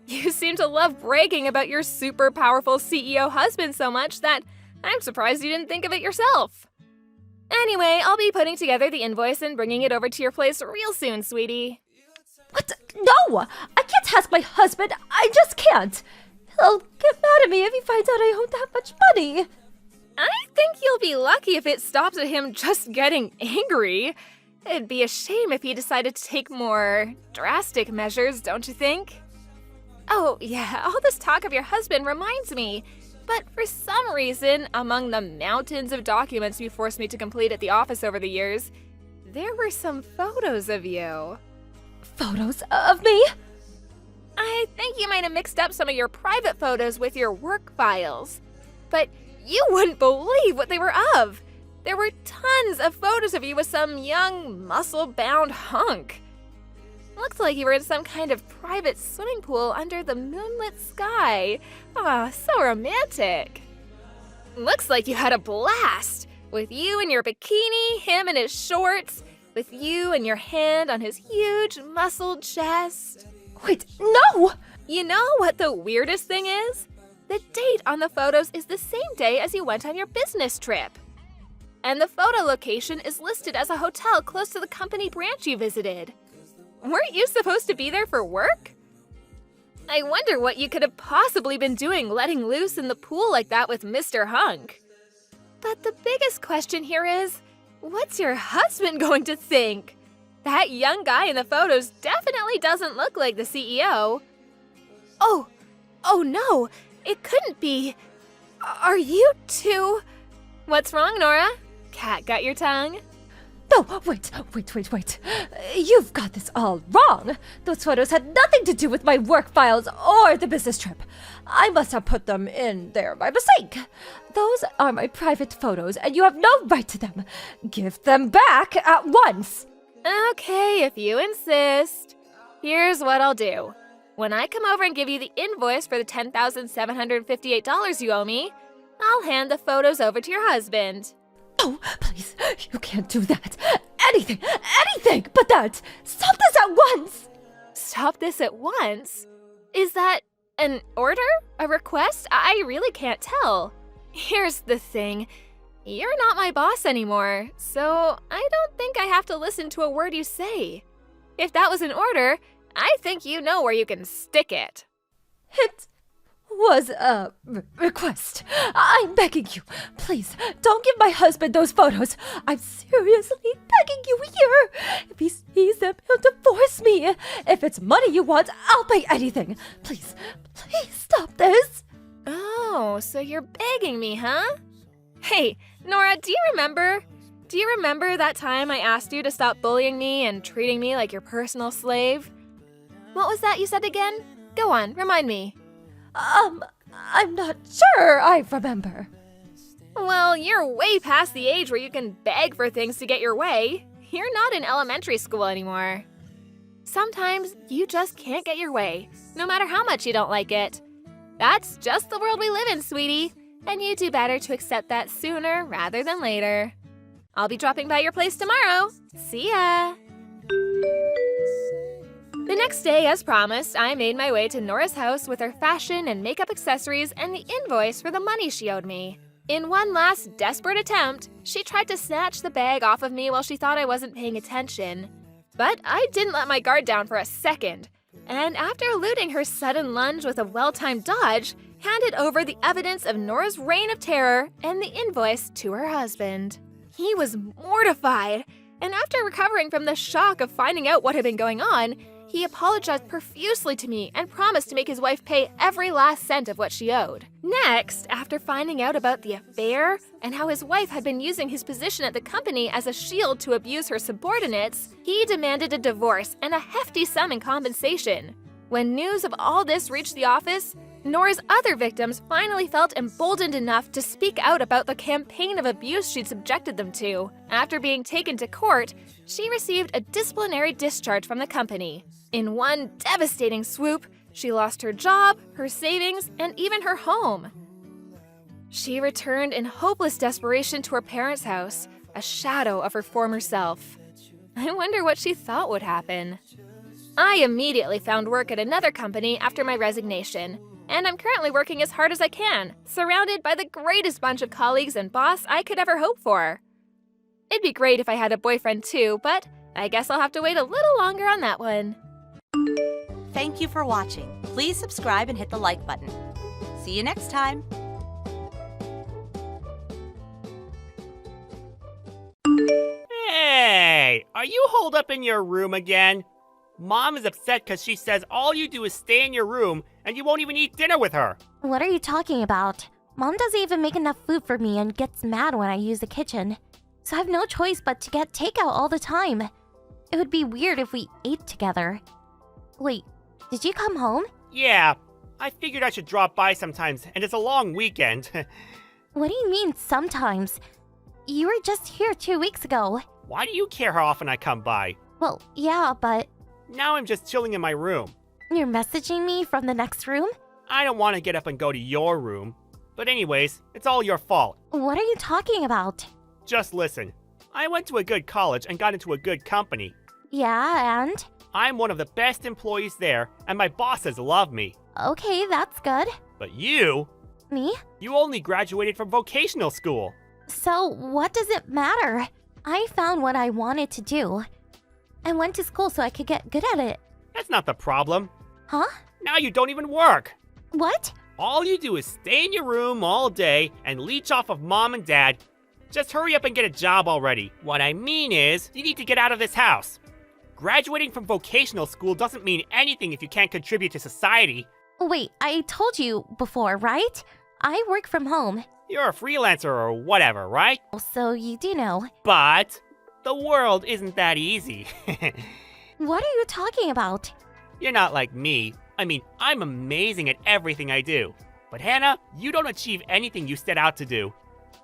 You seem to love bragging about your super powerful CEO husband so much that I'm surprised you didn't think of it yourself. Anyway, I'll be putting together the invoice and bringing it over to your place real soon, sweetie. What? No! I can't ask my husband. I just can't. He'll get mad at me if he finds out I owe that much money. I think you'll be lucky if it stops at him just getting angry. It'd be a shame if he decided to take more drastic measures, don't you think? Oh, yeah, all this talk of your husband reminds me. But for some reason, among the mountains of documents you forced me to complete at the office over the years, there were some photos of you. Photos of me? I think you might have mixed up some of your private photos with your work files. But you wouldn't believe what they were of. There were tons of photos of you with some young, muscle-bound hunk. Looked like you were in some kind of private swimming pool under the moonlit sky. Ah, so romantic. Looks like you had a blast. With you in your bikini, him in his shorts, with you and your hand on his huge, muscled chest. Wait, no! You know what the weirdest thing is? The date on the photos is the same day as you went on your business trip. And the photo location is listed as a hotel close to the company branch you visited. Weren't you supposed to be there for work? I wonder what you could have possibly been doing letting loose in the pool like that with Mr. Hunk. But the biggest question here is, what's your husband going to think? That young guy in the photos definitely doesn't look like the CEO. Oh no, it couldn't be. Are you two? What's wrong, Nora? Cat got your tongue? No, wait. You've got this all wrong. Those photos had nothing to do with my work files or the business trip. I must have put them in there by mistake. Those are my private photos, and you have no right to them. Give them back at once. Okay, if you insist. Here's what I'll do. When I come over and give you the invoice for the $10,758 you owe me, I'll hand the photos over to your husband. Oh, please, you can't do that. Anything but that. Stop this at once. Stop this at once? Is that an order? A request? I really can't tell. Here's the thing. You're not my boss anymore, so I don't think I have to listen to a word you say. If that was an order, I think you know where you can stick it. It was a request. I'm begging you. Please, don't give my husband those photos. I'm seriously begging you here. If he sees them, he'll divorce me. If it's money you want, I'll pay anything. Please stop this. Oh, so you're begging me, huh? Hey, Nora, do you remember that time I asked you to stop bullying me and treating me like your personal slave? What was that you said again? Go on, remind me. I'm not sure I remember. Well, you're way past the age where you can beg for things to get your way. You're not in elementary school anymore. Sometimes you just can't get your way, no matter how much you don't like it. That's just the world we live in, sweetie, and you do better to accept that sooner rather than later. I'll be dropping by your place tomorrow. See ya! The next day, as promised, I made my way to Nora's house with her fashion and makeup accessories and the invoice for the money she owed me. In one last desperate attempt, she tried to snatch the bag off of me while she thought I wasn't paying attention. But I didn't let my guard down for a second, and after eluding her sudden lunge with a well-timed dodge, handed over the evidence of Nora's reign of terror and the invoice to her husband. He was mortified, and after recovering from the shock of finding out what had been going on, he apologized profusely to me and promised to make his wife pay every last cent of what she owed. Next, after finding out about the affair and how his wife had been using his position at the company as a shield to abuse her subordinates, he demanded a divorce and a hefty sum in compensation. When news of all this reached the office, Nora's other victims finally felt emboldened enough to speak out about the campaign of abuse she'd subjected them to. After being taken to court, she received a disciplinary discharge from the company. In one devastating swoop, she lost her job, her savings, and even her home. She returned in hopeless desperation to her parents' house, a shadow of her former self. I wonder what she thought would happen. I immediately found work at another company after my resignation, and I'm currently working as hard as I can, surrounded by the greatest bunch of colleagues and boss I could ever hope for. It'd be great if I had a boyfriend too, but I guess I'll have to wait a little longer on that one. Thank you for watching. Please subscribe and hit the like button. See you next time. Hey, are you holed up in your room again? Mom is upset because she says all you do is stay in your room and you won't even eat dinner with her. What are you talking about? Mom doesn't even make enough food for me and gets mad when I use the kitchen. So I have no choice but to get takeout all the time. It would be weird if we ate together. Wait, did you come home? Yeah, I figured I should drop by sometimes, and it's a long weekend. What do you mean sometimes? You were just here 2 weeks ago. Why do you care how often I come by? Well, yeah, but Now I'm just chilling in my room. you're messaging me from the next room? I don't want to get up and go to your room. But anyways, it's all your fault. What are you talking about? Just listen. I went to a good college and got into a good company. Yeah, and? I'm one of the best employees there, and my bosses love me. Okay, that's good. But you Me? only graduated from vocational school. So, what does it matter? I found what I wanted to do. I went to school so I could get good at it. That's not the problem. Huh? Now you don't even work. What? All you do is stay in your room all day and leech off of mom and dad. Just hurry up and get a job already. What I mean is, you need to get out of this house. Graduating from vocational school doesn't mean anything if you can't contribute to society. Wait, I told you before, right? I work from home, You're a freelancer or whatever, right? so you do know. But the world isn't that easy. What are you talking about? You're not like me. I mean, I'm amazing at everything I do. But Hannah, you don't achieve anything you set out to do.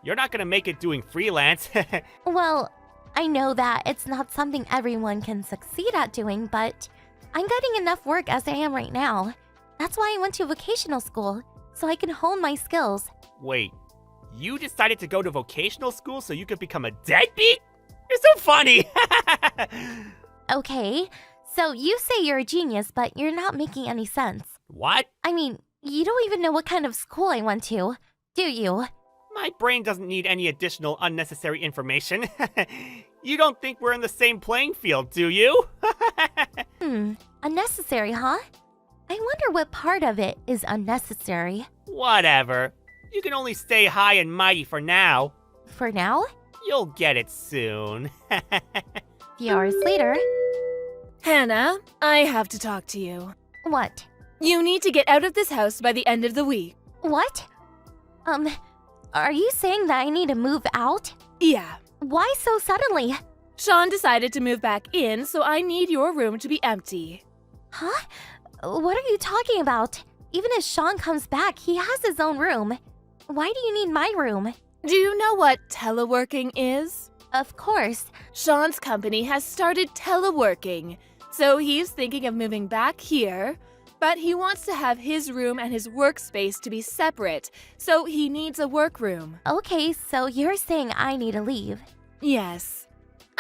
You're not gonna make it doing freelance. Well, I know that it's not something everyone can succeed at doing, but I'm getting enough work as I am right now. That's why I went to vocational school, so I can hone my skills. Wait, you decided to go to vocational school so you could become a deadbeat? You're so funny! Okay, so you say you're a genius, but you're not making any sense. What? I mean, you don't even know what kind of school I went to, do you? My brain doesn't need any additional unnecessary information. You don't think we're in the same playing field, do you? Unnecessary, huh? I wonder what part of it is unnecessary. Whatever. You can only stay high and mighty for now. For now? You'll get it soon. A few hours later. Hannah, I have to talk to you. What? You need to get out of this house by the end of the week. What? Are you saying that I need to move out? Yeah. Why so suddenly? Sean decided to move back in, so I need your room to be empty. Huh? What are you talking about? Even if Sean comes back, he has his own room. Why do you need my room? Do you know what teleworking is? Of course. Sean's company has started teleworking, so he's thinking of moving back here, but he wants to have his room and his workspace to be separate, so he needs a workroom. Okay, so you're saying I need to leave. Yes.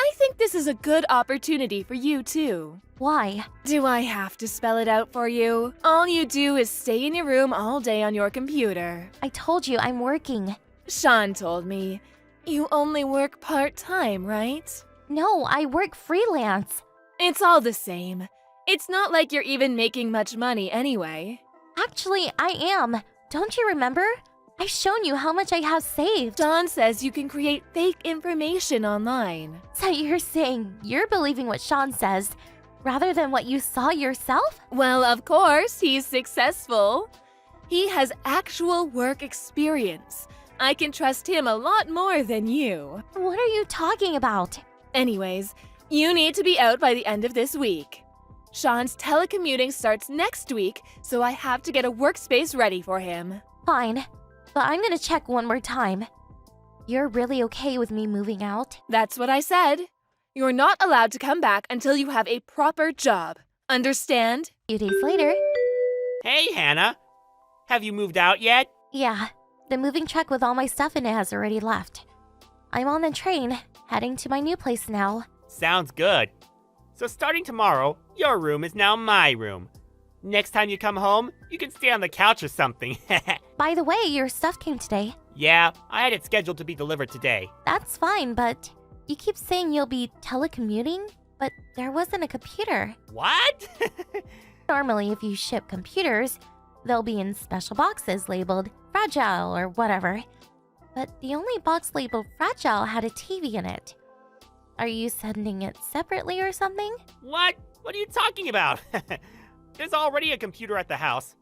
I think this is a good opportunity for you, too. Why? Do I have to spell it out for you? All you do is stay in your room all day on your computer. I told you I'm working. Sean told me. You only work part-time, right? No, I work freelance. It's all the same. It's not like you're even making much money anyway. Actually, I am. Don't you remember? I've shown you how much I have saved. Sean says you can create fake information online. So you're saying you're believing what Sean says rather than what you saw yourself? Well, of course, he's successful. He has actual work experience. I can trust him a lot more than you. What are you talking about? Anyways, you need to be out by the end of this week. Sean's telecommuting starts next week, so I have to get a workspace ready for him. Fine, but I'm gonna check one more time. You're really okay with me moving out? That's what I said. You're not allowed to come back until you have a proper job. Understand? A few days later, Hey, Hannah. Have you moved out yet? yeah, the moving truck with all my stuff in it has already left. I'm on the train, heading to my new place now. Sounds good. So starting tomorrow, your room is now my room. Next time you come home, you can stay on the couch or something. By the way, your stuff came today. Yeah, I had it scheduled to be delivered today. That's fine, but you keep saying you'll be telecommuting, but there wasn't a computer. What? Normally, if you ship computers, they'll be in special boxes labeled fragile or whatever. But the only box labeled fragile had a TV in it. Are you sending it separately or something? What? What are you talking about? There's already a computer at the house.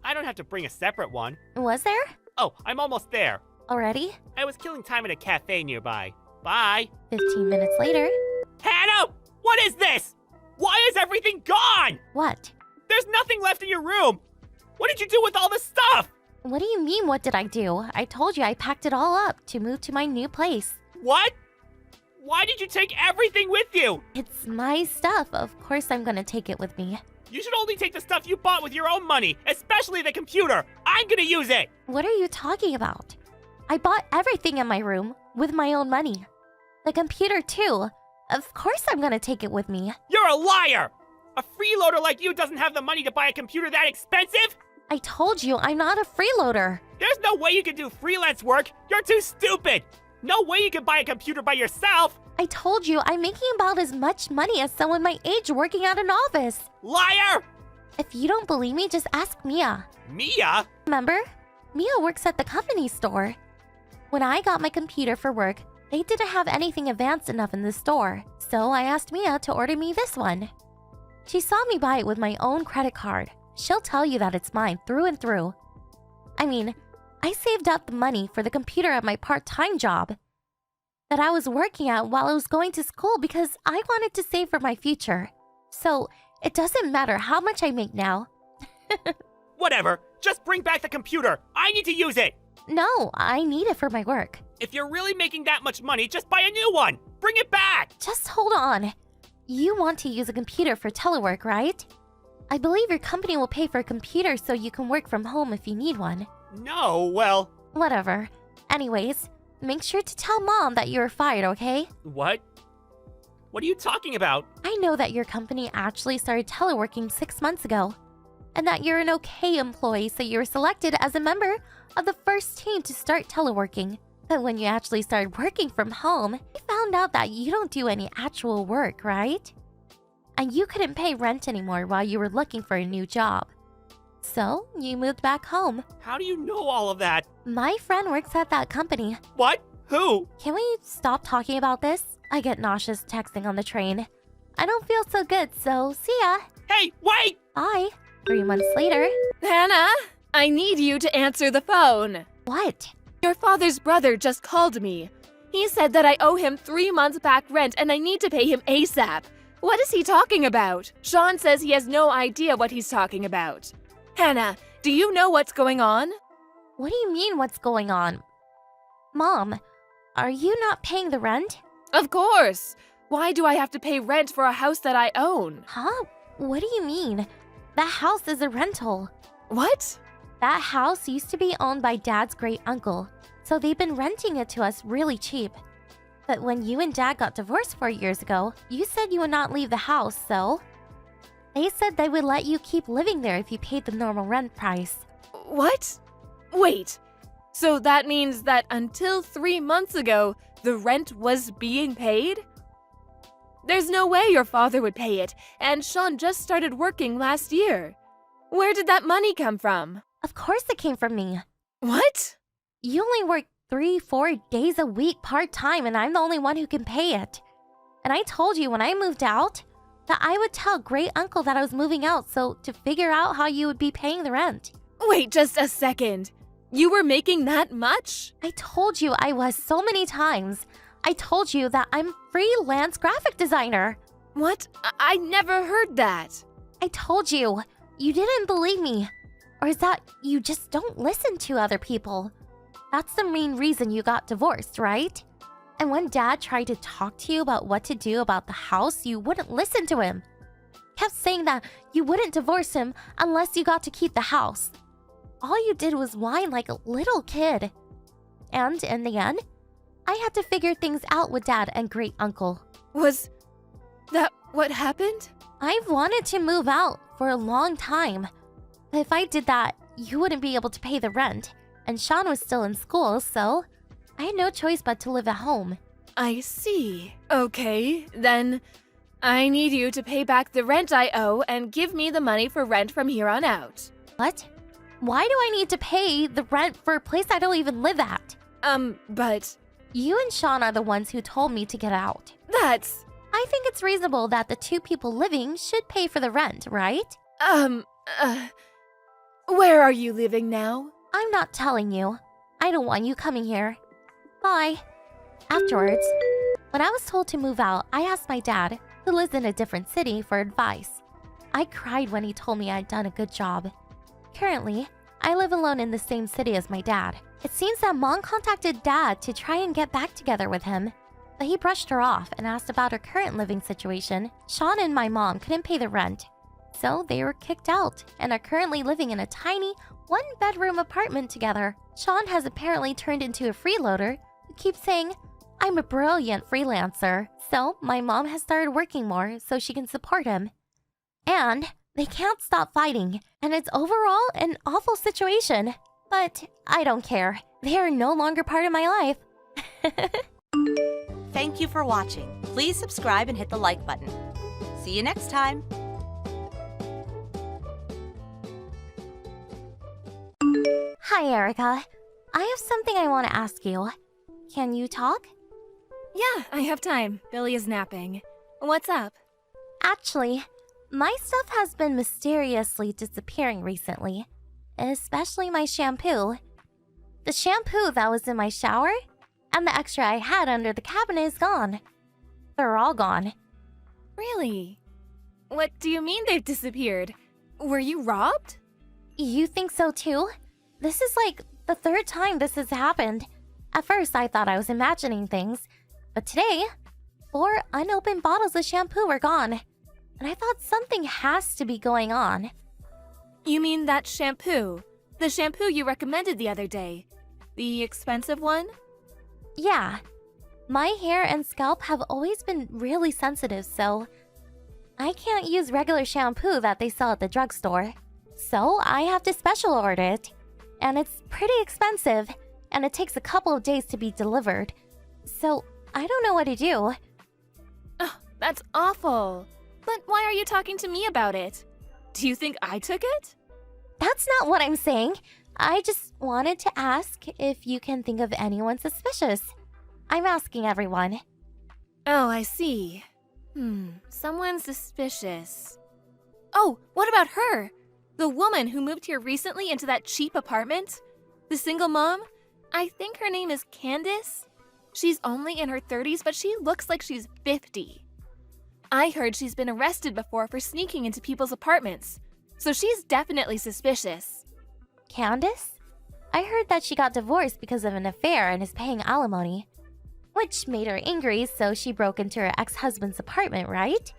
I don't have to bring a separate one. Was there? Oh, I'm almost there. Already? I was killing time at a cafe nearby. Bye. 15 minutes later. Hannah! What is this? Why is everything gone? What? There's nothing left in your room. What did you do with all the stuff? What do you mean, what did I do? I told you I packed it all up to move to my new place. What? Why did you take everything with you? It's my stuff. Of course I'm gonna take it with me. You should only take the stuff you bought with your own money, especially the computer. I'm gonna use it. What are you talking about? I bought everything in my room with my own money. The computer too. Of course I'm gonna take it with me. You're a liar! A freeloader like you doesn't have the money to buy a computer that expensive? I told you I'm not a freeloader. There's no way you can do freelance work. You're too stupid. No way you can buy a computer by yourself. I told you I'm making about as much money as someone my age working at an office. Liar! If you don't believe me, just ask Mia. Mia? Remember? Mia works at the company store. When I got my computer for work, they didn't have anything advanced enough in the store, so I asked Mia to order me this one. She saw me buy it with my own credit card. She'll tell you that it's mine through and through. I mean, I saved up the money for the computer at my part-time job that I was working at while I was going to school because I wanted to save for my future. So, it doesn't matter how much I make now. Whatever. Just bring back the computer. I need to use it. No, I need it for my work. If you're really making that much money, just buy a new one. Bring it back. Just hold on. You want to use a computer for telework, right? I believe your company will pay for a computer so you can work from home if you need one. No, well... Whatever. Anyways, make sure to tell Mom that you were fired, okay? What? What are you talking about? I know that your company actually started teleworking 6 months ago, and that you're an okay employee, so you were selected as a member of the first team to start teleworking. But when you actually started working from home, I found out that you don't do any actual work, right? And you couldn't pay rent anymore while you were looking for a new job. So, you moved back home. How do you know all of that? My friend works at that company. What? Who? Can we stop talking about this? I get nauseous texting on the train. I don't feel so good, so see ya. Hey, wait! Bye. 3 months later. Hannah, I need you to answer the phone. What? Your father's brother just called me. He said that I owe him 3 months back rent and I need to pay him ASAP. What is he talking about? Sean says he has no idea what he's talking about. Hannah, do you know what's going on? What do you mean, what's going on? Mom, are you not paying the rent? Of course. Why do I have to pay rent for a house that I own? Huh? What do you mean? That house is a rental. What? That house used to be owned by Dad's great uncle, so they've been renting it to us really cheap. But when you and Dad got divorced 4 years ago, you said you would not leave the house, so... They said they would let you keep living there if you paid the normal rent price. What? Wait. So that means that until 3 months ago, the rent was being paid? There's no way your father would pay it, and Sean just started working last year. Where did that money come from? Of course it came from me. What? You only work 3-4 days a week part-time and I'm the only one who can pay it. And I told you when I moved out that I would tell great uncle that I was moving out so to figure out how you would be paying the rent. Wait just a second. You were making that much? I told you I was so many times. I told you that I'm freelance graphic designer. What? I never heard that. I told you. You didn't believe me. Or is that you just don't listen to other people? That's the main reason you got divorced, right? And when Dad tried to talk to you about what to do about the house, you wouldn't listen to him. Kept saying that you wouldn't divorce him unless you got to keep the house. All you did was whine like a little kid. And in the end, I had to figure things out with Dad and great uncle. Was that what happened? I've wanted to move out for a long time. But if I did that, you wouldn't be able to pay the rent. And Sean was still in school, so I had no choice but to live at home. I see. Okay, then I need you to pay back the rent I owe and give me the money for rent from here on out. What? Why do I need to pay the rent for a place I don't even live at? But You and Sean are the ones who told me to get out. that's... I think it's reasonable that the two people living should pay for the rent, right? Where are you living now? I'm not telling you. I don't want you coming here. Bye. Afterwards, when I was told to move out, I asked my dad, who lives in a different city, for advice. I cried when he told me I'd done a good job. Currently, I live alone in the same city as my dad. It seems that Mom contacted Dad to try and get back together with him, but he brushed her off and asked about her current living situation. Sean and my mom couldn't pay the rent, so they were kicked out and are currently living in a tiny one-bedroom apartment together. Sean has apparently turned into a freeloader who keeps saying, "I'm a brilliant freelancer." So my mom has started working more so she can support him. And they can't stop fighting, and it's overall an awful situation. But I don't care. They are no longer part of my life. Thank you for watching. Please subscribe and hit the like button. See you next time. Hi, Erica. I have something I want to ask you. Can you talk? Yeah, I have time. Billy is napping. What's up? Actually, my stuff has been mysteriously disappearing recently, especially my shampoo. The shampoo that was in my shower and the extra I had under the cabinet is gone. They're all gone. Really? What do you mean they've disappeared? Were you robbed? You think so too? This is like the third time this has happened. At first, I thought I was imagining things, but today, 4 unopened bottles of shampoo were gone, and I thought something has to be going on. You mean that shampoo? The shampoo you recommended the other day? The expensive one? Yeah. My hair and scalp have always been really sensitive, so I can't use regular shampoo that they sell at the drugstore. So I have to special order it. And it's pretty expensive, and it takes a couple of days to be delivered. So I don't know what to do. Oh, that's awful. But why are you talking to me about it? Do you think I took it? That's not what I'm saying. I just wanted to ask if you can think of anyone suspicious. I'm asking everyone. Oh, I see. Someone suspicious. Oh, what about her? The woman who moved here recently into that cheap apartment? The single mom? I think her name is Candace. She's only in her 30s, but she looks like she's 50. I heard she's been arrested before for sneaking into people's apartments, so she's definitely suspicious. Candace? I heard that she got divorced because of an affair and is paying alimony, which made her angry, so she broke into her ex-husband's apartment, right?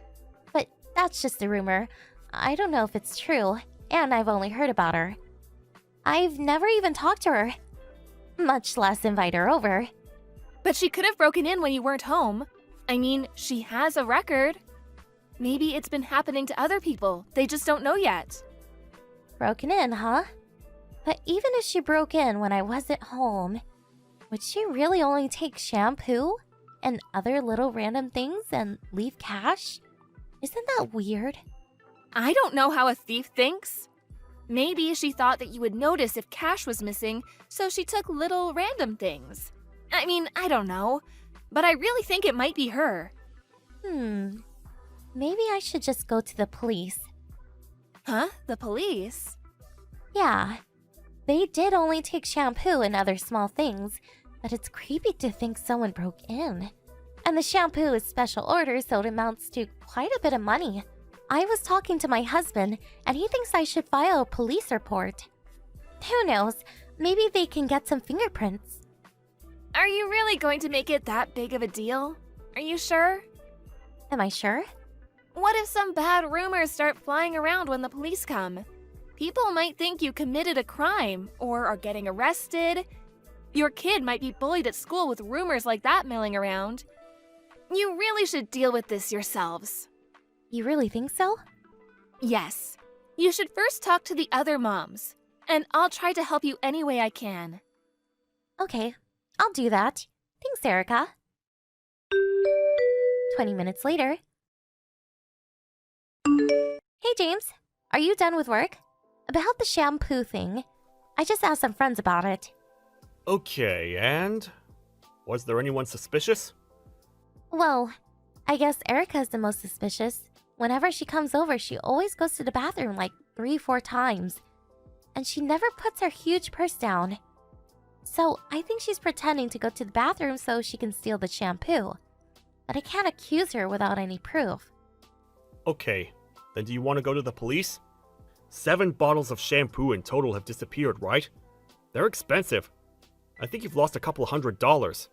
But that's just a rumor. I don't know if it's true, and I've only heard about her. I've never even talked to her, much less invite her over. But she could have broken in when you weren't home. I mean, she has a record. Maybe it's been happening to other people. They just don't know yet. Broken in, huh? But even if she broke in when I wasn't home, would she really only take shampoo and other little random things and leave cash? Isn't that weird? I don't know how a thief thinks. Maybe she thought that you would notice if cash was missing, so she took little random things. I mean, I don't know, but I really think it might be her. Maybe I should just go to the police. Huh? The police? Yeah. They did only take shampoo and other small things, but it's creepy to think someone broke in. And the shampoo is special order, so it amounts to quite a bit of money. I was talking to my husband, and he thinks I should file a police report. Who knows? Maybe they can get some fingerprints. Are you really going to make it that big of a deal? Are you sure? Am I sure? What if some bad rumors start flying around when the police come? People might think you committed a crime or are getting arrested. Your kid might be bullied at school with rumors like that milling around. You really should deal with this yourselves. You really think so? Yes. You should first talk to the other moms, and I'll try to help you any way I can. Okay, I'll do that. Thanks, Erica. 20 minutes later. Hey, James. Are you done with work? About the shampoo thing. I just asked some friends about it. Okay, and? Was there anyone suspicious? Well, I guess Erica's the most suspicious. Whenever she comes over, she always goes to the bathroom like 3-4 times. And she never puts her huge purse down. So I think she's pretending to go to the bathroom so she can steal the shampoo. But I can't accuse her without any proof. Okay, then do you want to go to the police? 7 bottles of shampoo in total have disappeared, right? They're expensive. I think you've lost a couple $100.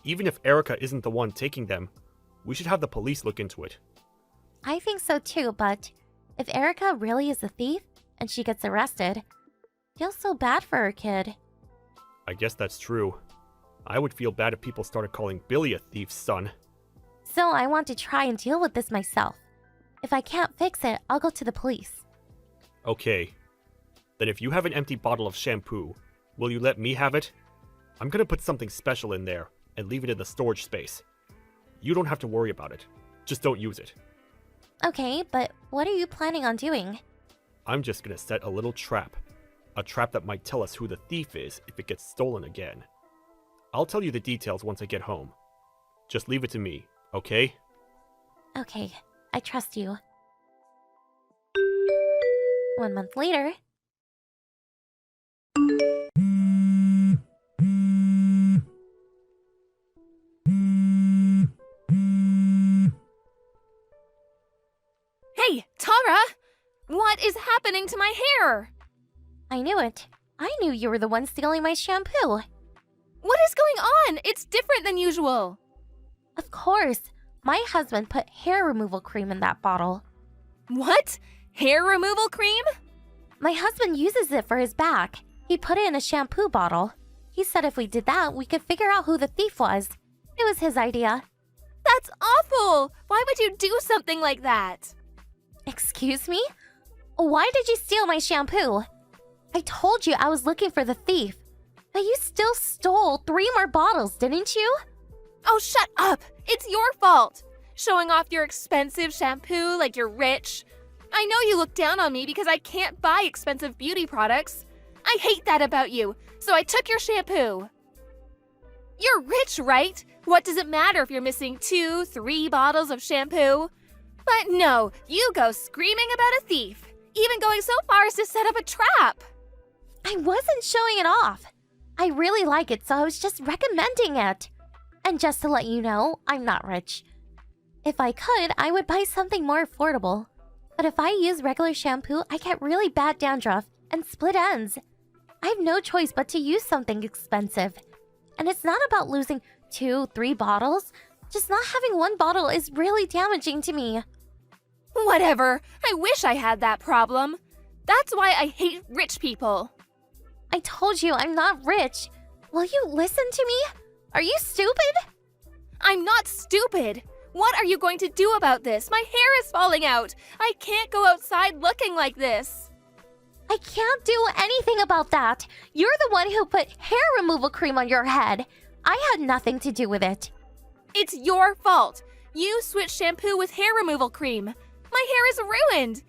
Even if Erica isn't the one taking them, we should have the police look into it. I think so too, but if Erica really is a thief and she gets arrested, I feel so bad for her kid. I guess that's true. I would feel bad if people started calling Billy a thief's son. So I want to try and deal with this myself. If I can't fix it, I'll go to the police. Okay. Then if you have an empty bottle of shampoo, will you let me have it? I'm gonna put something special in there and leave it in the storage space. You don't have to worry about it. Just don't use it. Okay, but what are you planning on doing? I'm just gonna set a little trap. A trap that might tell us who the thief is if it gets stolen again. I'll tell you the details once I get home. Just leave it to me, okay? Okay, I trust you. 1 month later. Hey, Tara! What is happening to my hair? I knew it. I knew you were the one stealing my shampoo. What is going on? It's different than usual. Of course. My husband put hair removal cream in that bottle. What? Hair removal cream? My husband uses it for his back. He put it in a shampoo bottle. He said if we did that, we could figure out who the thief was. It was his idea. That's awful! Why would you do something like that? Excuse me? Why did you steal my shampoo? I told you I was looking for the thief. But you still stole 3 more bottles, didn't you? Oh, shut up! It's your fault! Showing off your expensive shampoo like you're rich. I know you look down on me because I can't buy expensive beauty products. I hate that about you, so I took your shampoo. You're rich, right? What does it matter if you're missing 2, 3 bottles of shampoo? But no, you go screaming about a thief, even going so far as to set up a trap. I wasn't showing it off. I really like it, so I was just recommending it. And just to let you know, I'm not rich. If I could, I would buy something more affordable. But if I use regular shampoo, I get really bad dandruff and split ends. I have no choice but to use something expensive. And it's not about losing 2, 3 bottles. Just not having 1 bottle is really damaging to me. Whatever. I wish I had that problem. That's why I hate rich people. I told you I'm not rich. Will you listen to me? Are you stupid? I'm not stupid. What are you going to do about this? My hair is falling out. I can't go outside looking like this. I can't do anything about that. You're the one who put hair removal cream on your head. I had nothing to do with it. It's your fault. You switched shampoo with hair removal cream. My hair is ruined.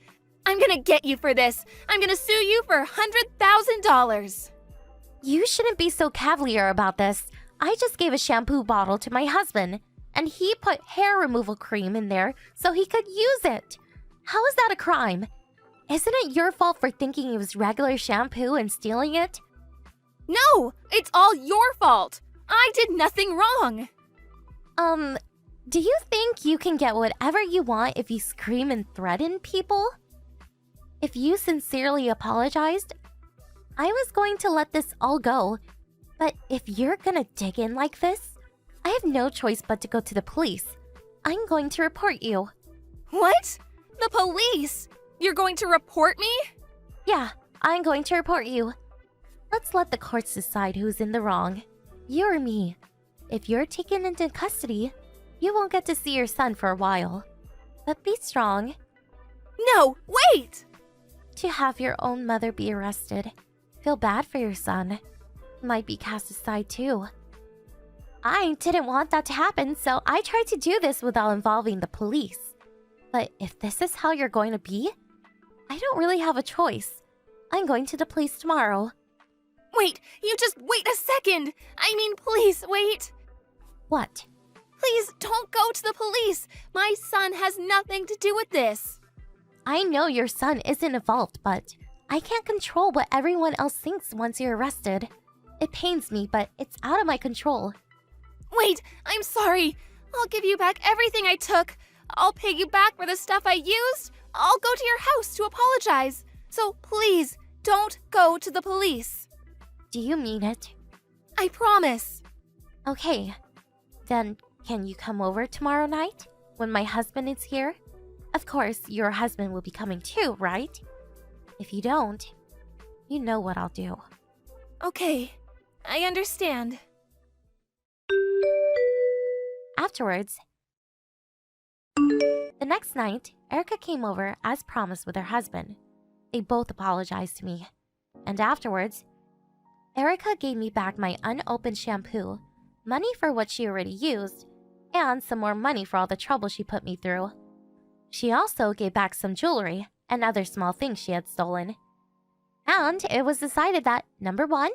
I'm gonna get you for this. I'm gonna sue you for $100,000. You shouldn't be so cavalier about this. I just gave a shampoo bottle to my husband, and he put hair removal cream in there so he could use it. How is that a crime? Isn't it your fault for thinking it was regular shampoo and stealing it? No, it's all your fault. I did nothing wrong. Do you think you can get whatever you want if you scream and threaten people? If you sincerely apologized, I was going to let this all go. But if you're gonna dig in like this, I have no choice but to go to the police. I'm going to report you. What? The police? You're going to report me? Yeah, I'm going to report you. Let's let the courts decide who's in the wrong. You or me. If you're taken into custody, you won't get to see your son for a while. But be strong. No, wait! To have your own mother be arrested. Feel bad for your son. Might be cast aside too. I didn't want that to happen, so I tried to do this without involving the police. But if this is how you're going to be, I don't really have a choice. I'm going to the police tomorrow. Wait, you just wait a second! I mean, please, wait! What? Please don't go to the police! My son has nothing to do with this! I know your son isn't involved, but I can't control what everyone else thinks once you're arrested. It pains me, but it's out of my control. Wait, I'm sorry. I'll give you back everything I took. I'll pay you back for the stuff I used. I'll go to your house to apologize. So please, don't go to the police. Do you mean it? I promise. Okay. Then, can you come over tomorrow night? When my husband is here? Of course, your husband will be coming too, right? If you don't, you know what I'll do. Okay, I understand. Afterwards, the next night, Erica came over as promised with her husband. They both apologized to me. And afterwards, Erica gave me back my unopened shampoo, money for what she already used, and some more money for all the trouble she put me through. She also gave back some jewelry and other small things she had stolen. And it was decided that, number 1,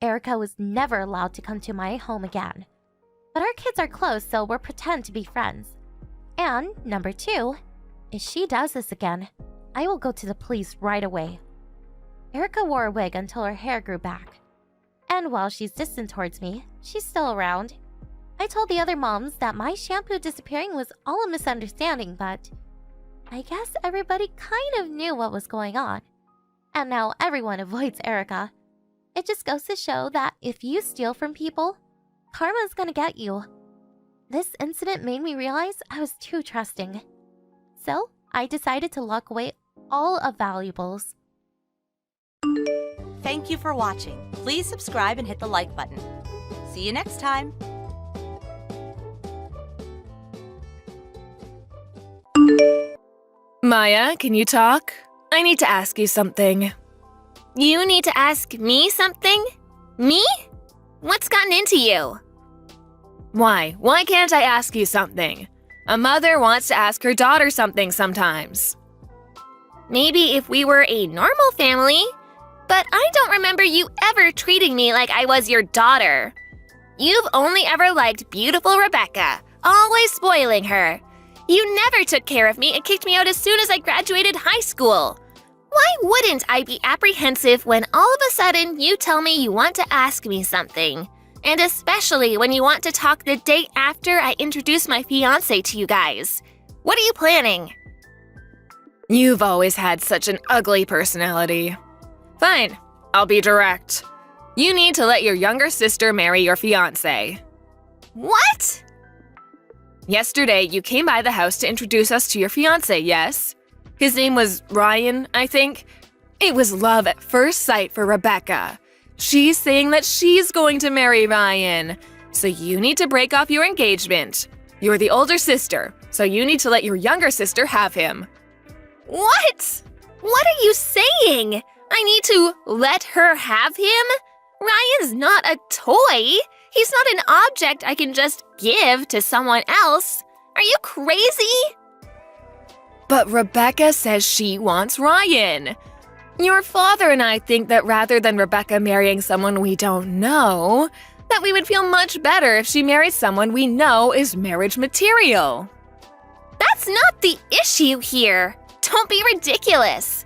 Erica was never allowed to come to my home again. But our kids are close, so we'll pretend to be friends. And number 2, if she does this again, I will go to the police right away. Erica wore a wig until her hair grew back. And while she's distant towards me, she's still around. I told the other moms that my shampoo disappearing was all a misunderstanding, but I guess everybody kind of knew what was going on. And now everyone avoids Erica. It just goes to show that if you steal from people, karma's gonna get you. This incident made me realize I was too trusting. So, I decided to lock away all of valuables. Thank you for watching. Please subscribe and hit the like button. See you next time. Maya, can you talk? I need to ask you something. You need to ask me something? Me? What's gotten into you? Why? Why can't I ask you something? A mother wants to ask her daughter something sometimes. Maybe if we were a normal family, but I don't remember you ever treating me like I was your daughter. You've only ever liked beautiful Rebecca, always spoiling her. You never took care of me and kicked me out as soon as I graduated high school. Why wouldn't I be apprehensive when all of a sudden you tell me you want to ask me something? And especially when you want to talk the day after I introduce my fiancé to you guys. What are you planning? You've always had such an ugly personality. Fine, I'll be direct. You need to let your younger sister marry your fiancé. What? Yesterday, you came by the house to introduce us to your fiancé, yes? His name was Ryan, I think. It was love at first sight for Rebecca. She's saying that she's going to marry Ryan. So you need to break off your engagement. You're the older sister, so you need to let your younger sister have him. What? What are you saying? I need to let her have him? Ryan's not a toy. He's not an object I can just give to someone else. Are you crazy? But Rebecca says she wants Ryan. Your father and I think that rather than Rebecca marrying someone we don't know, that we would feel much better if she marries someone we know is marriage material. That's not the issue here. Don't be ridiculous.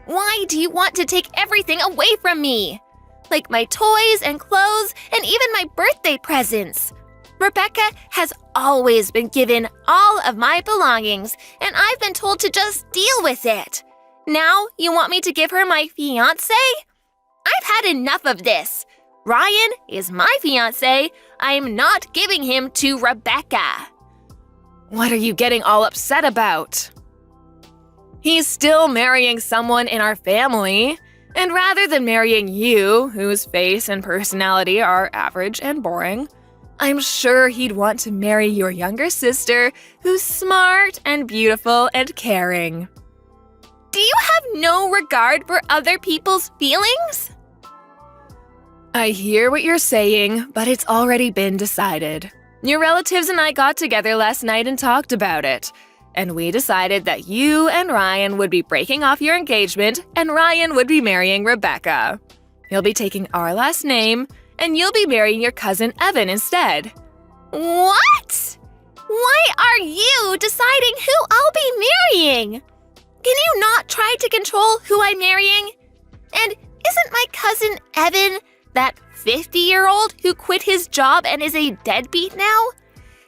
Why do you want to take everything away from me? Like my toys and clothes and even my birthday presents. Rebecca has always been given all of my belongings, and I've been told to just deal with it. Now you want me to give her my fiancé? I've had enough of this. Ryan is my fiancé. I am not giving him to Rebecca. What are you getting all upset about? He's still marrying someone in our family, and rather than marrying you, whose face and personality are average and boring, I'm sure he'd want to marry your younger sister, who's smart and beautiful and caring. Do you have no regard for other people's feelings? I hear what you're saying, but it's already been decided. Your relatives and I got together last night and talked about it, and we decided that you and Ryan would be breaking off your engagement and Ryan would be marrying Rebecca. He'll be taking our last name, and you'll be marrying your cousin Evan instead. What? Why are you deciding who I'll be marrying? Can you not try to control who I'm marrying? And isn't my cousin Evan that 50-year-old who quit his job and is a deadbeat now?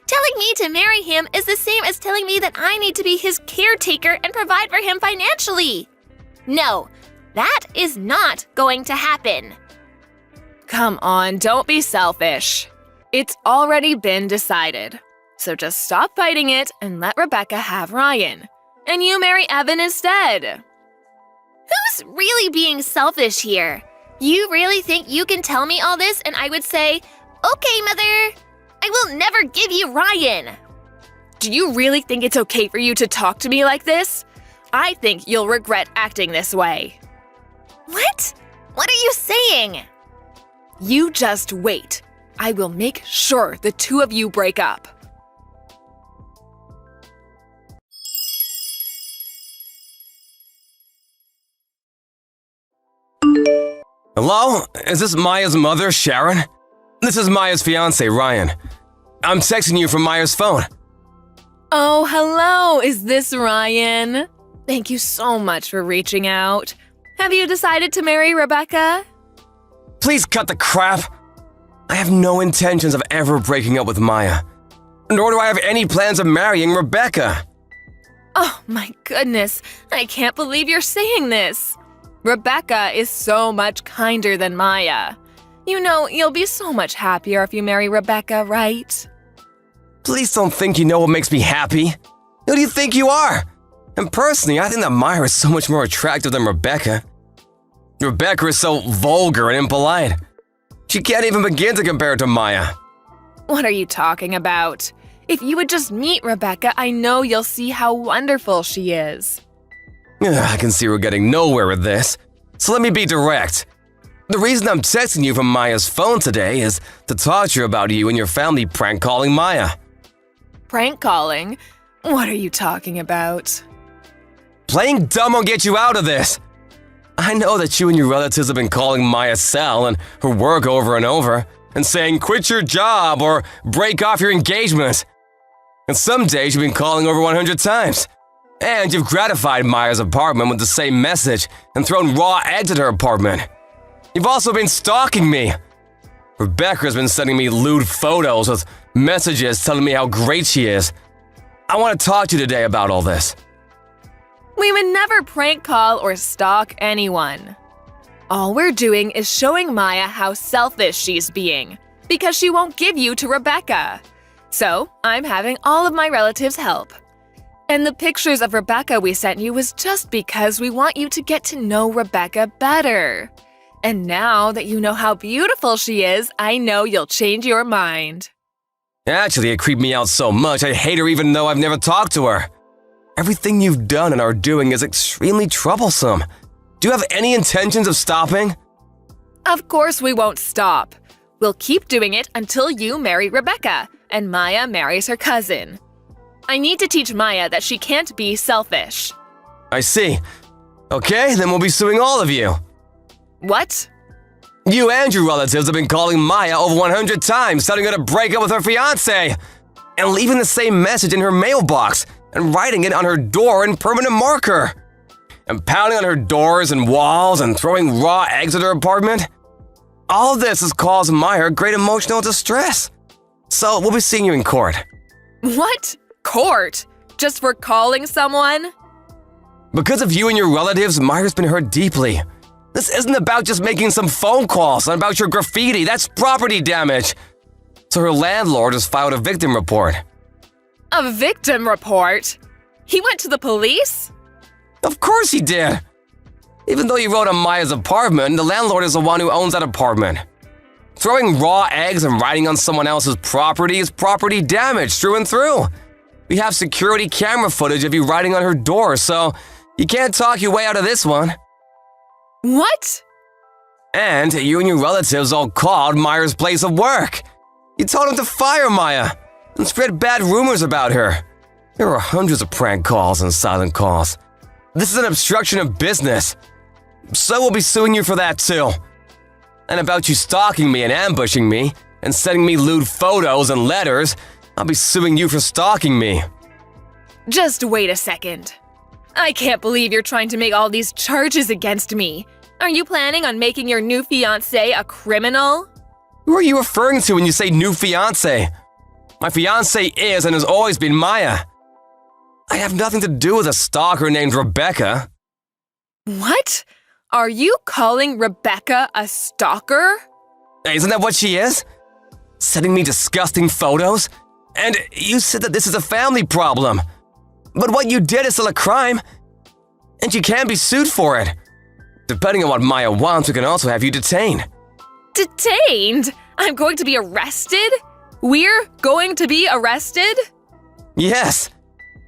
Telling me to marry him is the same as telling me that I need to be his caretaker and provide for him financially. No, that is not going to happen. Come on, don't be selfish. It's already been decided. So just stop fighting it and let Rebecca have Ryan. And you marry Evan instead. Who's really being selfish here? You really think you can tell me all this and I would say, okay, mother, I will never give you Ryan. Do you really think it's okay for you to talk to me like this? I think you'll regret acting this way. What? What are you saying? You just wait. I will make sure the two of you break up. Hello? Is this Maya's mother, Sharon? This is Maya's fiance, Ryan. I'm texting you from Maya's phone. Oh, hello. Is this Ryan? Thank you so much for reaching out. Have you decided to marry Rebecca? Please cut the crap. I have no intentions of ever breaking up with Maya. Nor do I have any plans of marrying Rebecca. Oh my goodness. I can't believe you're saying this. Rebecca is so much kinder than Maya. You know, you'll be so much happier if you marry Rebecca, right? Please don't think you know what makes me happy. Who do you think you are? And personally, I think that Maya is so much more attractive than Rebecca. Rebecca is so vulgar and impolite. She can't even begin to compare to Maya. What are you talking about? If you would just meet Rebecca, I know you'll see how wonderful she is. I can see we're getting nowhere with this. So let me be direct. The reason I'm texting you from Maya's phone today is to talk to you about you and your family prank calling Maya. Prank calling? What are you talking about? Playing dumb won't get you out of this. I know that you and your relatives have been calling Maya Sal and her work over and over, and saying quit your job or break off your engagement. And some days you've been calling over 100 times. And you've gratified Maya's apartment with the same message and thrown raw eggs at her apartment. You've also been stalking me. Rebecca's been sending me lewd photos with messages telling me how great she is. I want to talk to you today about all this. We would never prank call or stalk anyone. All we're doing is showing Maya how selfish she's being, because she won't give you to Rebecca. So I'm having all of my relatives help. And the pictures of Rebecca we sent you was just because we want you to get to know Rebecca better. And now that you know how beautiful she is, I know you'll change your mind. Actually, it creeped me out so much I hate her even though I've never talked to her. Everything you've done and are doing is extremely troublesome. Do you have any intentions of stopping? Of course we won't stop. We'll keep doing it until you marry Rebecca and Maya marries her cousin. I need to teach Maya that she can't be selfish. I see. Okay, then we'll be suing all of you. What? You and your relatives have been calling Maya over 100 times, telling her to break up with her fiancé, and leaving the same message in her mailbox, and writing it on her door in permanent marker, and pounding on her doors and walls, and throwing raw eggs at her apartment. All this has caused Maya great emotional distress. So we'll be seeing you in court. What? Court? Just for calling someone? Because of you and your relatives, Maya's been hurt deeply. This isn't about just making some phone calls and about your graffiti. That's property damage. So her landlord has filed a victim report. A victim report? He went to the police? Of course he did. Even though he wrote on Maya's apartment, the landlord is the one who owns that apartment. Throwing raw eggs and writing on someone else's property is property damage through and through. We have security camera footage of you writing on her door, so you can't talk your way out of this one. What? And you and your relatives all called Maya's place of work. You told him to fire Maya and spread bad rumors about her. There were hundreds of prank calls and silent calls. This is an obstruction of business. So we'll be suing you for that too. And about you stalking me and ambushing me and sending me lewd photos and letters, I'll be suing you for stalking me. Just wait a second. I can't believe you're trying to make all these charges against me. Are you planning on making your new fiancé a criminal? Who are you referring to when you say new fiancé? My fiancé is and has always been Maya. I have nothing to do with a stalker named Rebecca. What? Are you calling Rebecca a stalker? Isn't that what she is? Sending me disgusting photos? And you said that this is a family problem. But what you did is still a crime. And you can be sued for it. Depending on what Maya wants, we can also have you detained. Detained? I'm going to be arrested? We're going to be arrested? Yes.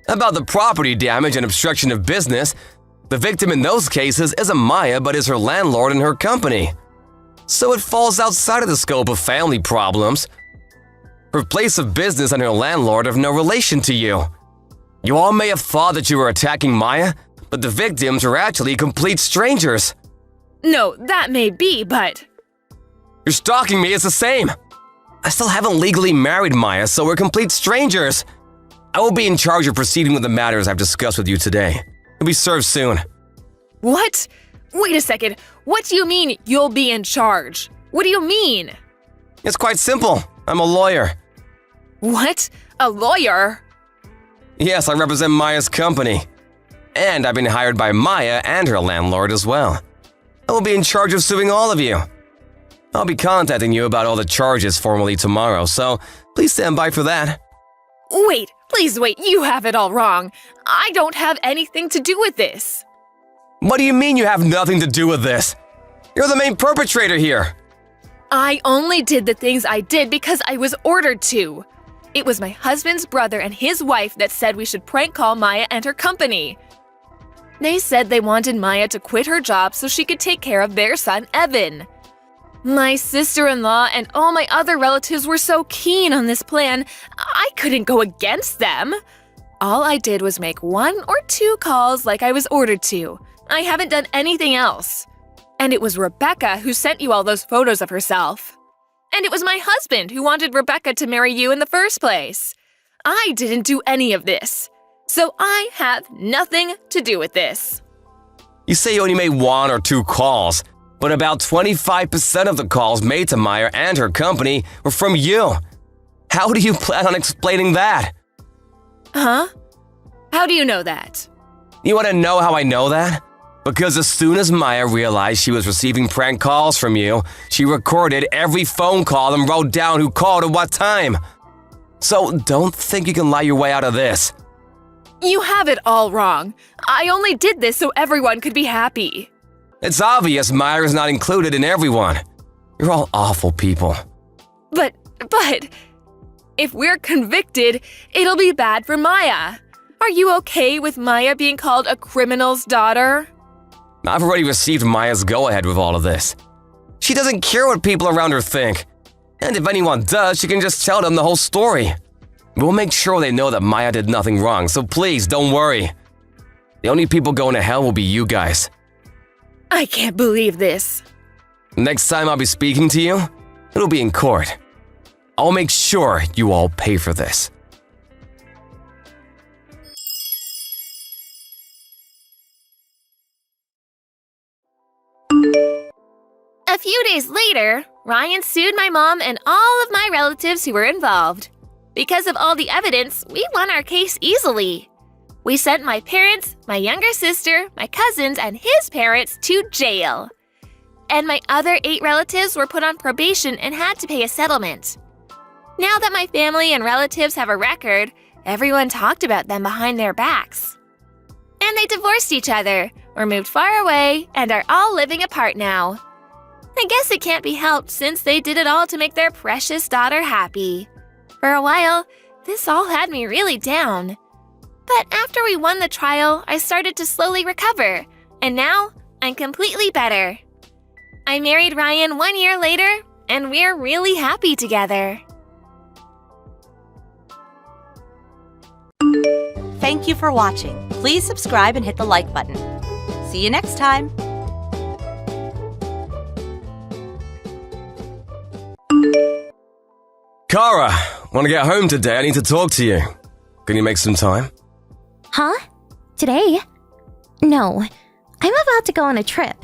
About the property damage and obstruction of business, the victim in those cases isn't Maya but is her landlord and her company. So it falls outside of the scope of family problems. Her place of business and her landlord have no relation to you. You all may have thought that you were attacking Maya, but the victims are actually complete strangers. No, that may be, but… You're stalking me is the same. I still haven't legally married Maya, so we're complete strangers. I will be in charge of proceeding with the matters I've discussed with you today. You'll be served soon. What? Wait a second. What do you mean you'll be in charge? What do you mean? It's quite simple. I'm a lawyer. What? A lawyer? Yes, I represent Maya's company. And I've been hired by Maya and her landlord as well. I will be in charge of suing all of you. I'll be contacting you about all the charges formally tomorrow, so please stand by for that. Wait, please wait, you have it all wrong. I don't have anything to do with this. What do you mean you have nothing to do with this? You're the main perpetrator here. I only did the things I did because I was ordered to. It was my husband's brother and his wife that said we should prank call Maya and her company. They said they wanted Maya to quit her job so she could take care of their son, Evan. My sister-in-law and all my other relatives were so keen on this plan, I couldn't go against them. All I did was make 1 or 2 calls like I was ordered to. I haven't done anything else. And it was Rebecca who sent you all those photos of herself. And it was my husband who wanted Rebecca to marry you in the first place. I didn't do any of this. So I have nothing to do with this. You say you only made 1 or 2 calls, but about 25% of the calls made to Maya and her company were from you. How do you plan on explaining that? Huh? How do you know that? You want to know how I know that? Because as soon as Maya realized she was receiving prank calls from you, she recorded every phone call and wrote down who called at what time. So don't think you can lie your way out of this. You have it all wrong. I only did this so everyone could be happy. It's obvious Maya is not included in everyone. You're all awful people. But, if we're convicted, it'll be bad for Maya. Are you okay with Maya being called a criminal's daughter? I've already received Maya's go-ahead with all of this. She doesn't care what people around her think. And if anyone does, she can just tell them the whole story. We'll make sure they know that Maya did nothing wrong, so please don't worry. The only people going to hell will be you guys. I can't believe this. Next time I'll be speaking to you, it'll be in court. I'll make sure you all pay for this. A few days later, Ryan sued my mom and all of my relatives who were involved. Because of all the evidence, we won our case easily. We sent my parents, my younger sister, my cousins, and his parents to jail. And my other 8 relatives were put on probation and had to pay a settlement. Now that my family and relatives have a record, everyone talked about them behind their backs. And they divorced each other, or moved far away, and are all living apart now. I guess it can't be helped since they did it all to make their precious daughter happy. For a while, this all had me really down. But after we won the trial, I started to slowly recover, and now I'm completely better. I married Ryan 1 year later, and we're really happy together. Thank you for watching. Please subscribe and hit the like button. See you next time. Kara, want to get home today? I need to talk to you. Can you make some time? Huh? Today? No. I'm about to go on a trip.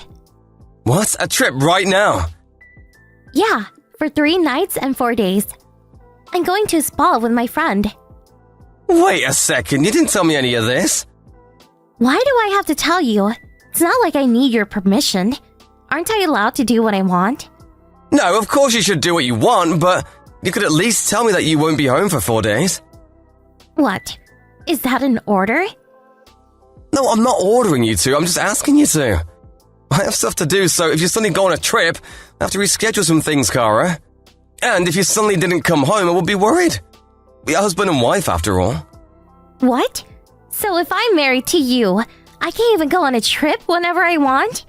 What? A trip right now? Yeah, for 3 nights and 4 days. I'm going to a spa with my friend. Wait a second, you didn't tell me any of this. Why do I have to tell you? It's not like I need your permission. Aren't I allowed to do what I want? No, of course you should do what you want, but you could at least tell me that you won't be home for 4 days. What? Is that an order? No, I'm not ordering you to, I'm just asking you to. I have stuff to do, so if you suddenly go on a trip, I have to reschedule some things, Kara. And if you suddenly didn't come home, I would be worried. We're husband and wife, after all. What? So if I'm married to you, I can't even go on a trip whenever I want?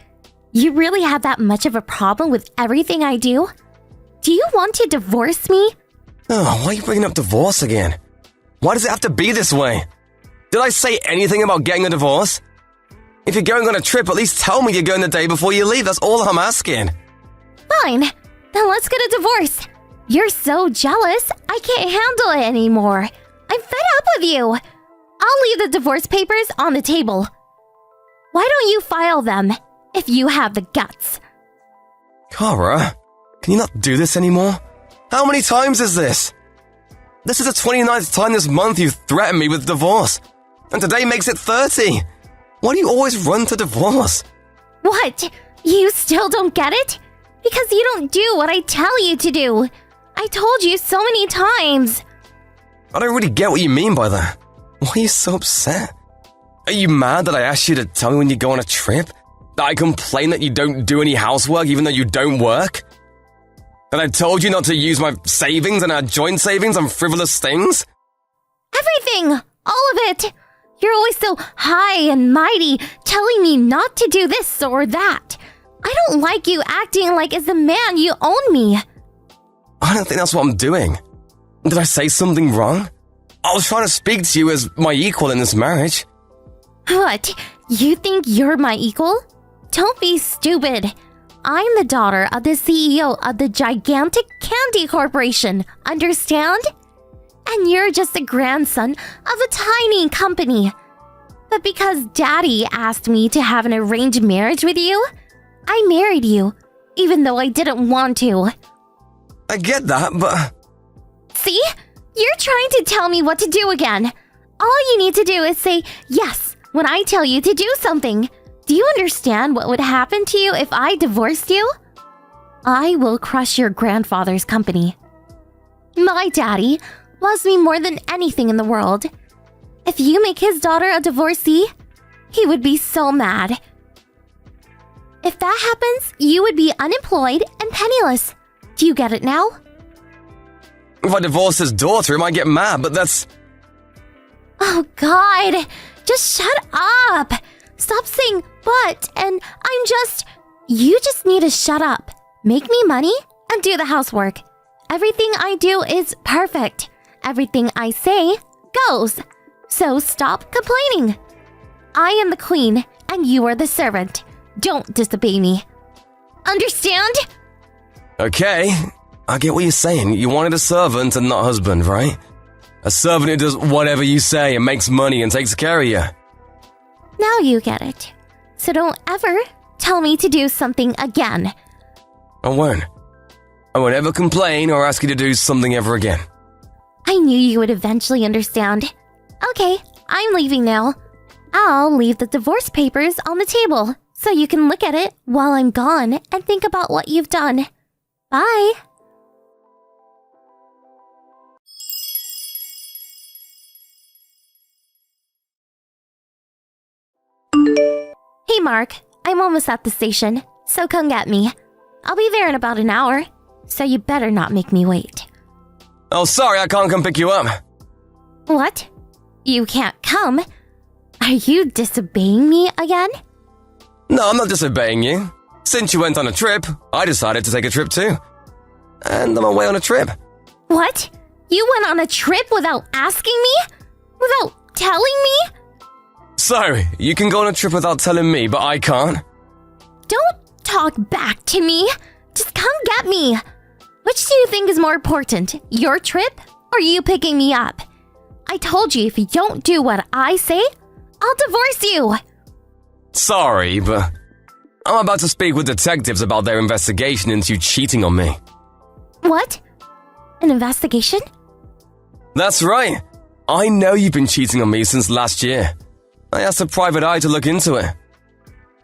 You really have that much of a problem with everything I do? Do you want to divorce me? Oh, why are you bringing up divorce again? Why does it have to be this way? Did I say anything about getting a divorce? If you're going on a trip, at least tell me you're going the day before you leave. That's all I'm asking. Fine. Then let's get a divorce. You're so jealous, I can't handle it anymore. I'm fed up with you. I'll leave the divorce papers on the table. Why don't you file them, if you have the guts? Kara, can you not do this anymore? How many times is this? This is the 29th time this month you've threatened me with divorce. And today makes it 30. Why do you always run to divorce? What? You still don't get it? Because you don't do what I tell you to do. I told you so many times. I don't really get what you mean by that. Why are you so upset? Are you mad that I asked you to tell me when you go on a trip? That I complain that you don't do any housework even though you don't work? That I told you not to use my savings and our joint savings on frivolous things? Everything! All of it! You're always so high and mighty, telling me not to do this or that. I don't like you acting like as the man you own me. I don't think that's what I'm doing. Did I say something wrong? I was trying to speak to you as my equal in this marriage. What? You think you're my equal? Don't be stupid. I'm the daughter of the CEO of the gigantic candy corporation, understand? And you're just the grandson of a tiny company. But because Daddy asked me to have an arranged marriage with you, I married you, even though I didn't want to. I get that, but... See? You're trying to tell me what to do again. All you need to do is say yes when I tell you to do something. Do you understand what would happen to you if I divorced you? I will crush your grandfather's company. My daddy loves me more than anything in the world. If you make his daughter a divorcee, he would be so mad. If that happens, you would be unemployed and penniless. Do you get it now? If I divorce his daughter, he might get mad, but that's... Oh God, just shut up. Stop saying but and I'm just... You just need to shut up. Make me money and do the housework. Everything I do is perfect. everything I say goes. So stop complaining. I am the queen and you are the servant. Don't disobey me. Understand? Okay, I get what you're saying. You wanted a servant and not a husband, right? A servant who does whatever you say and makes money and takes care of you. Now you get it. So don't ever tell me to do something again. I won't. I won't ever complain or ask you to do something ever again. I knew you would eventually understand. Okay, I'm leaving now. I'll leave the divorce papers on the table so you can look at it while I'm gone and think about what you've done. Bye. Hey Mark, I'm almost at the station, so come get me. I'll be there in about an hour, so you better not make me wait. Oh, sorry, I can't come pick you up. What? You can't come? Are you disobeying me again? No, I'm not disobeying you. Since you went on a trip, I decided to take a trip too. And I'm away on a trip. What? You went on a trip without asking me? Without telling me? So, you can go on a trip without telling me, but I can't? Don't talk back to me. Just come get me. Which do you think is more important, your trip or you picking me up? I told you if you don't do what I say, I'll divorce you. Sorry, but I'm about to speak with detectives about their investigation into you cheating on me. What? An investigation? That's right. I know you've been cheating on me since last year. I asked a private eye to look into it.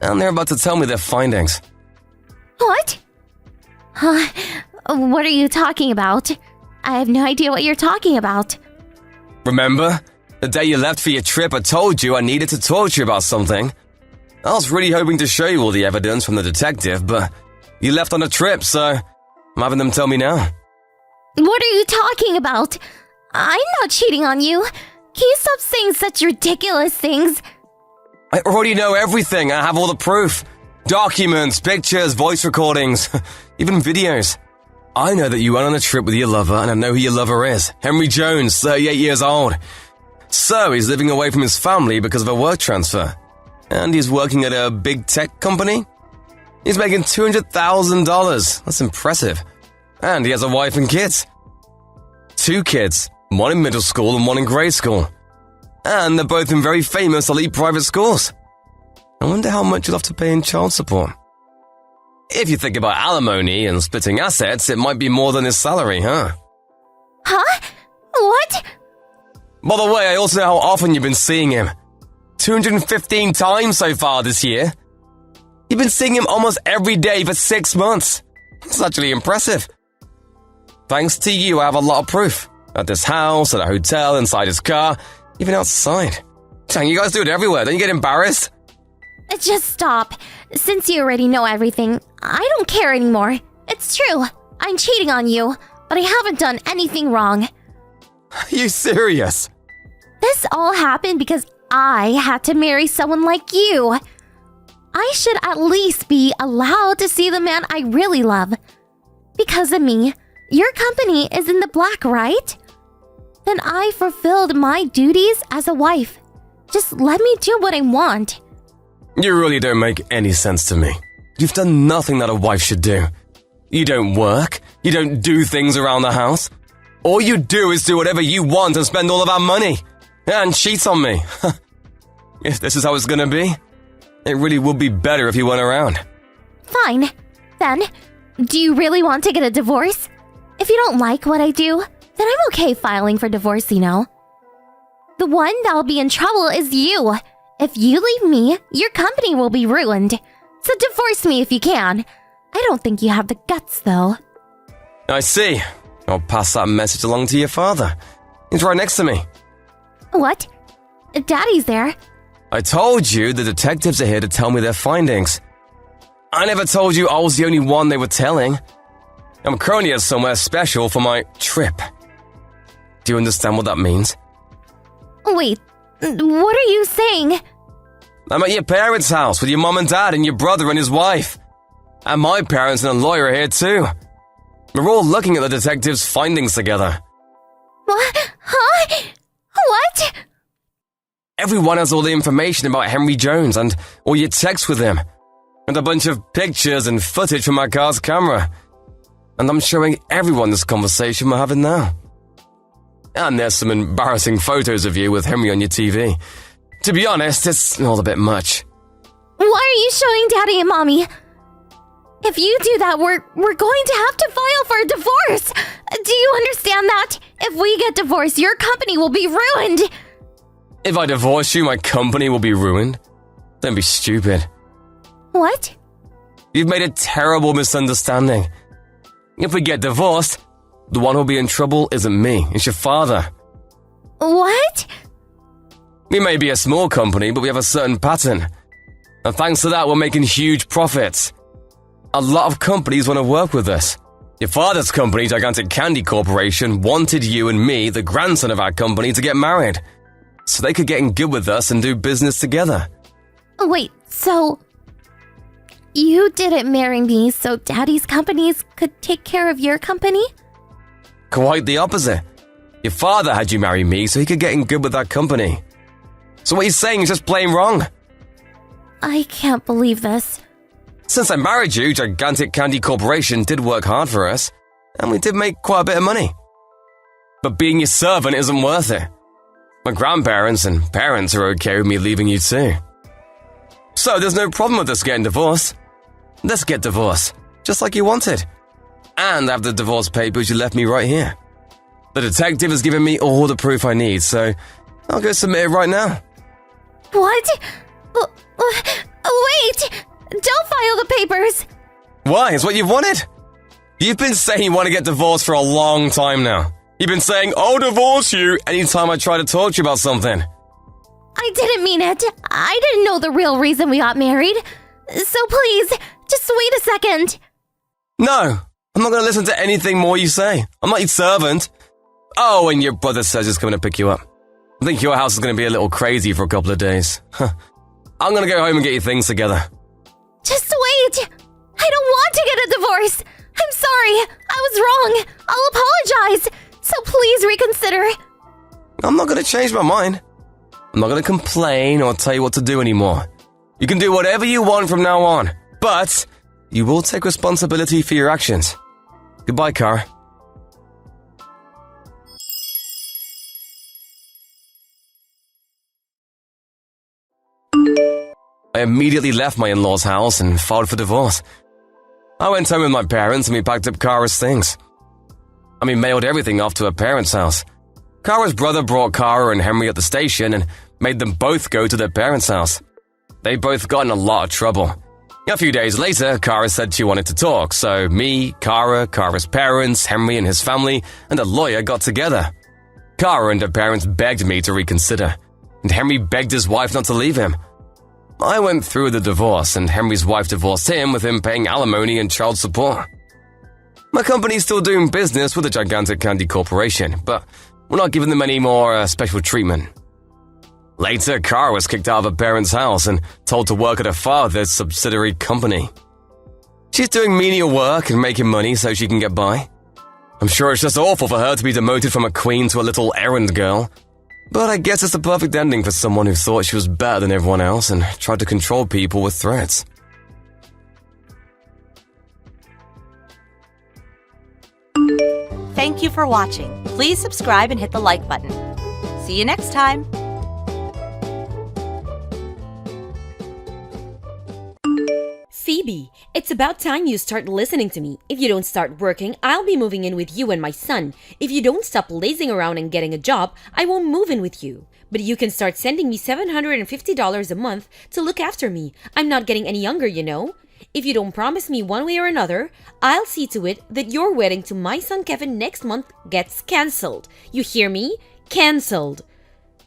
And they're about to tell me their findings. What? What are you talking about? I have no idea what you're talking about. Remember? The day you left for your trip, I told you I needed to talk to you about something. I was really hoping to show you all the evidence from the detective, but you left on a trip, so I'm having them tell me now. What are you talking about? I'm not cheating on you. Can you stop saying such ridiculous things? I already know everything. I have all the proof. Documents, pictures, voice recordings, even videos. I know that you went on a trip with your lover, and I know who your lover is. Henry Jones, 38 years old. So, he's living away from his family because of a work transfer. And he's working at a big tech company. He's making $200,000. That's impressive. And he has a wife and kids. 2 kids, one in middle school and one in grade school. And they're both in very famous elite private schools. I wonder how much you'll have to pay in child support. If you think about alimony and splitting assets, it might be more than his salary, huh? Huh? What? By the way, I also know how often you've been seeing him. 215 times so far this year. You've been seeing him almost every day for 6 months. It's actually impressive. Thanks to you, I have a lot of proof. At this house, at a hotel, inside his car, even outside. Dang, you guys do it everywhere. Don't you get embarrassed? Just stop. Since you already know everything, I don't care anymore. It's true. I'm cheating on you, but I haven't done anything wrong. Are you serious? This all happened because I had to marry someone like you. I should at least be allowed to see the man I really love. Because of me, your company is in the black, right? Then I fulfilled my duties as a wife. Just let me do what I want. You really don't make any sense to me. You've done nothing that a wife should do. You don't work. You don't do things around the house. All you do is do whatever you want and spend all of our money. And cheat on me. If this is how it's gonna be, it really would be better if you weren't around. Fine. Then, do you really want to get a divorce? If you don't like what I do, then I'm okay filing for divorce, you know. The one that'll be in trouble is you. If you leave me, your company will be ruined. So divorce me if you can. I don't think you have the guts, though. I see. I'll pass that message along to your father. He's right next to me. What? Daddy's there. I told you the detectives are here to tell me their findings. I never told you I was the only one they were telling. I'm currently at somewhere special for my trip. Do you understand what that means? Wait, what are you saying? I'm at your parents' house with your mom and dad and your brother and his wife. And my parents and a lawyer are here too. We're all looking at the detectives' findings together. What? Huh? What? Everyone has all the information about Henry Jones and all your texts with him, and a bunch of pictures and footage from my car's camera. And I'm showing everyone this conversation we're having now. And there's some embarrassing photos of you with Henry on your TV. To be honest, it's all a bit much. Why are you showing Daddy and Mommy? If you do that, we're going to have to file for a divorce. Do you understand that? If we get divorced, your company will be ruined. If I divorce you, my company will be ruined? Don't be stupid. What? You've made a terrible misunderstanding. If we get divorced, the one who'll be in trouble isn't me, it's your father. What? We may be a small company, but we have a certain pattern. And thanks to that, we're making huge profits. A lot of companies want to work with us. Your father's company, Gigantic Candy Corporation, wanted you and me, the grandson of our company, to get married. So they could get in good with us and do business together. Wait, so... You didn't marry me so Daddy's companies could take care of your company? Quite the opposite. Your father had you marry me so he could get in good with that company. So what he's saying is just plain wrong. I can't believe this. Since I married you, Gigantic Candy Corporation did work hard for us, and we did make quite a bit of money. But being your servant isn't worth it. My grandparents and parents are okay with me leaving you too. So there's no problem with us getting divorced. Let's get divorced, just like you wanted. And I have the divorce papers you left me right here. The detective has given me all the proof I need, so I'll go submit it right now. What? Wait! Don't file the papers! Why? It's what you've wanted. You've been saying you want to get divorced for a long time now. You've been saying, I'll divorce you anytime I try to talk to you about something. I didn't mean it. I didn't know the real reason we got married. So please, just wait a second. No, I'm not going to listen to anything more you say. I'm not your servant. Oh, and your brother says he's coming to pick you up. I think your house is going to be a little crazy for a couple of days. I'm going to go home and get your things together. Just wait. I don't want to get a divorce. I'm sorry. I was wrong. I'll apologize. So please reconsider. I'm not going to change my mind. I'm not going to complain or tell you what to do anymore. You can do whatever you want from now on, but you will take responsibility for your actions. Goodbye, Kara. I immediately left my in-laws' house and filed for divorce. I went home with my parents and we packed up Kara's things. We mailed everything off to her parents' house. Kara's brother brought Kara and Henry at the station and made them both go to their parents' house. They both got in a lot of trouble. A few days later, Kara said she wanted to talk, so me, Kara, Kara's parents, Henry and his family, and a lawyer got together. Kara and her parents begged me to reconsider, and Henry begged his wife not to leave him. I went through the divorce, and Henry's wife divorced him with him paying alimony and child support. My company's still doing business with the Gigantic Candy Corporation, but we're not giving them any more special treatment. Later, Kara was kicked out of her parents' house and told to work at her father's subsidiary company. She's doing menial work and making money so she can get by. I'm sure it's just awful for her to be demoted from a queen to a little errand girl, but I guess it's the perfect ending for someone who thought she was better than everyone else and tried to control people with threats. Thank you for watching. Please subscribe and hit the like button. See you next time. Phoebe, it's about time you start listening to me. If you don't start working, I'll be moving in with you and my son. If you don't stop lazing around and getting a job, I won't move in with you. But you can start sending me $750 a month to look after me. I'm not getting any younger, you know. If you don't promise me one way or another, I'll see to it that your wedding to my son Kevin next month gets cancelled. You hear me? Cancelled.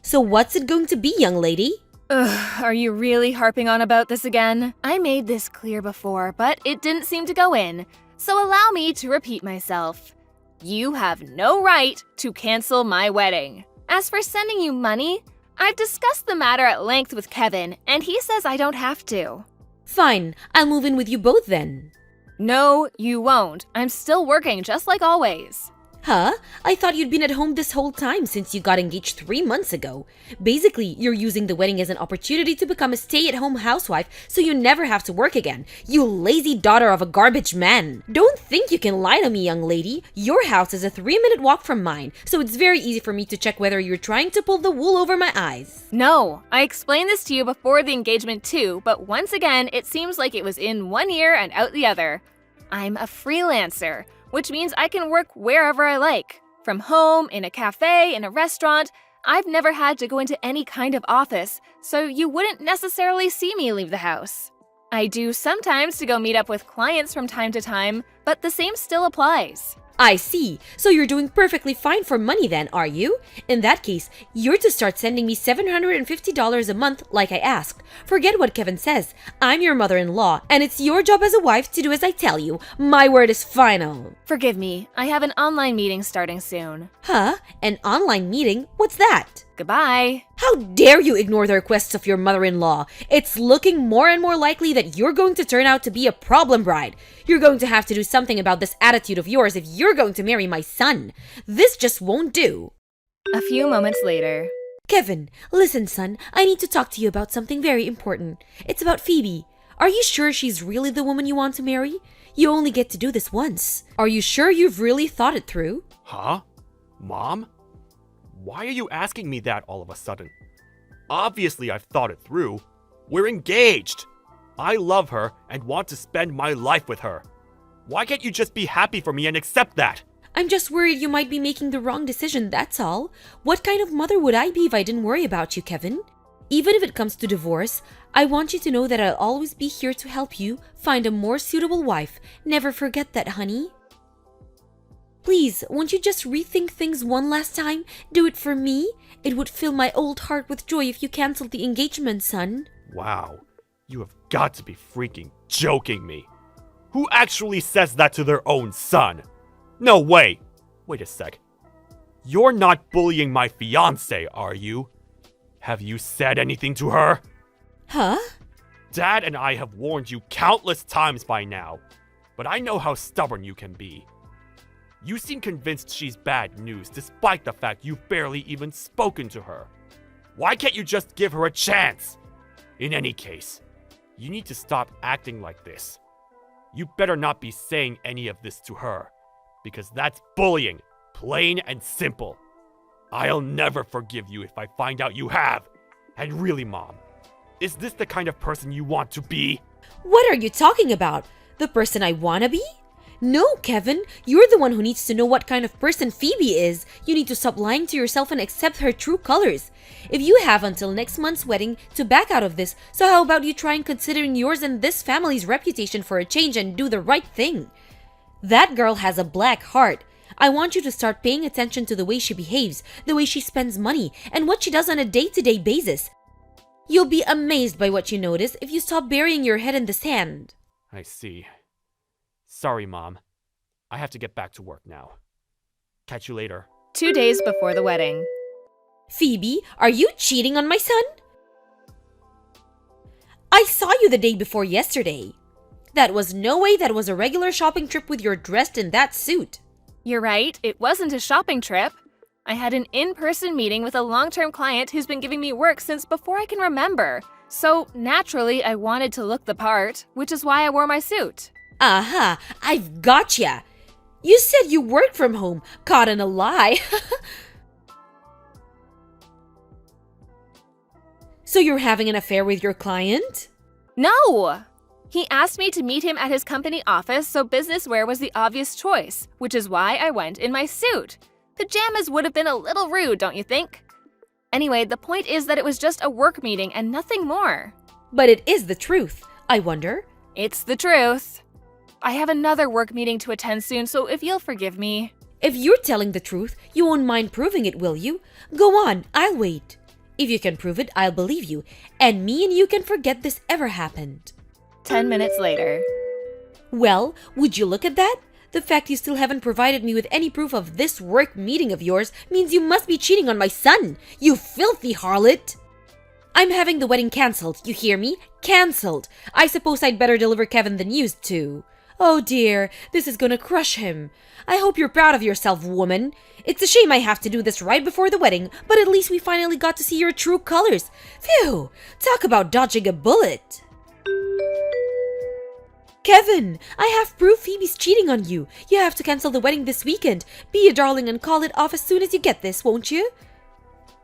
So what's it going to be, young lady? Ugh, are you really harping on about this again? I made this clear before, but it didn't seem to go in. So allow me to repeat myself. You have no right to cancel my wedding. As for sending you money, I've discussed the matter at length with Kevin, and he says I don't have to. Fine, I'll move in with you both then. No, you won't. I'm still working just like always. Huh? I thought you'd been at home this whole time since you got engaged 3 months ago. Basically, you're using the wedding as an opportunity to become a stay-at-home housewife so you never have to work again. You lazy daughter of a garbage man. Don't think you can lie to me, young lady. Your house is a 3-minute walk from mine, so it's very easy for me to check whether you're trying to pull the wool over my eyes. No, I explained this to you before the engagement too, but once again, it seems like it was in one ear and out the other. I'm a freelancer, which means I can work wherever I like. From home, in a cafe, in a restaurant. I've never had to go into any kind of office, so you wouldn't necessarily see me leave the house. I do sometimes to go meet up with clients from time to time, but the same still applies. I see. So you're doing perfectly fine for money then, are you? In that case, you're to start sending me $750 a month like I asked. Forget what Kevin says. I'm your mother-in-law, and it's your job as a wife to do as I tell you. My word is final. Forgive me, I have an online meeting starting soon. Huh? An online meeting? What's that? Goodbye. How dare you ignore the requests of your mother-in-law? It's looking more and more likely that you're going to turn out to be a problem bride. You're going to have to do something about this attitude of yours if you're going to marry my son. This just won't do. A few moments later. Kevin, listen, son. I need to talk to you about something very important. It's about Phoebe. Are you sure she's really the woman you want to marry? You only get to do this once. Are you sure you've really thought it through? Huh? Mom? Why are you asking me that all of a sudden? Obviously, I've thought it through. We're engaged. I love her and want to spend my life with her. Why can't you just be happy for me and accept that? I'm just worried you might be making the wrong decision, that's all. What kind of mother would I be if I didn't worry about you, Kevin? Even if it comes to divorce, I want you to know that I'll always be here to help you find a more suitable wife. Never forget that, honey. Please, won't you just rethink things one last time? Do it for me? It would fill my old heart with joy if you canceled the engagement, son. Wow, you have got to be freaking joking me. Who actually says that to their own son? No way! Wait a sec. You're not bullying my fiancé, are you? Have you said anything to her? Huh? Dad and I have warned you countless times by now, but I know how stubborn you can be. You seem convinced she's bad news despite the fact you've barely even spoken to her. Why can't you just give her a chance? In any case, you need to stop acting like this. You better not be saying any of this to her, because that's bullying, plain and simple. I'll never forgive you if I find out you have. And really, Mom, is this the kind of person you want to be? What are you talking about? The person I wanna be? No, Kevin, you're the one who needs to know what kind of person Phoebe is. You need to stop lying to yourself and accept her true colors. If you have until next month's wedding to back out of this, so how about you try and considering yours and this family's reputation for a change and do the right thing? That girl has a black heart. I want you to start paying attention to the way she behaves, the way she spends money, and what she does on a day-to-day basis. You'll be amazed by what you notice if you stop burying your head in the sand. I see. Sorry, Mom. I have to get back to work now. Catch you later. 2 days before the wedding. Phoebe, are you cheating on my son? I saw you the day before yesterday. That was no way that was a regular shopping trip with you dressed in that suit. You're right, it wasn't a shopping trip. I had an in-person meeting with a long-term client who's been giving me work since before I can remember. So naturally, I wanted to look the part, which is why I wore my suit. Aha, I've gotcha. You said you worked from home, caught in a lie. So you're having an affair with your client? No! He asked me to meet him at his company office, so business wear was the obvious choice, which is why I went in my suit. Pajamas would have been a little rude, don't you think? Anyway, the point is that it was just a work meeting and nothing more. But it is the truth, I wonder. It's the truth. I have another work meeting to attend soon, so if you'll forgive me. If you're telling the truth, you won't mind proving it, will you? Go on, I'll wait. If you can prove it, I'll believe you, and me and you can forget this ever happened. 10 minutes later. Well, would you look at that? The fact you still haven't provided me with any proof of this work meeting of yours means you must be cheating on my son, you filthy harlot! I'm having the wedding cancelled, you hear me? Cancelled! I suppose I'd better deliver Kevin the news too. Oh dear, this is gonna crush him. I hope you're proud of yourself, woman. It's a shame I have to do this right before the wedding, but at least we finally got to see your true colors. Phew, talk about dodging a bullet. Kevin, I have proof Phoebe's cheating on you. You have to cancel the wedding this weekend. Be a darling and call it off as soon as you get this, won't you?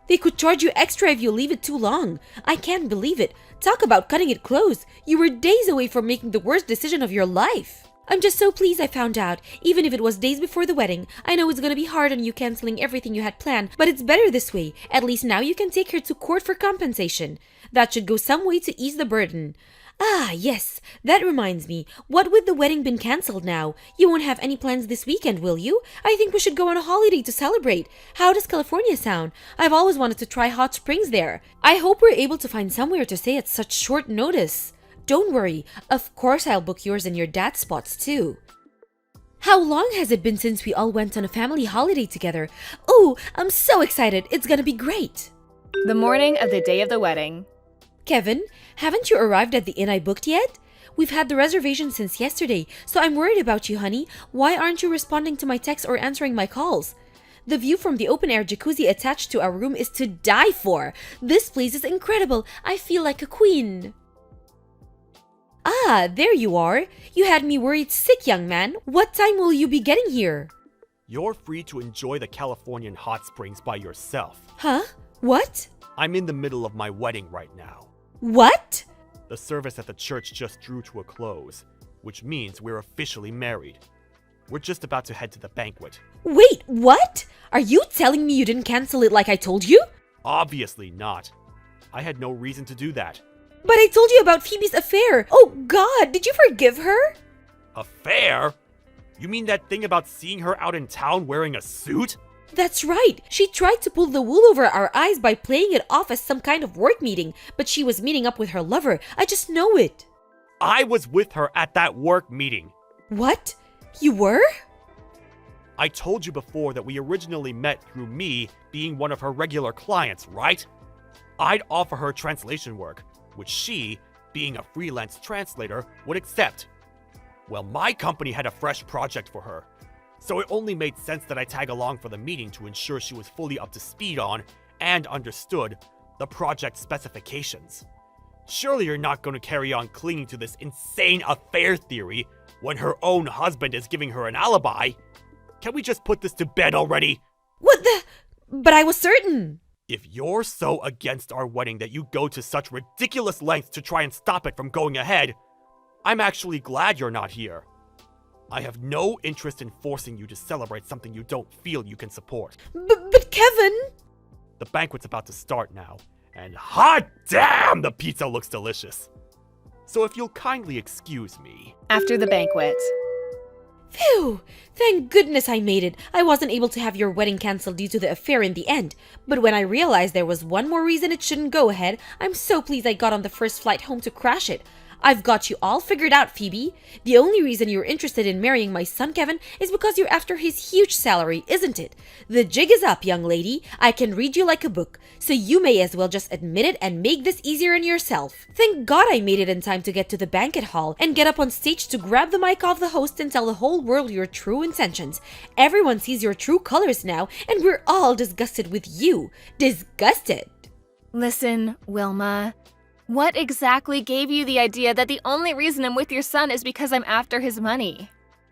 They could charge you extra if you leave it too long. I can't believe it. Talk about cutting it close. You were days away from making the worst decision of your life. I'm just so pleased I found out, even if it was days before the wedding. I know it's gonna be hard on you canceling everything you had planned, but it's better this way. At least now you can take her to court for compensation. That should go some way to ease the burden. Ah, yes, that reminds me. What with the wedding been cancelled now? You won't have any plans this weekend, will you? I think we should go on a holiday to celebrate. How does California sound? I've always wanted to try hot springs there. I hope we're able to find somewhere to stay at such short notice. Don't worry, of course I'll book yours and your dad's spots too. How long has it been since we all went on a family holiday together? Oh, I'm so excited. It's gonna be great. The morning of the day of the wedding. Kevin, haven't you arrived at the inn I booked yet? We've had the reservation since yesterday, so I'm worried about you, honey. Why aren't you responding to my texts or answering my calls? The view from the open-air jacuzzi attached to our room is to die for. This place is incredible. I feel like a queen. Ah, there you are. You had me worried sick, young man. What time will you be getting here? You're free to enjoy the Californian hot springs by yourself. Huh? What? I'm in the middle of my wedding right now. What? The service at the church just drew to a close, which means we're officially married. We're just about to head to the banquet. Wait, what? Are you telling me you didn't cancel it like I told you? Obviously not. I had no reason to do that. But I told you about Phoebe's affair. Oh God, did you forgive her? Affair? You mean that thing about seeing her out in town wearing a suit? That's right. She tried to pull the wool over our eyes by playing it off as some kind of work meeting, but she was meeting up with her lover. I just know it. I was with her at that work meeting. What? You were? I told you before that we originally met through me being one of her regular clients, right? I'd offer her translation work, which she, being a freelance translator, would accept. Well, my company had a fresh project for her, so it only made sense that I tag along for the meeting to ensure she was fully up to speed on, and understood, the project specifications. Surely you're not going to carry on clinging to this insane affair theory when her own husband is giving her an alibi. Can we just put this to bed already? What the? But I was certain. If you're so against our wedding that you go to such ridiculous lengths to try and stop it from going ahead, I'm actually glad you're not here. I have no interest in forcing you to celebrate something you don't feel you can support. But Kevin! The banquet's about to start now, and hot damn, the pizza looks delicious. So if you'll kindly excuse me. After the banquet. Phew! Thank goodness I made it. I wasn't able to have your wedding cancelled due to the affair in the end. But when I realized there was one more reason it shouldn't go ahead, I'm so pleased I got on the first flight home to crash it. I've got you all figured out, Phoebe. The only reason you're interested in marrying my son, Kevin, is because you're after his huge salary, isn't it? The jig is up, young lady. I can read you like a book, so you may as well just admit it and make this easier on yourself. Thank God I made it in time to get to the banquet hall and get up on stage to grab the mic off the host and tell the whole world your true intentions. Everyone sees your true colors now, and we're all disgusted with you. Disgusted. Listen, Wilma. What exactly gave you the idea that the only reason I'm with your son is because I'm after his money?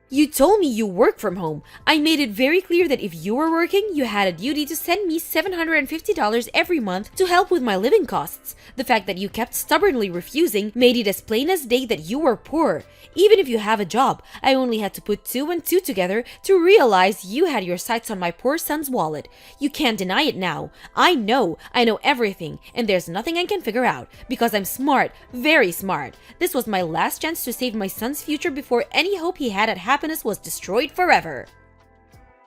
You told me you work from home. I made it very clear that if you were working, you had a duty to send me $750 every month to help with my living costs. The fact that you kept stubbornly refusing made it as plain as day that you were poor. Even if you have a job, I only had to put 2 and 2 together to realize you had your sights on my poor son's wallet. You can't deny it now. I know everything, and there's nothing I can figure out, because I'm smart, very smart. This was my last chance to save my son's future before any hope he had at happiness was destroyed forever.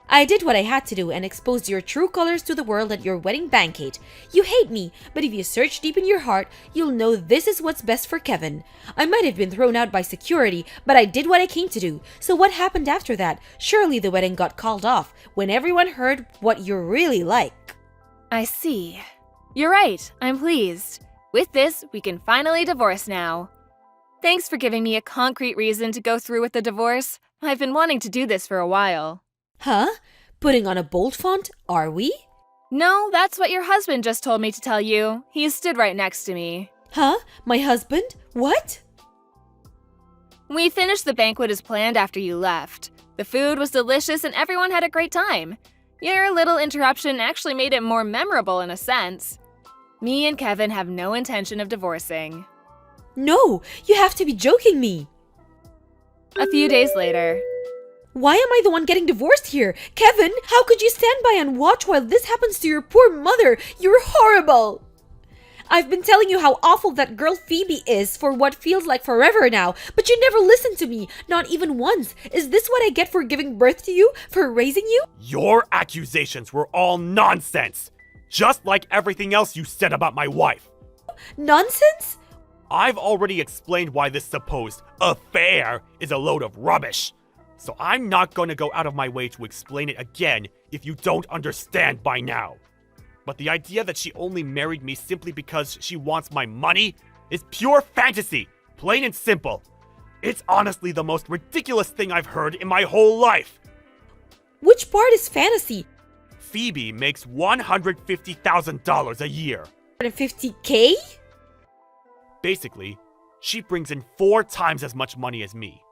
I did what I had to do and exposed your true colors to the world at your wedding banquet. You hate me, but if you search deep in your heart, you'll know this is what's best for Kevin. I might have been thrown out by security, but I did what I came to do. So what happened after that? Surely the wedding got called off when everyone heard what you're really like. I see. You're right, I'm pleased. With this, we can finally divorce now. Thanks for giving me a concrete reason to go through with the divorce. I've been wanting to do this for a while. Huh? Putting on a bold font, are we? No, that's what your husband just told me to tell you. He stood right next to me. Huh? My husband? What? We finished the banquet as planned after you left. The food was delicious and everyone had a great time. Your little interruption actually made it more memorable in a sense. Me and Kevin have no intention of divorcing. No, you have to be joking me. A few days later. Why am I the one getting divorced here? Kevin, how could you stand by and watch while this happens to your poor mother? You're horrible! I've been telling you how awful that girl Phoebe is for what feels like forever now, but you never listen to me, not even once. Is this what I get for giving birth to you? For raising you? Your accusations were all nonsense! Just like everything else you said about my wife. Nonsense? I've already explained why this supposed affair is a load of rubbish. So I'm not going to go out of my way to explain it again if you don't understand by now. But the idea that she only married me simply because she wants my money is pure fantasy, plain and simple. It's honestly the most ridiculous thing I've heard in my whole life. Which part is fantasy? Phoebe makes $150,000 a year. 150K? Basically, she brings in 4 times as much money as me.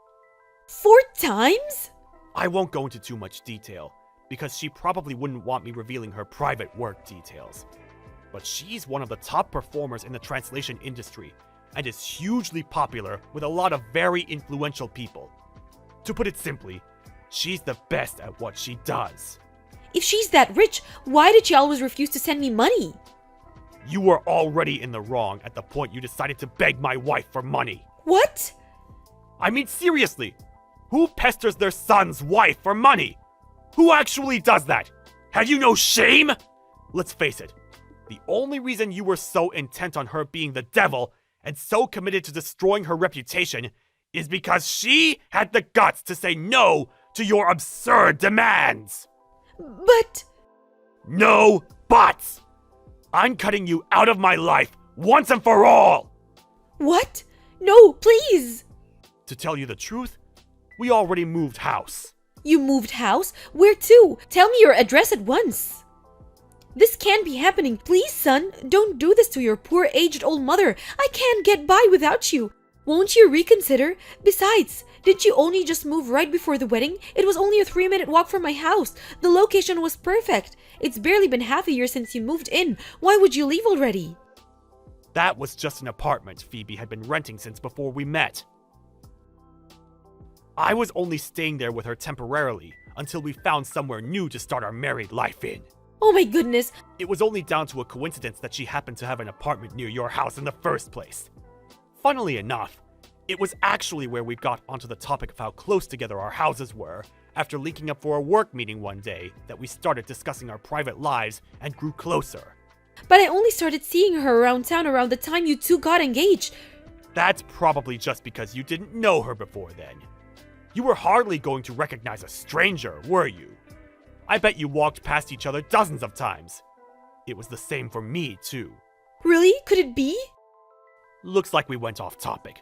4 times? I won't go into too much detail, because she probably wouldn't want me revealing her private work details. But she's one of the top performers in the translation industry, and is hugely popular with a lot of very influential people. To put it simply, she's the best at what she does. If she's that rich, why did she always refuse to send me money? You were already in the wrong at the point you decided to beg my wife for money. What? I mean, seriously, who pesters their son's wife for money? Who actually does that? Have you no shame? Let's face it, the only reason you were so intent on her being the devil and so committed to destroying her reputation is because she had the guts to say no to your absurd demands. But... No buts! I'm cutting you out of my life once and for all! What? No, please! To tell you the truth, we already moved house. You moved house? Where to? Tell me your address at once. This can't be happening. Please, son, don't do this to your poor aged old mother. I can't get by without you. Won't you reconsider? Besides, did you only just move right before the wedding? It was only a 3-minute walk from my house. The location was perfect. It's barely been half a year since you moved in. Why would you leave already? That was just an apartment Phoebe had been renting since before we met. I was only staying there with her temporarily until we found somewhere new to start our married life in. Oh my goodness. It was only down to a coincidence that she happened to have an apartment near your house in the first place. Funnily enough, it was actually where we got onto the topic of how close together our houses were after linking up for a work meeting one day that we started discussing our private lives and grew closer. But I only started seeing her around town around the time you two got engaged. That's probably just because you didn't know her before then. You were hardly going to recognize a stranger, were you? I bet you walked past each other dozens of times. It was the same for me, too. Really? Could it be? Looks like we went off topic.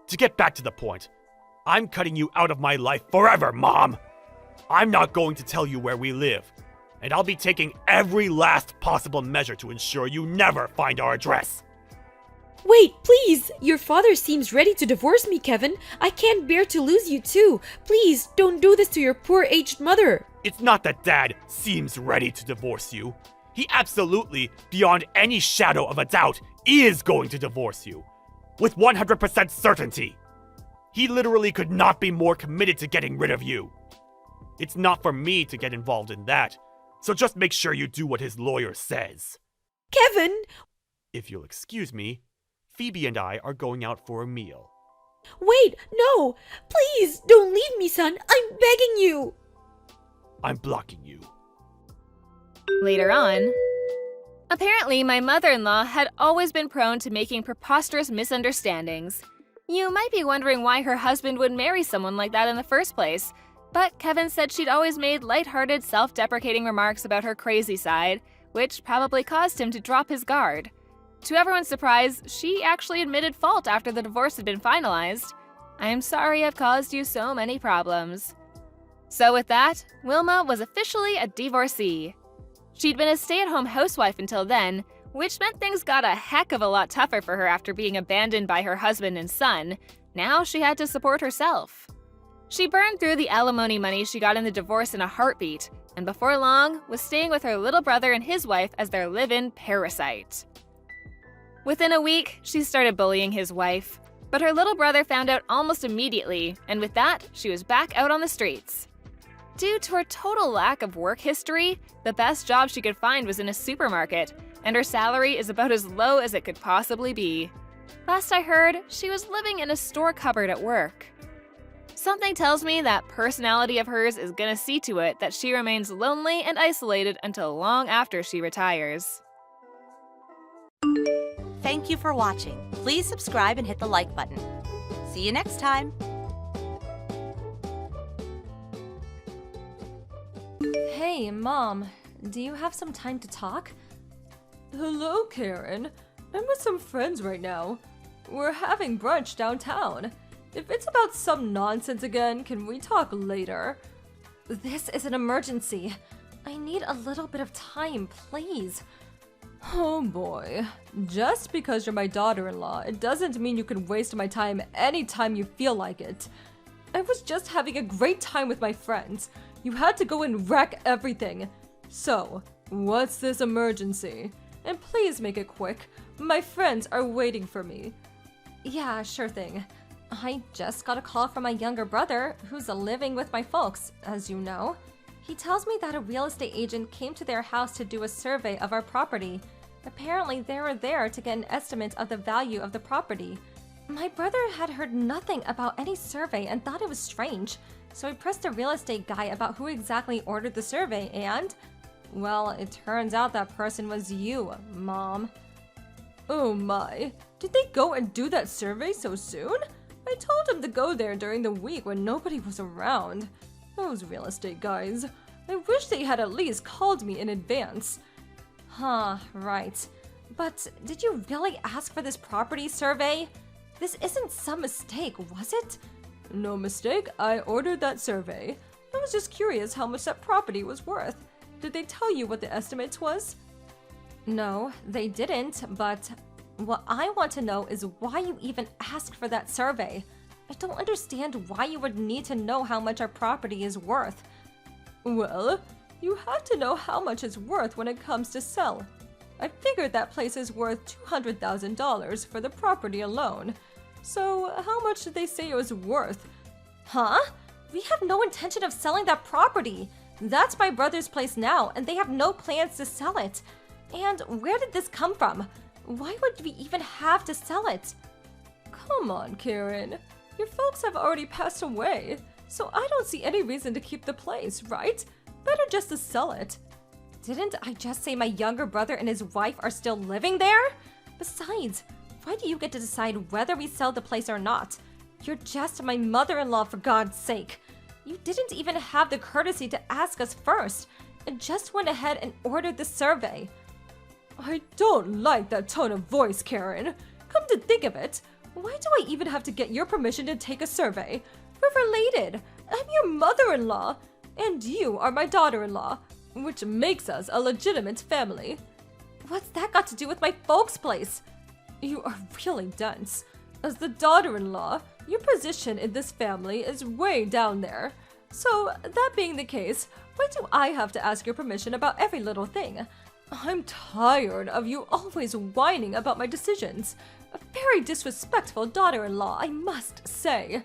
To get back to the point, I'm cutting you out of my life forever, Mom! I'm not going to tell you where we live, and I'll be taking every last possible measure to ensure you never find our address. Wait, please! Your father seems ready to divorce me, Kevin. I can't bear to lose you too. Please, don't do this to your poor aged mother. It's not that Dad seems ready to divorce you. He absolutely, beyond any shadow of a doubt, is going to divorce you. With 100% certainty. He literally could not be more committed to getting rid of you. It's not for me to get involved in that, so just make sure you do what his lawyer says. Kevin! If you'll excuse me, Phoebe and I are going out for a meal. Wait, no! Please, don't leave me, son! I'm begging you! I'm blocking you. Later on, apparently my mother-in-law had always been prone to making preposterous misunderstandings. You might be wondering why her husband would marry someone like that in the first place, but Kevin said she'd always made lighthearted, self-deprecating remarks about her crazy side, which probably caused him to drop his guard. To everyone's surprise, she actually admitted fault after the divorce had been finalized. "I am sorry I've caused you so many problems." So with that, Wilma was officially a divorcee. She'd been a stay-at-home housewife until then, which meant things got a heck of a lot tougher for her after being abandoned by her husband and son. Now she had to support herself. She burned through the alimony money she got in the divorce in a heartbeat, and before long was staying with her little brother and his wife as their live-in parasite. Within a week, she started bullying his wife, but her little brother found out almost immediately, and with that, she was back out on the streets. Due to her total lack of work history, the best job she could find was in a supermarket, and her salary is about as low as it could possibly be. Last I heard, she was living in a store cupboard at work. Something tells me that personality of hers is gonna see to it that she remains lonely and isolated until long after she retires. Thank you for watching. Please subscribe and hit the like button. See you next time. Hey, Mom, do you have some time to talk? Hello, Karen. I'm with some friends right now. We're having brunch downtown. If it's about some nonsense again, can we talk later? This is an emergency. I need a little bit of time, please. Oh boy. Just because you're my daughter-in-law, it doesn't mean you can waste my time anytime you feel like it. I was just having a great time with my friends. You had to go and wreck everything. So, what's this emergency? And please make it quick. My friends are waiting for me. Yeah, sure thing. I just got a call from my younger brother, who's living with my folks, as you know. He tells me that a real estate agent came to their house to do a survey of our property. Apparently, they were there to get an estimate of the value of the property. My brother had heard nothing about any survey and thought it was strange, so he pressed the real estate guy about who exactly ordered the survey and… well, it turns out that person was you, Mom. Oh my, did they go and do that survey so soon? I told them to go there during the week when nobody was around. Those real estate guys. I wish they had at least called me in advance. Huh, right. But did you really ask for this property survey? This isn't some mistake, was it? No mistake, I ordered that survey. I was just curious how much that property was worth. Did they tell you what the estimate was? No, they didn't, but what I want to know is why you even asked for that survey. I don't understand why you would need to know how much our property is worth. Well, you have to know how much it's worth when it comes to sell. I figured that place is worth $200,000 for the property alone. So, how much did they say it was worth? Huh? We have no intention of selling that property. That's my brother's place now, and they have no plans to sell it. And where did this come from? Why would we even have to sell it? Come on, Karen. Your folks have already passed away, so I don't see any reason to keep the place, right? Better just to sell it. Didn't I just say my younger brother and his wife are still living there? Besides, why do you get to decide whether we sell the place or not? You're just my mother-in-law, for God's sake. You didn't even have the courtesy to ask us first, and just went ahead and ordered the survey. I don't like that tone of voice, Karen. Come to think of it, why do I even have to get your permission to take a survey? We're related. I'm your mother-in-law, and you are my daughter-in-law, which makes us a legitimate family. What's that got to do with my folks' place? You are really dense. As the daughter-in-law, your position in this family is way down there. So, that being the case, why do I have to ask your permission about every little thing? I'm tired of you always whining about my decisions. A very disrespectful daughter-in-law, I must say.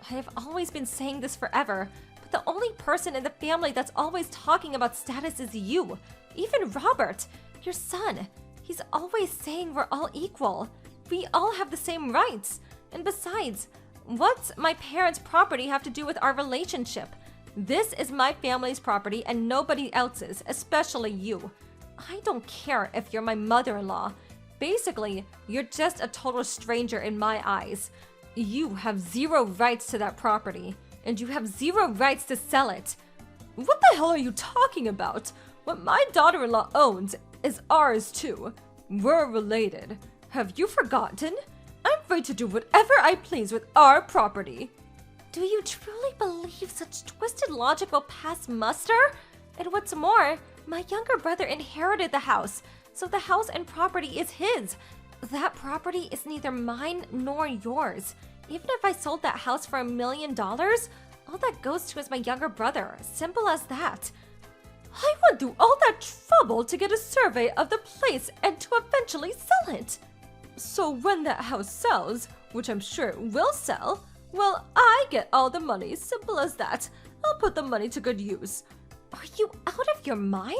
I have always been saying this forever, but the only person in the family that's always talking about status is you. Even Robert, your son. He's always saying we're all equal. We all have the same rights. And besides, what's my parents' property have to do with our relationship? This is my family's property and nobody else's, especially you. I don't care if you're my mother-in-law. Basically, you're just a total stranger in my eyes. You have zero rights to that property, and you have zero rights to sell it. What the hell are you talking about? What my daughter-in-law owns is ours too. We're related. Have you forgotten? I'm free to do whatever I please with our property. Do you truly believe such twisted logic will pass muster? And what's more, my younger brother inherited the house, so the house and property is his. That property is neither mine nor yours. Even if I sold that house for $1 million, all that goes to is my younger brother. Simple as that. I went through all that trouble to get a survey of the place and to eventually sell it. So when that house sells, which I'm sure it will sell, well, I get all the money. Simple as that. I'll put the money to good use. Are you out of your mind?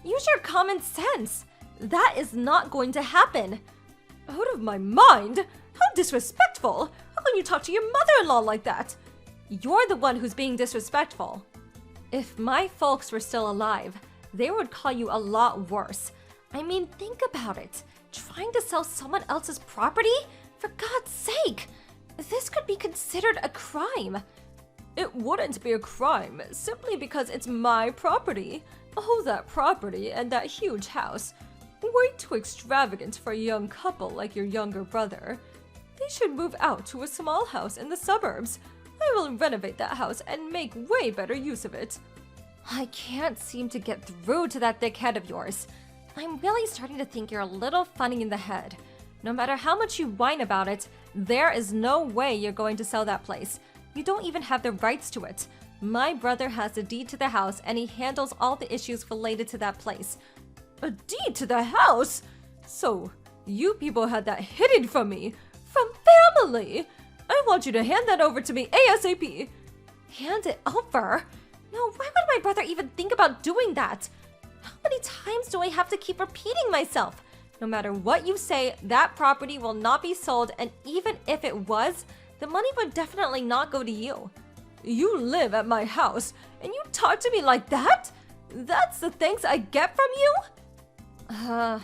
Use your common sense. That is not going to happen. Out of my mind? How disrespectful! How can you talk to your mother-in-law like that? You're the one who's being disrespectful. If my folks were still alive, they would call you a lot worse. I mean, think about it. Trying to sell someone else's property? For God's sake! This could be considered a crime. It wouldn't be a crime, simply because it's my property. Oh, that property and that huge house. Way too extravagant for a young couple like your younger brother. They should move out to a small house in the suburbs. I will renovate that house and make way better use of it. I can't seem to get through to that thick head of yours. I'm really starting to think you're a little funny in the head. No matter how much you whine about it, there is no way you're going to sell that place. You don't even have the rights to it. My brother has the deed to the house and he handles all the issues related to that place. A deed to the house? So, you people had that hidden from me. From family! I want you to hand that over to me ASAP. Hand it over? No, why would my brother even think about doing that? How many times do I have to keep repeating myself? No matter what you say, that property will not be sold, and even if it was, the money would definitely not go to you. You live at my house, and you talk to me like that? That's the thanks I get from you?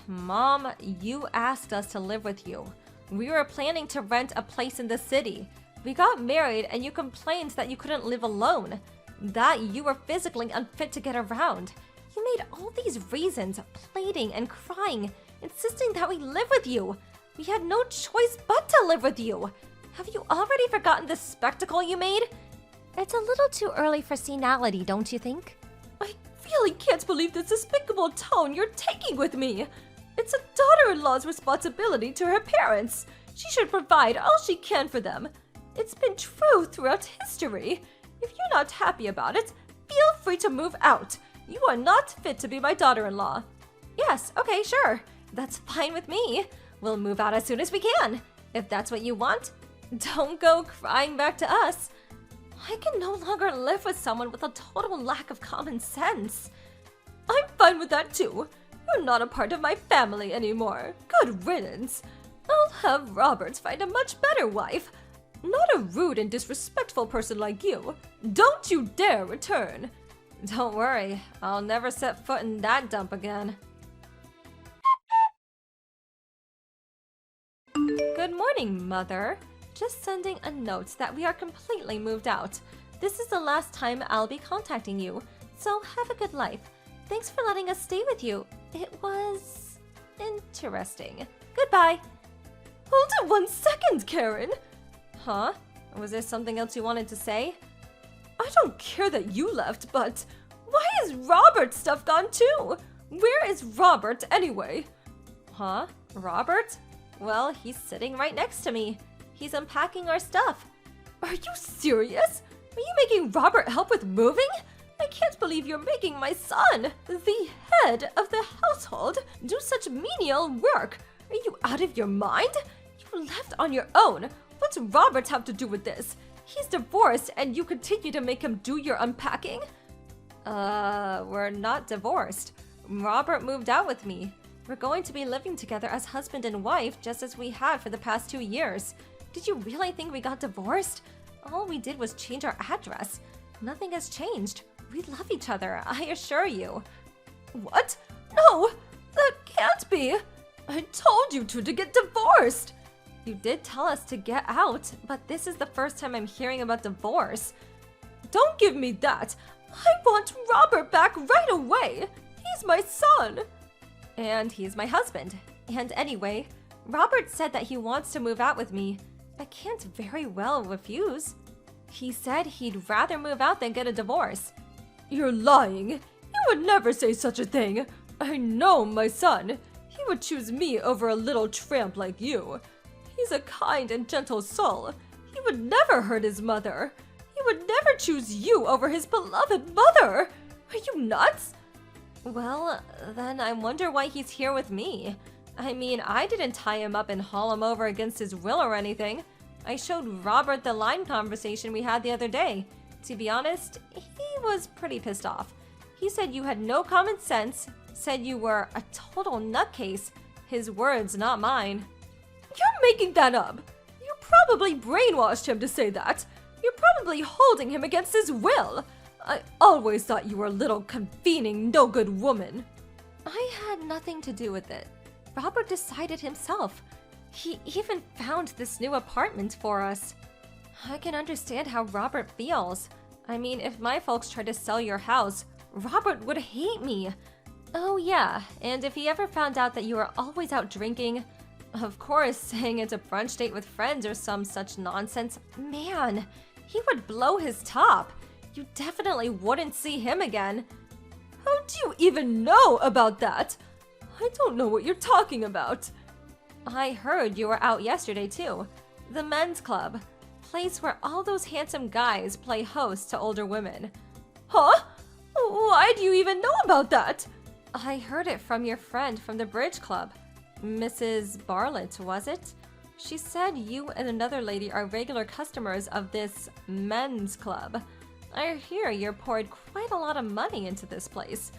Mom, you asked us to live with you. We were planning to rent a place in the city. We got married and you complained that you couldn't live alone, that you were physically unfit to get around. You made all these reasons, pleading and crying, insisting that we live with you. We had no choice but to live with you. Have you already forgotten the spectacle you made? It's a little too early for senility, don't you think? I really can't believe the despicable tone you're taking with me. It's a daughter-in-law's responsibility to her parents. She should provide all she can for them. It's been true throughout history. If you're not happy about it, feel free to move out. You are not fit to be my daughter-in-law. Yes, okay, sure. That's fine with me. We'll move out as soon as we can. If that's what you want, don't go crying back to us. I can no longer live with someone with a total lack of common sense. I'm fine with that too. You're not a part of my family anymore. Good riddance. I'll have Robert find a much better wife. Not a rude and disrespectful person like you. Don't you dare return. Don't worry, I'll never set foot in that dump again. Good morning, Mother. Just sending a note that we are completely moved out. This is the last time I'll be contacting you, so have a good life. Thanks for letting us stay with you. It was interesting. Goodbye. Hold it 1 second, Karen. Huh? Was there something else you wanted to say? I don't care that you left, but why is Robert's stuff gone too? Where is Robert anyway? Huh? Robert? Well, he's sitting right next to me. He's unpacking our stuff. Are you serious? Are you making Robert help with moving? I can't believe you're making my son, the head of the household, do such menial work. Are you out of your mind? You left on your own. What's Robert have to do with this? He's divorced and you continue to make him do your unpacking? We're not divorced. Robert moved out with me. We're going to be living together as husband and wife just as we had for the past 2 years. Did you really think we got divorced? All we did was change our address. Nothing has changed. We love each other, I assure you. What? No! That can't be! I told you to get divorced! You did tell us to get out, but this is the first time I'm hearing about divorce. Don't give me that! I want Robert back right away! He's my son! And he's my husband. And anyway, Robert said that he wants to move out with me. I can't very well refuse. He said he'd rather move out than get a divorce. You're lying. You would never say such a thing. I know my son. He would choose me over a little tramp like you. He's a kind and gentle soul. He would never hurt his mother. He would never choose you over his beloved mother. Are you nuts? Well, then I wonder why he's here with me. I mean, I didn't tie him up and haul him over against his will or anything. I showed Robert the line conversation we had the other day. To be honest, he was pretty pissed off. He said you had no common sense, said you were a total nutcase. His words, not mine. You're making that up. You probably brainwashed him to say that. You're probably holding him against his will. I always thought you were a little convening, no-good woman. I had nothing to do with it. Robert decided himself. He even found this new apartment for us. I can understand how Robert feels. I mean, if my folks tried to sell your house, Robert would hate me. Oh yeah, and if he ever found out that you were always out drinking, of course, saying it's a brunch date with friends or some such nonsense, man, he would blow his top. You definitely wouldn't see him again. How do you even know about that? I don't know what you're talking about. I heard you were out yesterday too. The men's club. Place where all those handsome guys play host to older women. Huh? Why do you even know about that? I heard it from your friend from the bridge club. Mrs. Bartlett, was it? She said you and another lady are regular customers of this men's club. I hear you poured quite a lot of money into this place.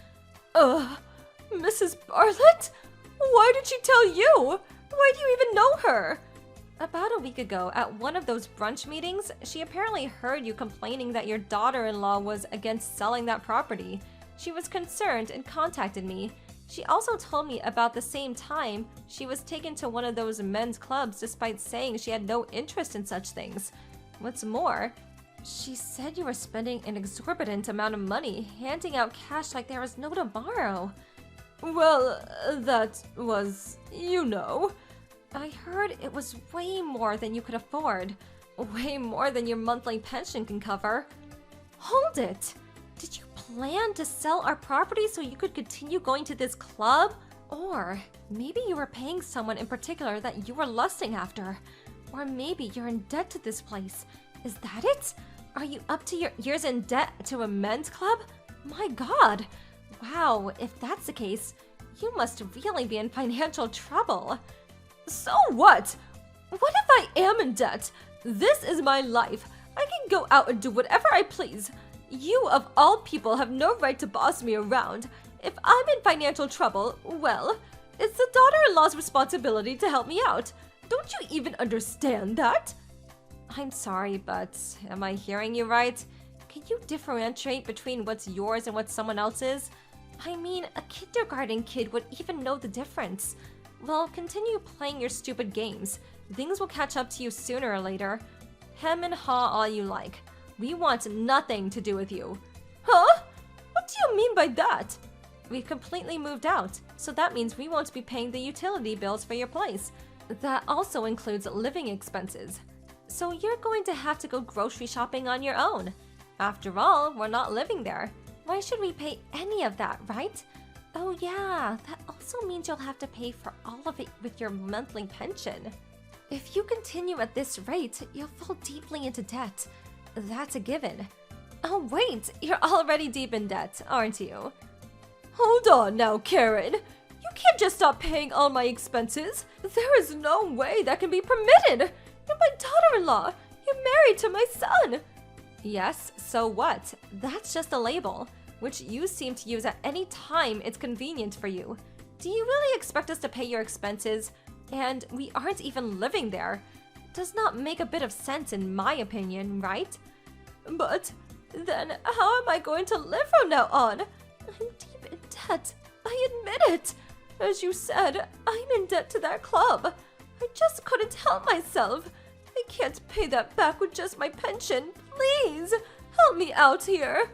Mrs. Bartlett? Why did she tell you? Why do you even know her? About a week ago, at one of those brunch meetings, she apparently heard you complaining that your daughter-in-law was against selling that property. She was concerned and contacted me. She also told me about the same time she was taken to one of those men's clubs despite saying she had no interest in such things. What's more, she said you were spending an exorbitant amount of money, handing out cash like there was no tomorrow. Well, that was, you know. I heard it was way more than you could afford. Way more than your monthly pension can cover. Hold it! Did you plan to sell our property so you could continue going to this club? Or maybe you were paying someone in particular that you were lusting after. Or maybe you're in debt to this place. Is that it? Are you up to your ears in debt to a men's club? My god! Wow, if that's the case, you must really be in financial trouble. So what? What if I am in debt? This is my life. I can go out and do whatever I please. You, of all people, have no right to boss me around. If I'm in financial trouble, well, it's the daughter-in-law's responsibility to help me out. Don't you even understand that? I'm sorry, but am I hearing you right? Can you differentiate between what's yours and what someone else's? I mean, a kindergarten kid would even know the difference. Well, continue playing your stupid games. Things will catch up to you sooner or later. Hem and haw all you like. We want nothing to do with you. Huh? What do you mean by that? We've completely moved out, so that means we won't be paying the utility bills for your place. That also includes living expenses. So you're going to have to go grocery shopping on your own. After all, we're not living there. Why should we pay any of that, right? Oh yeah, that also means you'll have to pay for all of it with your monthly pension. If you continue at this rate, you'll fall deeply into debt. That's a given. Oh wait, you're already deep in debt, aren't you? Hold on now, Karen. You can't just stop paying all my expenses. There is no way that can be permitted. You're my daughter-in-law. You're married to my son. Yes, so what? That's just a label, which you seem to use at any time it's convenient for you. Do you really expect us to pay your expenses? And we aren't even living there. Does not make a bit of sense in my opinion, right? But then how am I going to live from now on? I'm deep in debt. I admit it. As you said, I'm in debt to that club. I just couldn't help myself. I can't pay that back with just my pension. Please, help me out here.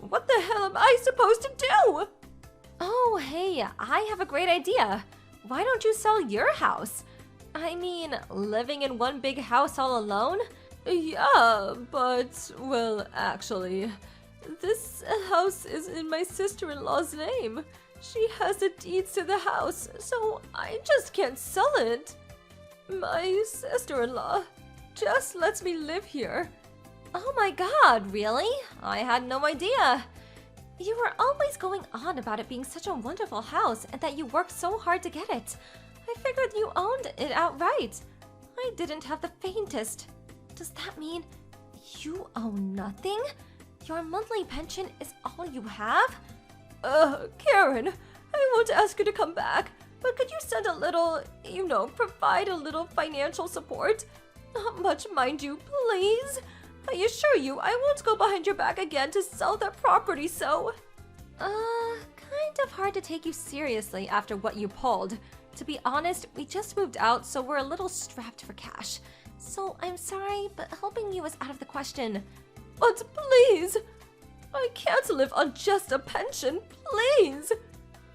What the hell am I supposed to do? Oh, hey, I have a great idea. why don't you sell your house? I mean, living in one big house all alone? Yeah, but, well, actually, this house is in my sister-in-law's name. She has the deeds to the house, so I just can't sell it. My sister-in-law just lets me live here. Oh my god, really? I had no idea. You were always going on about it being such a wonderful house and that you worked so hard to get it. I figured you owned it outright. I didn't have the faintest. Does that mean you own nothing? Your monthly pension is all you have? Karen, I won't ask you to come back, but could you send a little, provide a little financial support? Not much, mind you, please. I assure you, I won't go behind your back again to sell that property, so... Kind of hard to take you seriously after what you pulled. To be honest, we just moved out, so we're a little strapped for cash. So I'm sorry, but helping you is out of the question. But please! I can't live on just a pension, please!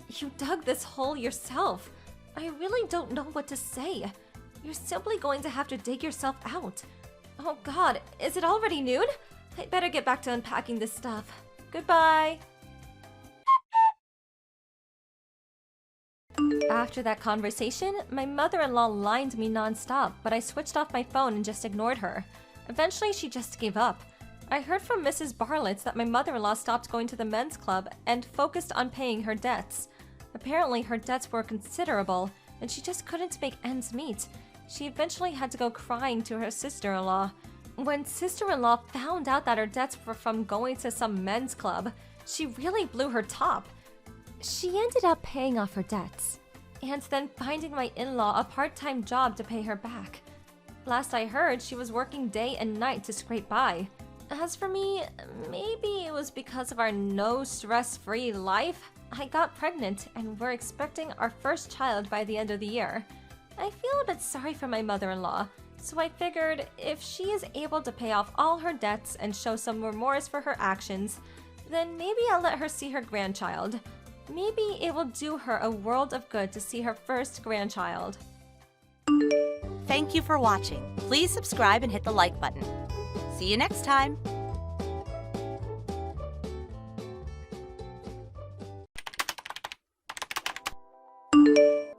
You dug this hole yourself. I really don't know what to say. You're simply going to have to dig yourself out. Oh god, is it already noon? I'd better get back to unpacking this stuff. Goodbye. After that conversation, my mother-in-law lined me non-stop, but I switched off my phone and just ignored her. Eventually, she just gave up. I heard from Mrs. Barlitz that my mother-in-law stopped going to the men's club and focused on paying her debts. Apparently, her debts were considerable, and she just couldn't make ends meet. She eventually had to go crying to her sister-in-law. When sister-in-law found out that her debts were from going to some men's club, she really blew her top. She ended up paying off her debts, and then finding my in-law a part-time job to pay her back. Last I heard, she was working day and night to scrape by. As for me, maybe it was because of our no stress-free life. I got pregnant and we're expecting our first child by the end of the year. I feel a bit sorry for my mother-in-law, so I figured if she is able to pay off all her debts and show some remorse for her actions, then maybe I'll let her see her grandchild. Maybe it will do her a world of good to see her first grandchild. Thank you for watching. Please subscribe and hit the like button. See you next time.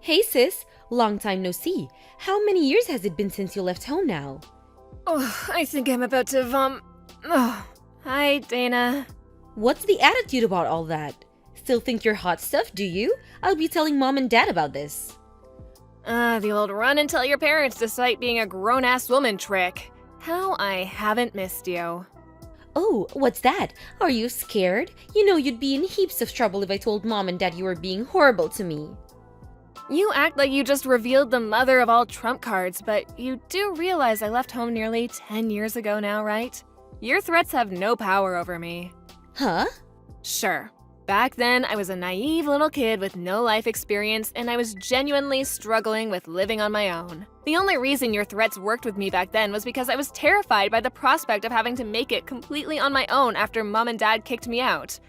Hey sis, long time no see. How many years has it been since you left home now? Oh, I think I'm about to Oh, hi, Dana. What's the attitude about all that? Still think you're hot stuff, do you? I'll be telling mom and dad about this. The old run and tell your parents despite being a grown-ass woman trick. How I haven't missed you. Oh, what's that? Are you scared? You know you'd be in heaps of trouble if I told mom and dad you were being horrible to me. You act like you just revealed the mother of all trump cards, but you do realize I left home nearly 10 years ago now, right? Your threats have no power over me. Huh? Sure. Back then, I was a naive little kid with no life experience, and I was genuinely struggling with living on my own. The only reason your threats worked with me back then was because I was terrified by the prospect of having to make it completely on my own after mom and dad kicked me out.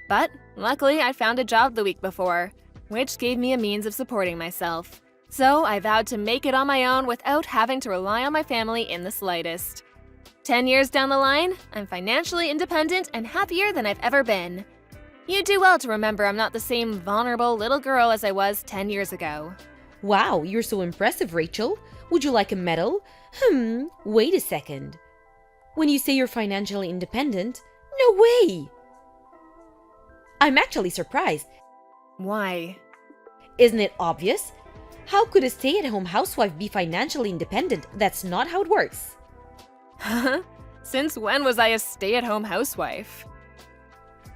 But luckily, I found a job the week before, which gave me a means of supporting myself. So I vowed to make it on my own without having to rely on my family in the slightest. 10 years down the line, I'm financially independent and happier than I've ever been. You do well to remember I'm not the same vulnerable little girl as I was 10 years ago. Wow, you're so impressive, Rachel. Would you like a medal? Wait a second. When you say you're financially independent, no way! I'm actually surprised. Why? Isn't it obvious? How could a stay-at-home housewife be financially independent? That's not how it works. Huh? Since when was I a stay-at-home housewife?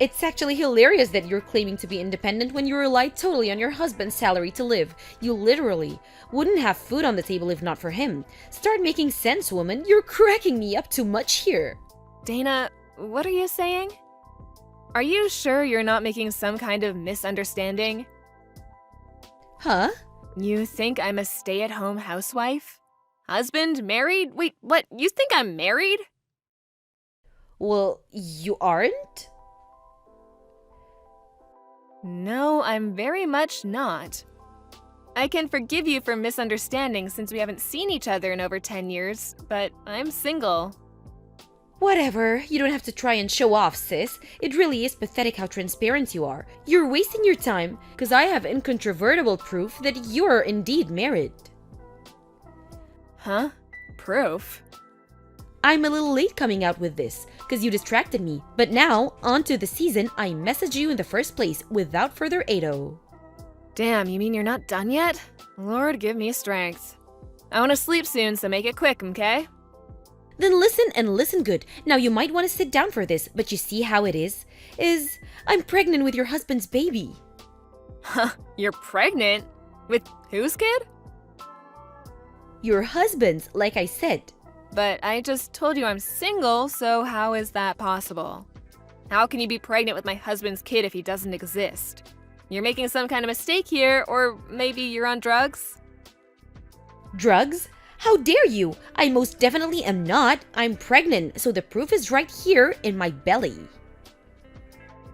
It's actually hilarious that you're claiming to be independent when you rely totally on your husband's salary to live. You literally wouldn't have food on the table if not for him. Start making sense, woman. You're cracking me up too much here. Dana, what are you saying? Are you sure you're not making some kind of misunderstanding? Huh? You think I'm a stay-at-home housewife? Husband? Married? Wait, what? You think I'm married? Well, you aren't? No, I'm very much not. I can forgive you for misunderstanding since we haven't seen each other in over 10 years, but I'm single. Whatever, you don't have to try and show off, sis. It really is pathetic how transparent you are. You're wasting your time, because I have incontrovertible proof that you're indeed married. Huh? Proof? I'm a little late coming out with this, because you distracted me. But now, on to the season, I messaged you in the first place, without further ado. Damn, you mean you're not done yet? Lord, give me strength. I want to sleep soon, so make it quick, okay? Then listen and listen good. Now you might want to sit down for this, but you see how it is? I'm pregnant with your husband's baby. Huh, you're pregnant? With whose kid? Your husband's, like I said. But I just told you I'm single, so how is that possible? How can you be pregnant with my husband's kid if he doesn't exist? You're making some kind of mistake here, or maybe you're on drugs? Drugs? How dare you? I most definitely am not. I'm pregnant, so the proof is right here in my belly.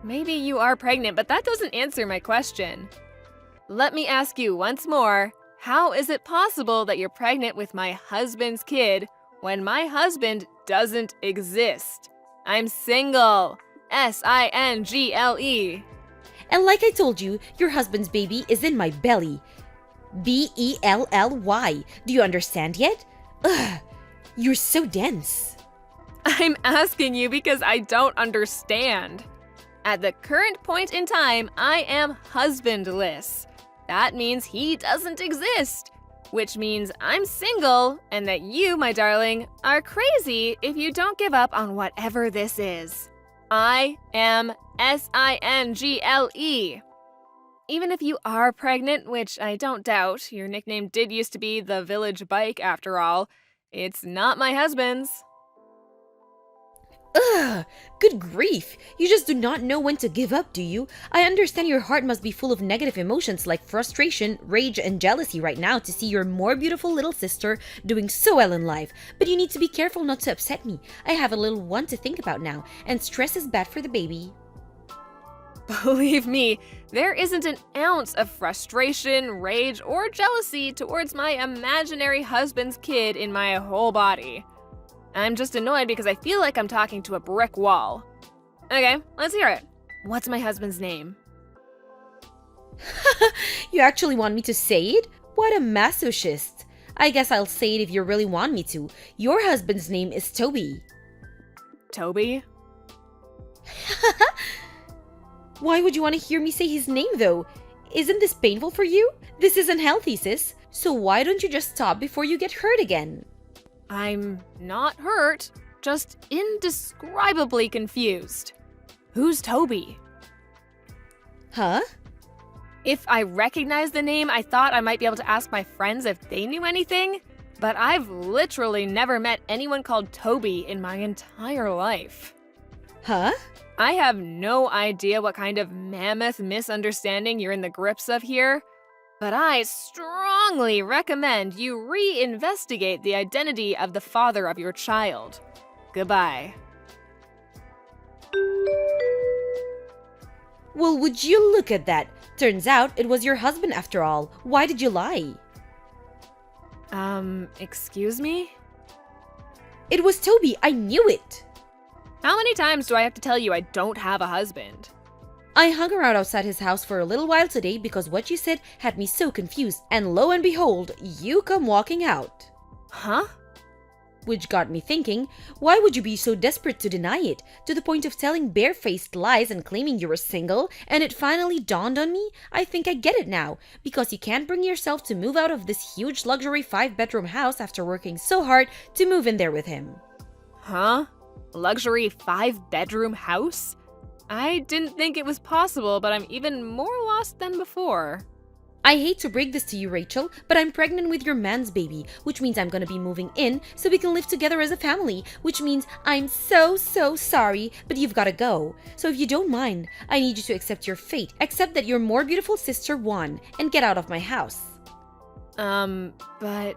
Maybe you are pregnant, but that doesn't answer my question. Let me ask you once more, how is it possible that you're pregnant with my husband's kid when my husband doesn't exist? I'm single. S-I-N-G-L-E. And like I told you, your husband's baby is in my belly. B-E-L-L-Y. Do you understand yet? Ugh, you're so dense. I'm asking you because I don't understand. At the current point in time, I am husbandless. That means he doesn't exist, which means I'm single and that you, my darling, are crazy if you don't give up on whatever this is. I am S-I-N-G-L-E. Even if you are pregnant, which I don't doubt, your nickname did used to be the Village Bike after all, it's not my husband's. Ugh, good grief. You just do not know when to give up, do you? I understand your heart must be full of negative emotions like frustration, rage, and jealousy right now to see your more beautiful little sister doing so well in life. But you need to be careful not to upset me. I have a little one to think about now, and stress is bad for the baby. Believe me, there isn't an ounce of frustration, rage, or jealousy towards my imaginary husband's kid in my whole body. I'm just annoyed because I feel like I'm talking to a brick wall. Okay, let's hear it. What's my husband's name? You actually want me to say it? What a masochist. I guess I'll say it if you really want me to. Your husband's name is Toby. Toby? Why would you want to hear me say his name, though? Isn't this painful for you? This isn't healthy, sis. So why don't you just stop before you get hurt again? I'm not hurt, just indescribably confused. Who's Toby? Huh? If I recognized the name, I thought I might be able to ask my friends if they knew anything, but I've literally never met anyone called Toby in my entire life. Huh? I have no idea what kind of mammoth misunderstanding you're in the grips of here, but I strongly recommend you reinvestigate the identity of the father of your child. Goodbye. Well, would you look at that? Turns out it was your husband after all. Why did you lie? Excuse me? It was Toby, I knew it! How many times do I have to tell you I don't have a husband? I hung around outside his house for a little while today because what you said had me so confused, and lo and behold, you come walking out. Huh? Which got me thinking, why would you be so desperate to deny it, to the point of telling barefaced lies and claiming you were single? And it finally dawned on me, I think I get it now, because you can't bring yourself to move out of this huge luxury 5-bedroom house after working so hard to move in there with him. Huh? Luxury 5-bedroom house? I didn't think it was possible, but I'm even more lost than before. I hate to break this to you, Rachel, but I'm pregnant with your man's baby, which means I'm gonna be moving in so we can live together as a family, which means I'm so sorry, but you've gotta go. So if you don't mind, I need you to accept your fate, accept that your more beautiful sister won, and get out of my house. But...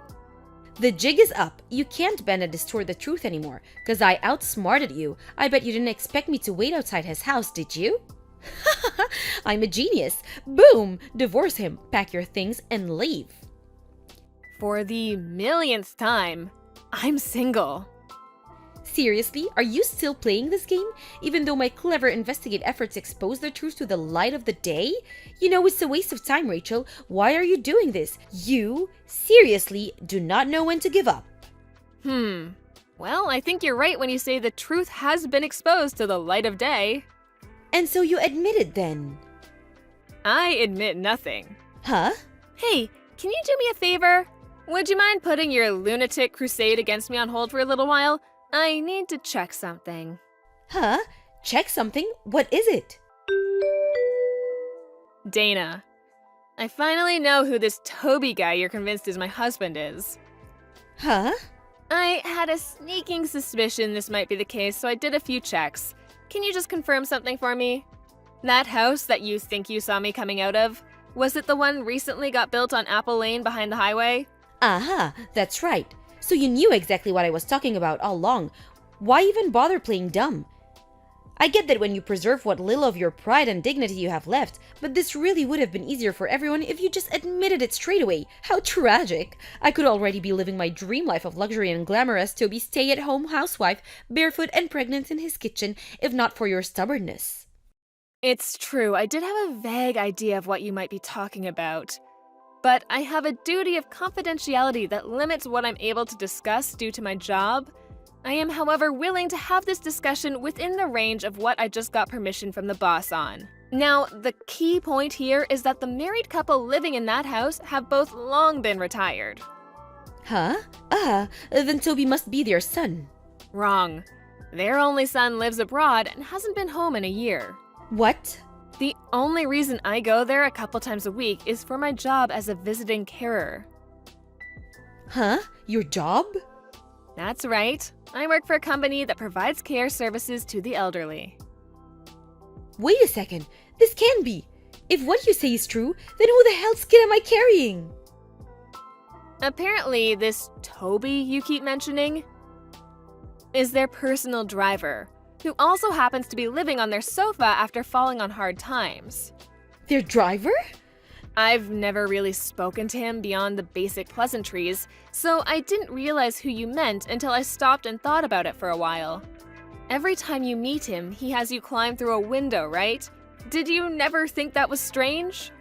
The jig is up. You can't bend and distort the truth anymore, because I outsmarted you. I bet you didn't expect me to wait outside his house, did you? I'm a genius. Boom! Divorce him, pack your things, and leave. For the millionth time, I'm single. Seriously, are you still playing this game? Even though my clever investigate efforts expose the truth to the light of the day? You know it's a waste of time, Rachel. Why are you doing this? You, seriously, do not know when to give up. Well, I think you're right when you say the truth has been exposed to the light of day. And so you admit it then? I admit nothing. Huh? Hey, can you do me a favor? Would you mind putting your lunatic crusade against me on hold for a little while? I need to check something. Huh? Check something? What is it? Dana, I finally know who this Toby guy you're convinced is my husband is. Huh? I had a sneaking suspicion this might be the case, so I did a few checks. Can you just confirm something for me? That house that you think you saw me coming out of, was it the one recently got built on Apple Lane behind the highway? Aha, that's right. So you knew exactly what I was talking about all along. Why even bother playing dumb? I get that when you preserve what little of your pride and dignity you have left, but this really would have been easier for everyone if you just admitted it straight away. How tragic! I could already be living my dream life of luxury and glamour as Toby's stay-at-home housewife, barefoot and pregnant in his kitchen, if not for your stubbornness. It's true, I did have a vague idea of what you might be talking about. But I have a duty of confidentiality that limits what I'm able to discuss due to my job. I am, however, willing to have this discussion within the range of what I just got permission from the boss on. Now, the key point here is that the married couple living in that house have both long been retired. Huh? Then Toby must be their son. Wrong. Their only son lives abroad and hasn't been home in a year. What? The only reason I go there a couple times a week is for my job as a visiting carer. Huh? Your job? That's right. I work for a company that provides care services to the elderly. Wait a second. This can't be. If what you say is true, then who the hell's kid am I carrying? Apparently, this Toby you keep mentioning is their personal driver, who also happens to be living on their sofa after falling on hard times. Their driver? I've never really spoken to him beyond the basic pleasantries, so I didn't realize who you meant until I stopped and thought about it for a while. Every time you meet him, he has you climb through a window, right? Did you never think that was strange?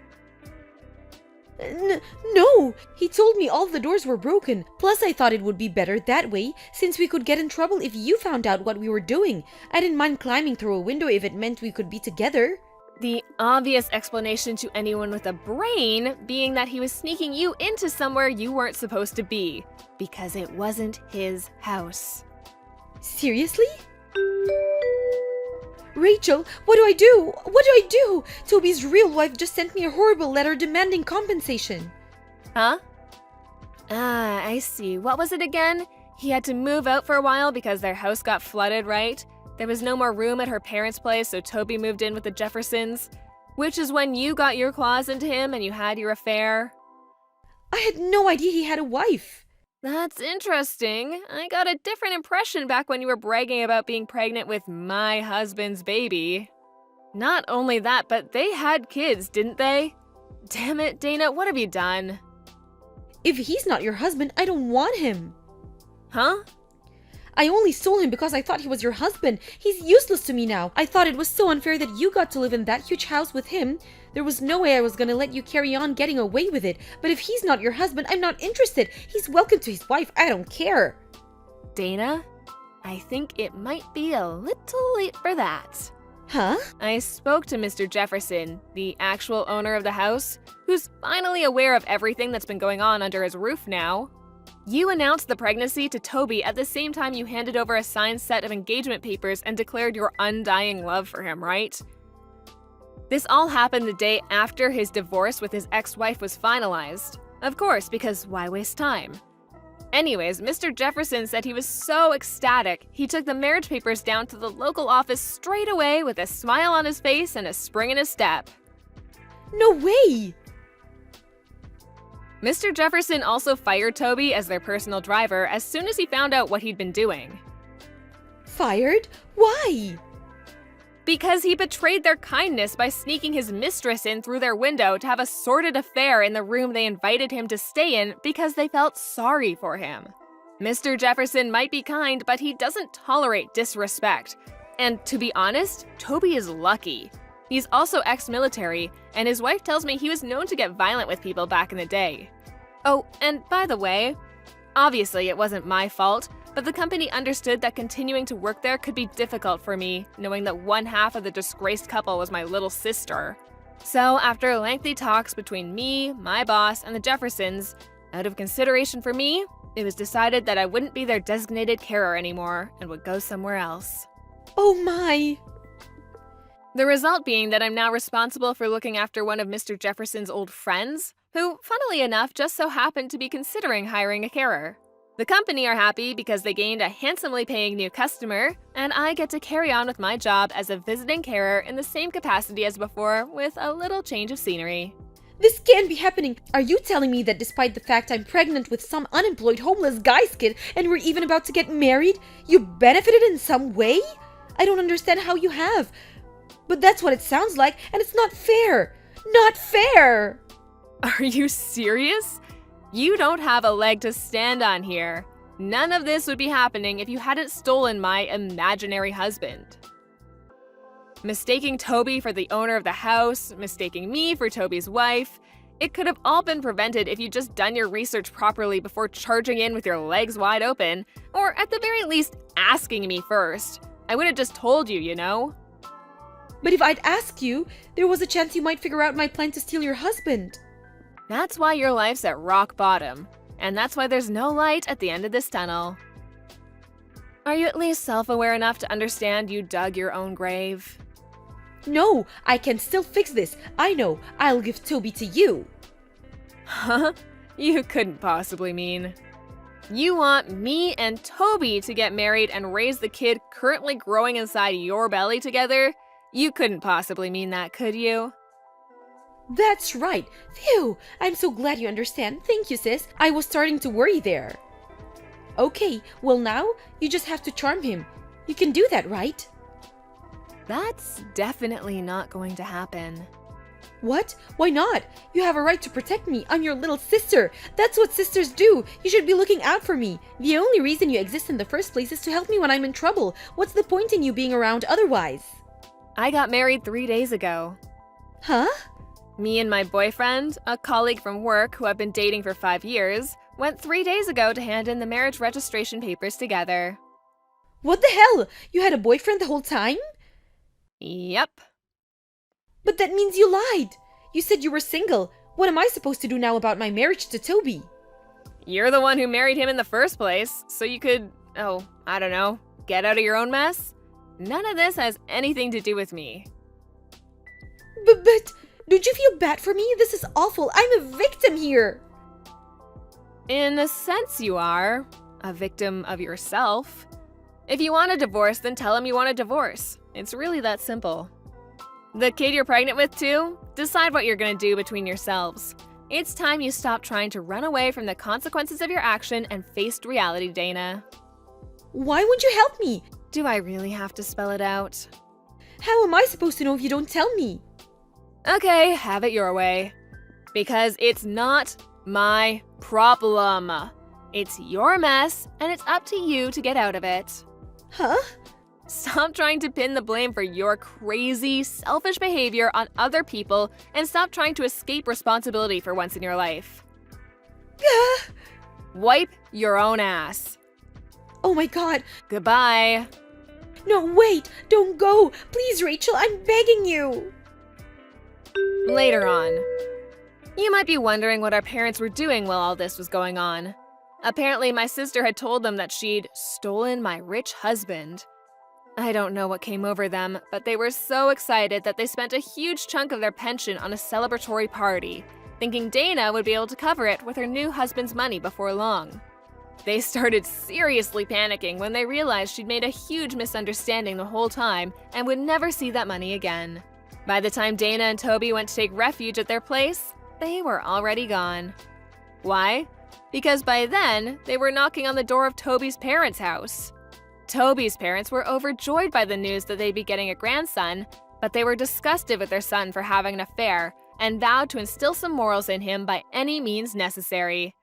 No! He told me all the doors were broken. Plus, I thought it would be better that way, since we could get in trouble if you found out what we were doing. I didn't mind climbing through a window if it meant we could be together. The obvious explanation to anyone with a brain being that he was sneaking you into somewhere you weren't supposed to be, because it wasn't his house. Seriously? Rachel, what do I do? What do I do? Toby's real wife just sent me a horrible letter demanding compensation. Huh? Ah, I see. What was it again? He had to move out for a while because their house got flooded, right? There was no more room at her parents' place, so Toby moved in with the Jeffersons. Which is when you got your claws into him and you had your affair. I had no idea he had a wife. That's interesting. I got a different impression back when you were bragging about being pregnant with my husband's baby. Not only that, but they had kids, didn't they? Damn it, Dana, what have you done? If he's not your husband, I don't want him. Huh? I only stole him because I thought he was your husband. He's useless to me now. I thought it was so unfair that you got to live in that huge house with him. There was no way I was gonna let you carry on getting away with it. But if he's not your husband, I'm not interested. He's welcome to his wife. I don't care. Dana, I think it might be a little late for that. Huh? I spoke to Mr. Jefferson, the actual owner of the house, who's finally aware of everything that's been going on under his roof now. You announced the pregnancy to Toby at the same time you handed over a signed set of engagement papers and declared your undying love for him, right? This all happened the day after his divorce with his ex-wife was finalized. Of course, because why waste time? Anyways, Mr. Jefferson said he was so ecstatic, he took the marriage papers down to the local office straight away with a smile on his face and a spring in his step. No way! Mr. Jefferson also fired Toby as their personal driver as soon as he found out what he'd been doing. Fired? Why? Because he betrayed their kindness by sneaking his mistress in through their window to have a sordid affair in the room they invited him to stay in because they felt sorry for him. Mr. Jefferson might be kind, but he doesn't tolerate disrespect. And to be honest, Toby is lucky. He's also ex-military, and his wife tells me he was known to get violent with people back in the day. Oh, and by the way, obviously it wasn't my fault, but the company understood that continuing to work there could be difficult for me, knowing that one half of the disgraced couple was my little sister. So after lengthy talks between me, my boss, and the Jeffersons, out of consideration for me, it was decided that I wouldn't be their designated carer anymore and would go somewhere else. Oh my! The result being that I'm now responsible for looking after one of Mr. Jefferson's old friends, who, funnily enough, just so happened to be considering hiring a carer. The company are happy because they gained a handsomely paying new customer, and I get to carry on with my job as a visiting carer in the same capacity as before, with a little change of scenery. This can't be happening. Are you telling me that despite the fact I'm pregnant with some unemployed homeless guy's kid and we're even about to get married, you benefited in some way? I don't understand how you have. But that's what it sounds like, and it's not fair. Not fair! Are you serious? You don't have a leg to stand on here. None of this would be happening if you hadn't stolen my imaginary husband. Mistaking Toby for the owner of the house, mistaking me for Toby's wife, it could have all been prevented if you'd just done your research properly before charging in with your legs wide open, or at the very least, asking me first. I would have just told you, you know? But if I'd asked you, there was a chance you might figure out my plan to steal your husband. That's why your life's at rock bottom, and that's why there's no light at the end of this tunnel. Are you at least self-aware enough to understand you dug your own grave? No, I can still fix this. I know. I'll give Toby to you. Huh? You couldn't possibly mean. You want me and Toby to get married and raise the kid currently growing inside your belly together? You couldn't possibly mean that, could you? That's right. Phew! I'm so glad you understand. Thank you, sis. I was starting to worry there. Okay, well now, you just have to charm him. You can do that, right? That's definitely not going to happen. What? Why not? You have a right to protect me. I'm your little sister. That's what sisters do. You should be looking out for me. The only reason you exist in the first place is to help me when I'm in trouble. What's the point in you being around otherwise? I got married 3 days ago. Huh? Me and my boyfriend, a colleague from work who I've been dating for 5 years, went 3 days ago to hand in the marriage registration papers together. What the hell? You had a boyfriend the whole time? Yep. But that means you lied. You said you were single. What am I supposed to do now about my marriage to Toby? You're the one who married him in the first place, so you could, I don't know, get out of your own mess? None of this has anything to do with me. But don't you feel bad for me? This is awful. I'm a victim here. In a sense you are. A victim of yourself. If you want a divorce, then tell him you want a divorce. It's really that simple. The kid you're pregnant with too? Decide what you're gonna do between yourselves. It's time you stop trying to run away from the consequences of your action and faced reality, Dana. Why won't you help me? Do I really have to spell it out? How am I supposed to know if you don't tell me? Okay, have it your way. Because it's not my problem. It's your mess, and it's up to you to get out of it. Huh? Stop trying to pin the blame for your crazy, selfish behavior on other people, and stop trying to escape responsibility for once in your life. Wipe your own ass. Oh my god. Goodbye. No, wait! Don't go! Please, Rachel, I'm begging you! Later on. You might be wondering what our parents were doing while all this was going on. Apparently, my sister had told them that she'd stolen my rich husband. I don't know what came over them, but they were so excited that they spent a huge chunk of their pension on a celebratory party, thinking Dana would be able to cover it with her new husband's money before long. They started seriously panicking when they realized she'd made a huge misunderstanding the whole time and would never see that money again. By the time Dana and Toby went to take refuge at their place, they were already gone. Why? Because by then, they were knocking on the door of Toby's parents' house. Toby's parents were overjoyed by the news that they'd be getting a grandson, but they were disgusted with their son for having an affair and vowed to instill some morals in him by any means necessary.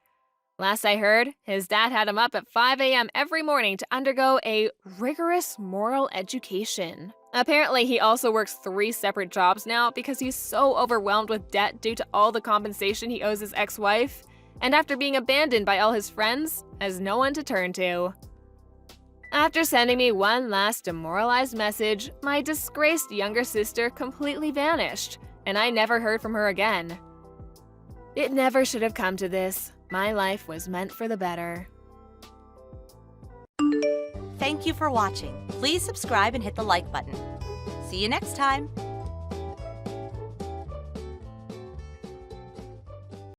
Last I heard, his dad had him up at 5 a.m. every morning to undergo a rigorous moral education. Apparently, he also works 3 separate jobs now because he's so overwhelmed with debt due to all the compensation he owes his ex-wife, and after being abandoned by all his friends, has no one to turn to. After sending me one last demoralized message, my disgraced younger sister completely vanished, and I never heard from her again. It never should have come to this. My life was meant for the better. Thank you for watching. Please subscribe and hit the like button. See you next time.